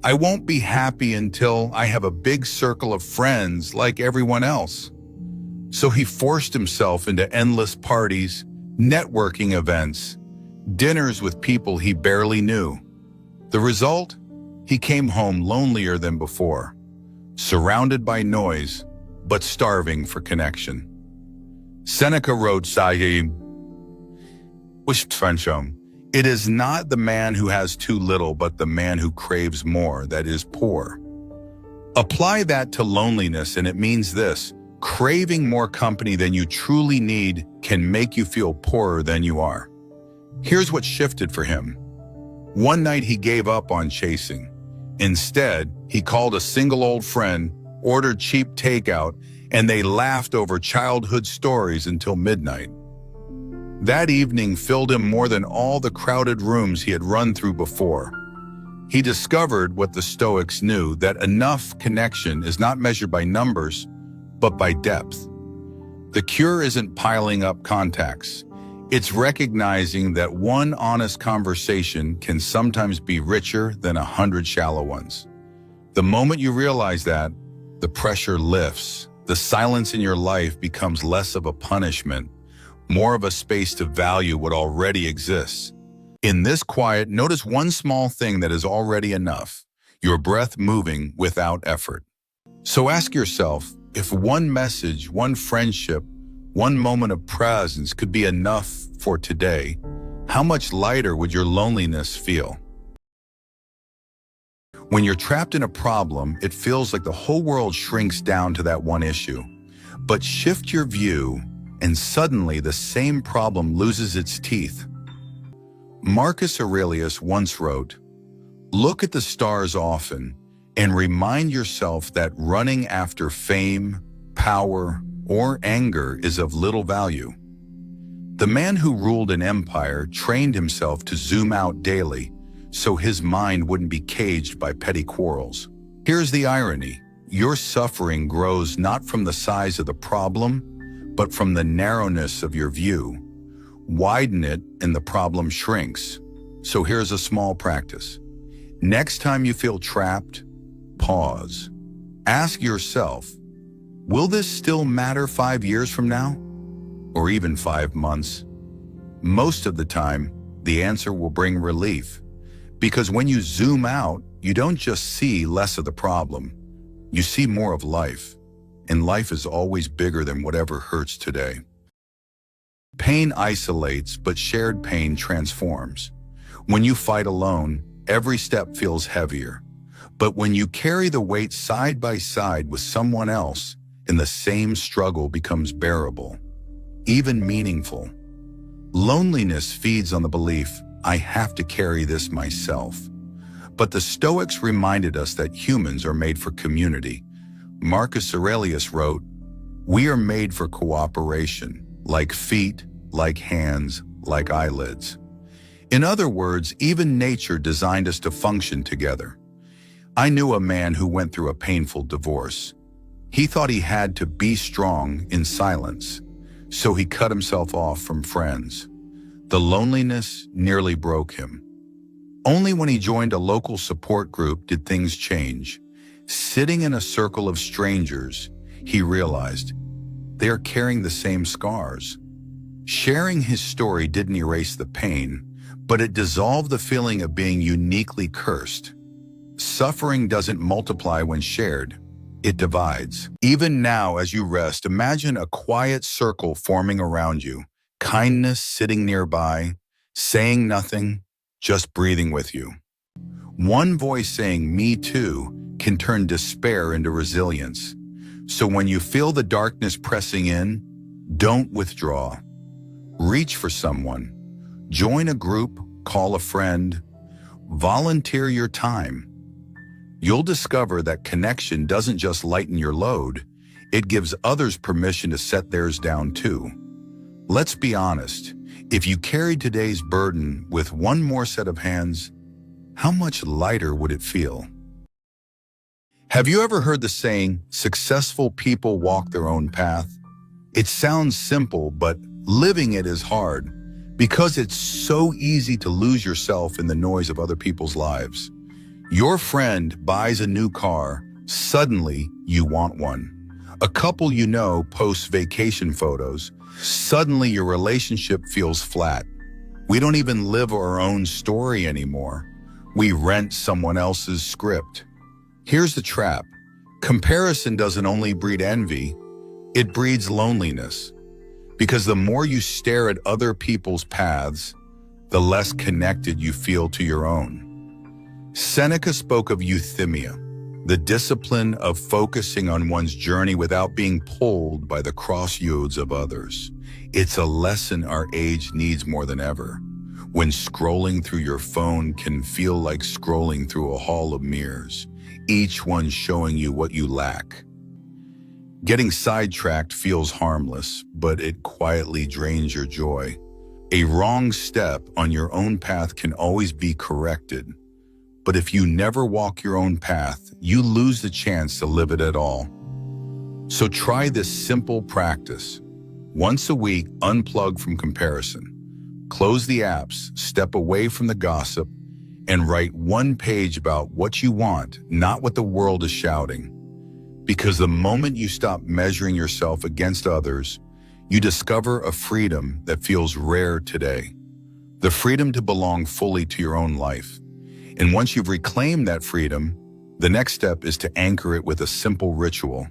"I won't be happy until I have a big circle of friends like everyone else." So he forced himself into endless parties, networking events, dinners with people he barely knew. The result? He came home lonelier than before, surrounded by noise, but starving for connection. Seneca wrote, "It is not the man who has too little, but the man who craves more that is poor." Apply that to loneliness, and it means this: craving more company than you truly need can make you feel poorer than you are. Here's what shifted for him. One night he gave up on chasing. Instead, he called a single old friend, ordered cheap takeout, and they laughed over childhood stories until midnight. That evening filled him more than all the crowded rooms he had run through before. He discovered what the Stoics knew, that enough connection is not measured by numbers, but by depth. The cure isn't piling up contacts. It's recognizing that one honest conversation can sometimes be richer than 100 shallow ones. The moment you realize that, the pressure lifts. The silence in your life becomes less of a punishment, more of a space to value what already exists. In this quiet, notice one small thing that is already enough: your breath moving without effort. So ask yourself, if one message, one friendship, one moment of presence could be enough for today, how much lighter would your loneliness feel? When you're trapped in a problem, it feels like the whole world shrinks down to that one issue. But shift your view, and suddenly the same problem loses its teeth. Marcus Aurelius once wrote, "Look at the stars often, and remind yourself that running after fame, power, or anger is of little value." The man who ruled an empire trained himself to zoom out daily, so his mind wouldn't be caged by petty quarrels. Here's the irony: your suffering grows not from the size of the problem, but from the narrowness of your view. Widen it and the problem shrinks. So here's a small practice. Next time you feel trapped, pause. Ask yourself, will this still matter 5 years from now? Or even 5 months? Most of the time, the answer will bring relief. Because when you zoom out, you don't just see less of the problem, you see more of life. And life is always bigger than whatever hurts today. Pain isolates, but shared pain transforms. When you fight alone, every step feels heavier. But when you carry the weight side by side with someone else, and the same struggle becomes bearable, even meaningful. Loneliness feeds on the belief, I have to carry this myself. But the Stoics reminded us that humans are made for community. Marcus Aurelius wrote, "We are made for cooperation, like feet, like hands, like eyelids." In other words, even nature designed us to function together. I knew a man who went through a painful divorce. He thought he had to be strong in silence, so he cut himself off from friends. The loneliness nearly broke him. Only when he joined a local support group did things change. Sitting in a circle of strangers, he realized they are carrying the same scars. Sharing his story didn't erase the pain, but it dissolved the feeling of being uniquely cursed. Suffering doesn't multiply when shared, it divides. Even now, as you rest, imagine a quiet circle forming around you. Kindness sitting nearby, saying nothing, just breathing with you. One voice saying, "Me too," can turn despair into resilience. So when you feel the darkness pressing in, don't withdraw. Reach for someone. Join a group, call a friend. Volunteer your time. you'll discover that connection doesn't just lighten your load, it gives others permission to set theirs down too. Let's be honest, if you carried today's burden with one more set of hands, how much lighter would it feel? Have you ever heard the saying, successful people walk their own path? It sounds simple, but living it is hard because it's so easy to lose yourself in the noise of other people's lives. Your friend buys a new car, suddenly you want one. A couple you know posts vacation photos, suddenly your relationship feels flat. We don't even live our own story anymore. We rent someone else's script. Here's the trap. Comparison doesn't only breed envy, it breeds loneliness. Because the more you stare at other people's paths, the less connected you feel to your own. Seneca spoke of euthymia, the discipline of focusing on one's journey without being pulled by the crossroads of others. It's a lesson our age needs more than ever, when scrolling through your phone can feel like scrolling through a hall of mirrors, each one showing you what you lack. Getting sidetracked feels harmless, but it quietly drains your joy. A wrong step on your own path can always be corrected, but if you never walk your own path, you lose the chance to live it at all. So try this simple practice. Once a week, unplug from comparison. Close the apps, step away from the gossip, and write one page about what you want, not what the world is shouting. Because the moment you stop measuring yourself against others, you discover a freedom that feels rare today. The freedom to belong fully to your own life. And once you've reclaimed that freedom, the next step is to anchor it with a simple ritual.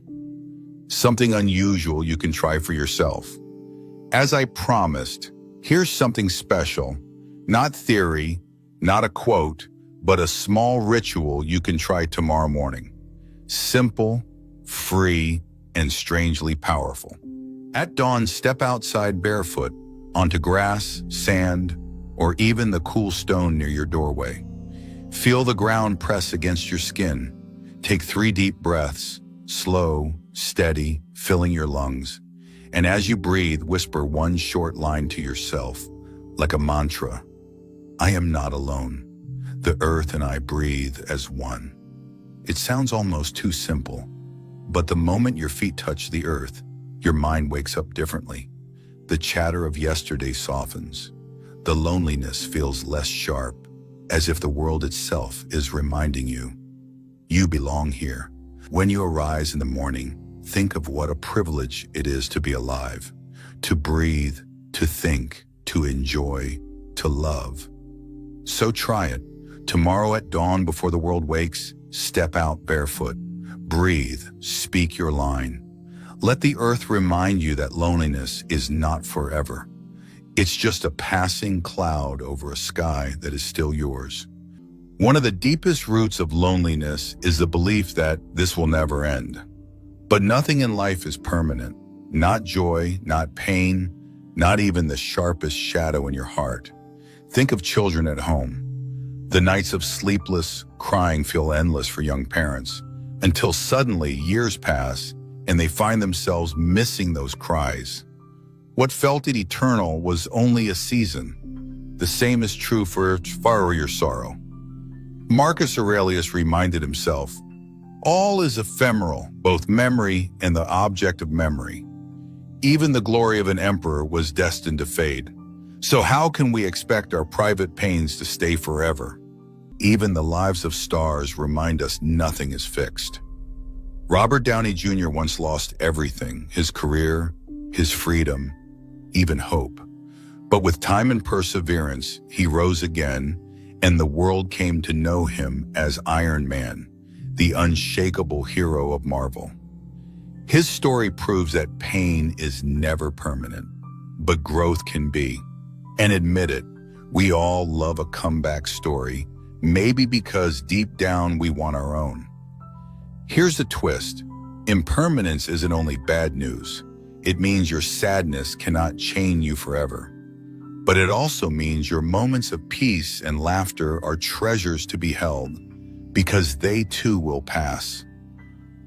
Something unusual you can try for yourself. As I promised, here's something special. Not theory, not a quote, but a small ritual you can try tomorrow morning. Simple, free, and strangely powerful. At dawn, step outside barefoot, onto grass, sand, or even the cool stone near your doorway. Feel the ground press against your skin. Take 3 deep breaths, slow, steady, filling your lungs. And as you breathe, whisper one short line to yourself, like a mantra. I am not alone. The earth and I breathe as one. It sounds almost too simple, but the moment your feet touch the earth, your mind wakes up differently. The chatter of yesterday softens. The loneliness feels less sharp, as if the world itself is reminding you, you belong here. When you arise in the morning, think of what a privilege it is to be alive, to breathe, to think, to enjoy, to love. So try it. Tomorrow at dawn before the world wakes, step out barefoot. Breathe, speak your line. Let the earth remind you that loneliness is not forever. It's just a passing cloud over a sky that is still yours. One of the deepest roots of loneliness is the belief that this will never end. But nothing in life is permanent. Not joy, not pain, not even the sharpest shadow in your heart. Think of children at home. The nights of sleepless crying feel endless for young parents, until suddenly years pass and they find themselves missing those cries. What felt eternal was only a season. The same is true for your sorrow. Marcus Aurelius reminded himself, all is ephemeral, both memory and the object of memory. Even the glory of an emperor was destined to fade. So how can we expect our private pains to stay forever? Even the lives of stars remind us nothing is fixed. Robert Downey Jr. once lost everything, his career, his freedom, even hope. But with time and perseverance, he rose again, and the world came to know him as Iron Man, the unshakable hero of Marvel. His story proves that pain is never permanent, but growth can be. And admit it, we all love a comeback story, maybe because deep down we want our own. Here's the twist. Impermanence isn't only bad news. It means your sadness cannot chain you forever. But it also means your moments of peace and laughter are treasures to be held. because they too will pass.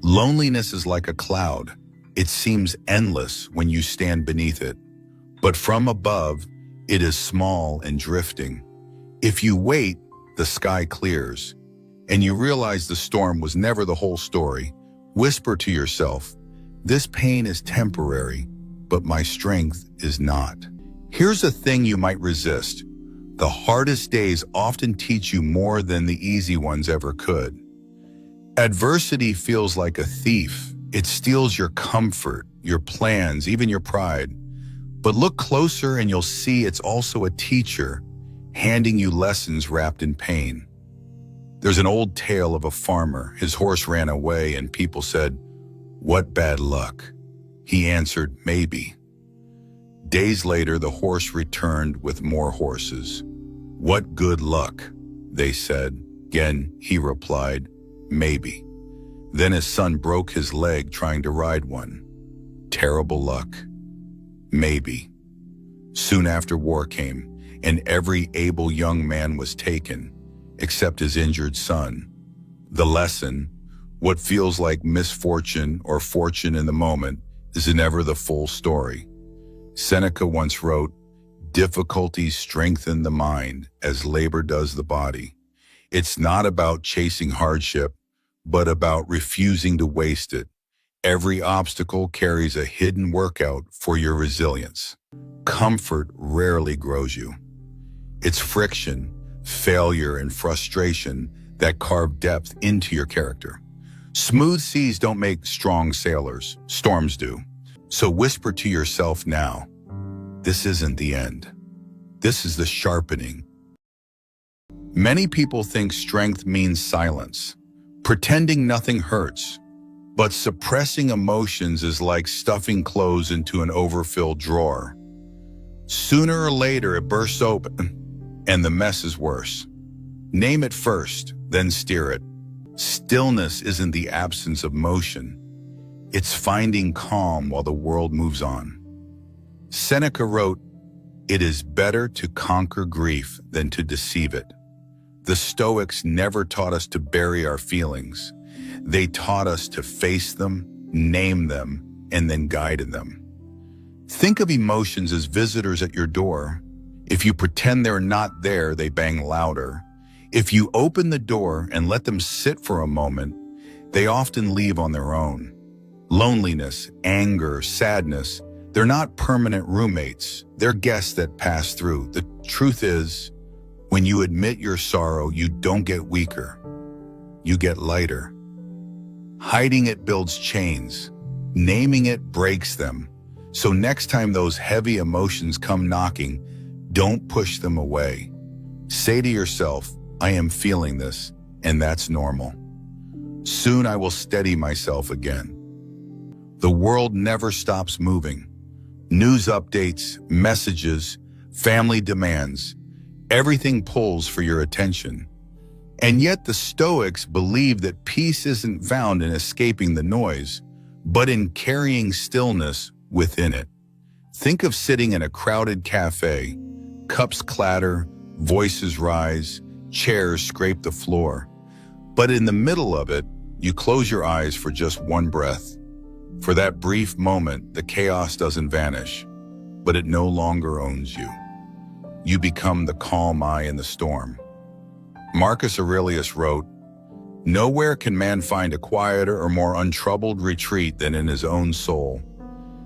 Loneliness is like a cloud. It seems endless when you stand beneath it, but from above, it is small and drifting. If you wait, the sky clears, and you realize the storm was never the whole story. Whisper to yourself, this pain is temporary, but my strength is not. Here's a thing you might resist. The hardest days often teach you more than the easy ones ever could. Adversity feels like a thief. It steals your comfort, your plans, even your pride. But look closer and you'll see it's also a teacher, handing you lessons wrapped in pain. There's an old tale of a farmer. His horse ran away and people said, "What bad luck?" He answered, "Maybe." Days later, the horse returned with more horses. "What good luck?" they said. Again, he replied, "Maybe." Then his son broke his leg trying to ride one. "Terrible luck." "Maybe." Soon after, war came, and every able young man was taken, except his injured son. The lesson, what feels like misfortune or fortune in the moment, is never the full story. Seneca once wrote, "Difficulties strengthen the mind as labor does the body." It's not about chasing hardship, but about refusing to waste it. Every obstacle carries a hidden workout for your resilience. Comfort rarely grows you. It's friction, failure, and frustration that carve depth into your character. Smooth seas don't make strong sailors, storms do. So whisper to yourself now, this isn't the end. This is the sharpening. Many people think strength means silence, pretending nothing hurts. But suppressing emotions is like stuffing clothes into an overfilled drawer. Sooner or later, it bursts open, and the mess is worse. Name it first, then steer it. Stillness isn't the absence of motion. It's finding calm while the world moves on. Seneca wrote, "It is better to conquer grief than to deceive it." The Stoics never taught us to bury our feelings. They taught us to face them, name them, and then guide in them. Think of emotions as visitors at your door. If you pretend they're not there, they bang louder. If you open the door and let them sit for a moment, they often leave on their own. Loneliness, anger, sadness, they're not permanent roommates. They're guests that pass through. The truth is, when you admit your sorrow, you don't get weaker. You get lighter. Hiding it builds chains. Naming it breaks them. So next time those heavy emotions come knocking, don't push them away. Say to yourself, I am feeling this, and that's normal. Soon I will steady myself again. The world never stops moving. News updates, messages, family demands, everything pulls for your attention. And yet the Stoics believe that peace isn't found in escaping the noise, but in carrying stillness within it. Think of sitting in a crowded cafe. Cups clatter, voices rise, chairs scrape the floor. But in the middle of it, you close your eyes for just one breath. For that brief moment, the chaos doesn't vanish, but it no longer owns you. You become the calm eye in the storm. Marcus Aurelius wrote, "Nowhere can man find a quieter or more untroubled retreat than in his own soul."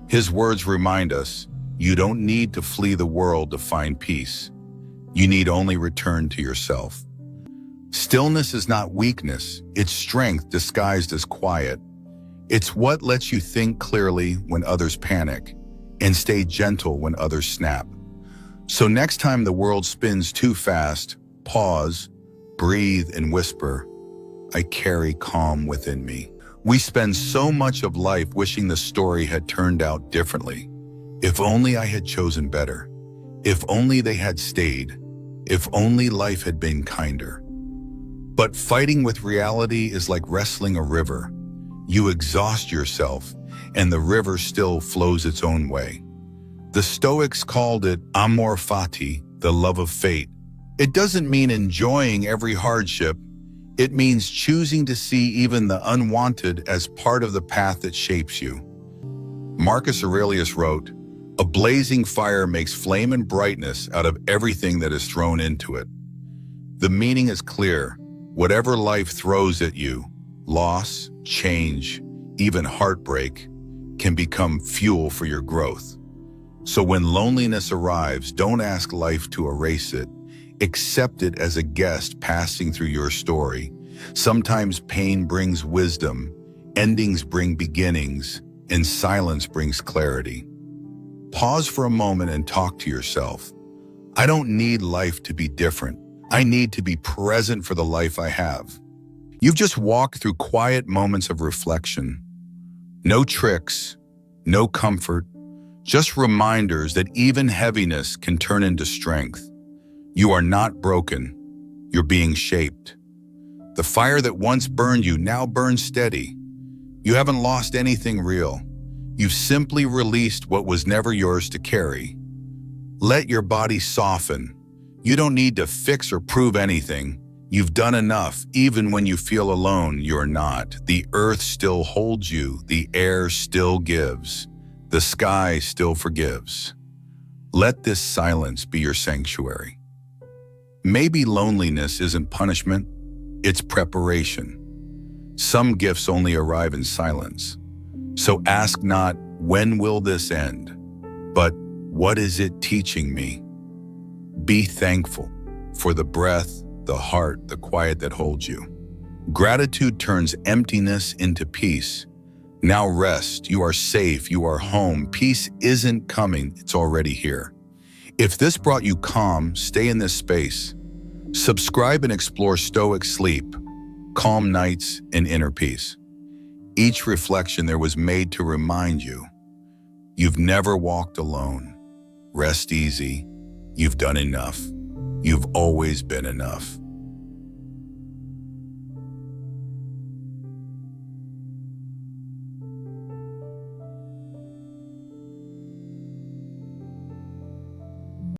His words remind us, you don't need to flee the world to find peace. You need only return to yourself. Stillness is not weakness, it's strength disguised as quiet. It's what lets you think clearly when others panic and stay gentle when others snap. So next time the world spins too fast, pause, breathe, and whisper, I carry calm within me. We spend so much of life wishing the story had turned out differently. If only I had chosen better. If only they had stayed. If only life had been kinder. But fighting with reality is like wrestling a river. You exhaust yourself, and the river still flows its own way. The Stoics called it amor fati, the love of fate. It doesn't mean enjoying every hardship. It means choosing to see even the unwanted as part of the path that shapes you. Marcus Aurelius wrote, "A blazing fire makes flame and brightness out of everything that is thrown into it." The meaning is clear. Whatever life throws at you, loss, change, even heartbreak, can become fuel for your growth. So when loneliness arrives, don't ask life to erase it. Accept it as a guest passing through your story. Sometimes pain brings wisdom, endings bring beginnings, and silence brings clarity. Pause for a moment and talk to yourself. I don't need life to be different. I need to be present for the life I have. You've just walked through quiet moments of reflection. No tricks, no comfort, just reminders that even heaviness can turn into strength. You are not broken. You're being shaped. The fire that once burned you now burns steady. You haven't lost anything real. You've simply released what was never yours to carry. Let your body soften. You don't need to fix or prove anything. You've done enough. Even when you feel alone, you're not. The earth still holds you. The air still gives. The sky still forgives. Let this silence be your sanctuary. Maybe loneliness isn't punishment, it's preparation. Some gifts only arrive in silence. So ask not, when will this end? But what is it teaching me? Be thankful for the breath, the heart, the quiet that holds you. Gratitude turns emptiness into peace. Now rest, you are safe, you are home. Peace isn't coming, it's already here. If this brought you calm, stay in this space. Subscribe and explore Stoic Sleep, calm nights and inner peace. Each reflection there was made to remind you, you've never walked alone. Rest easy, you've done enough. You've always been enough.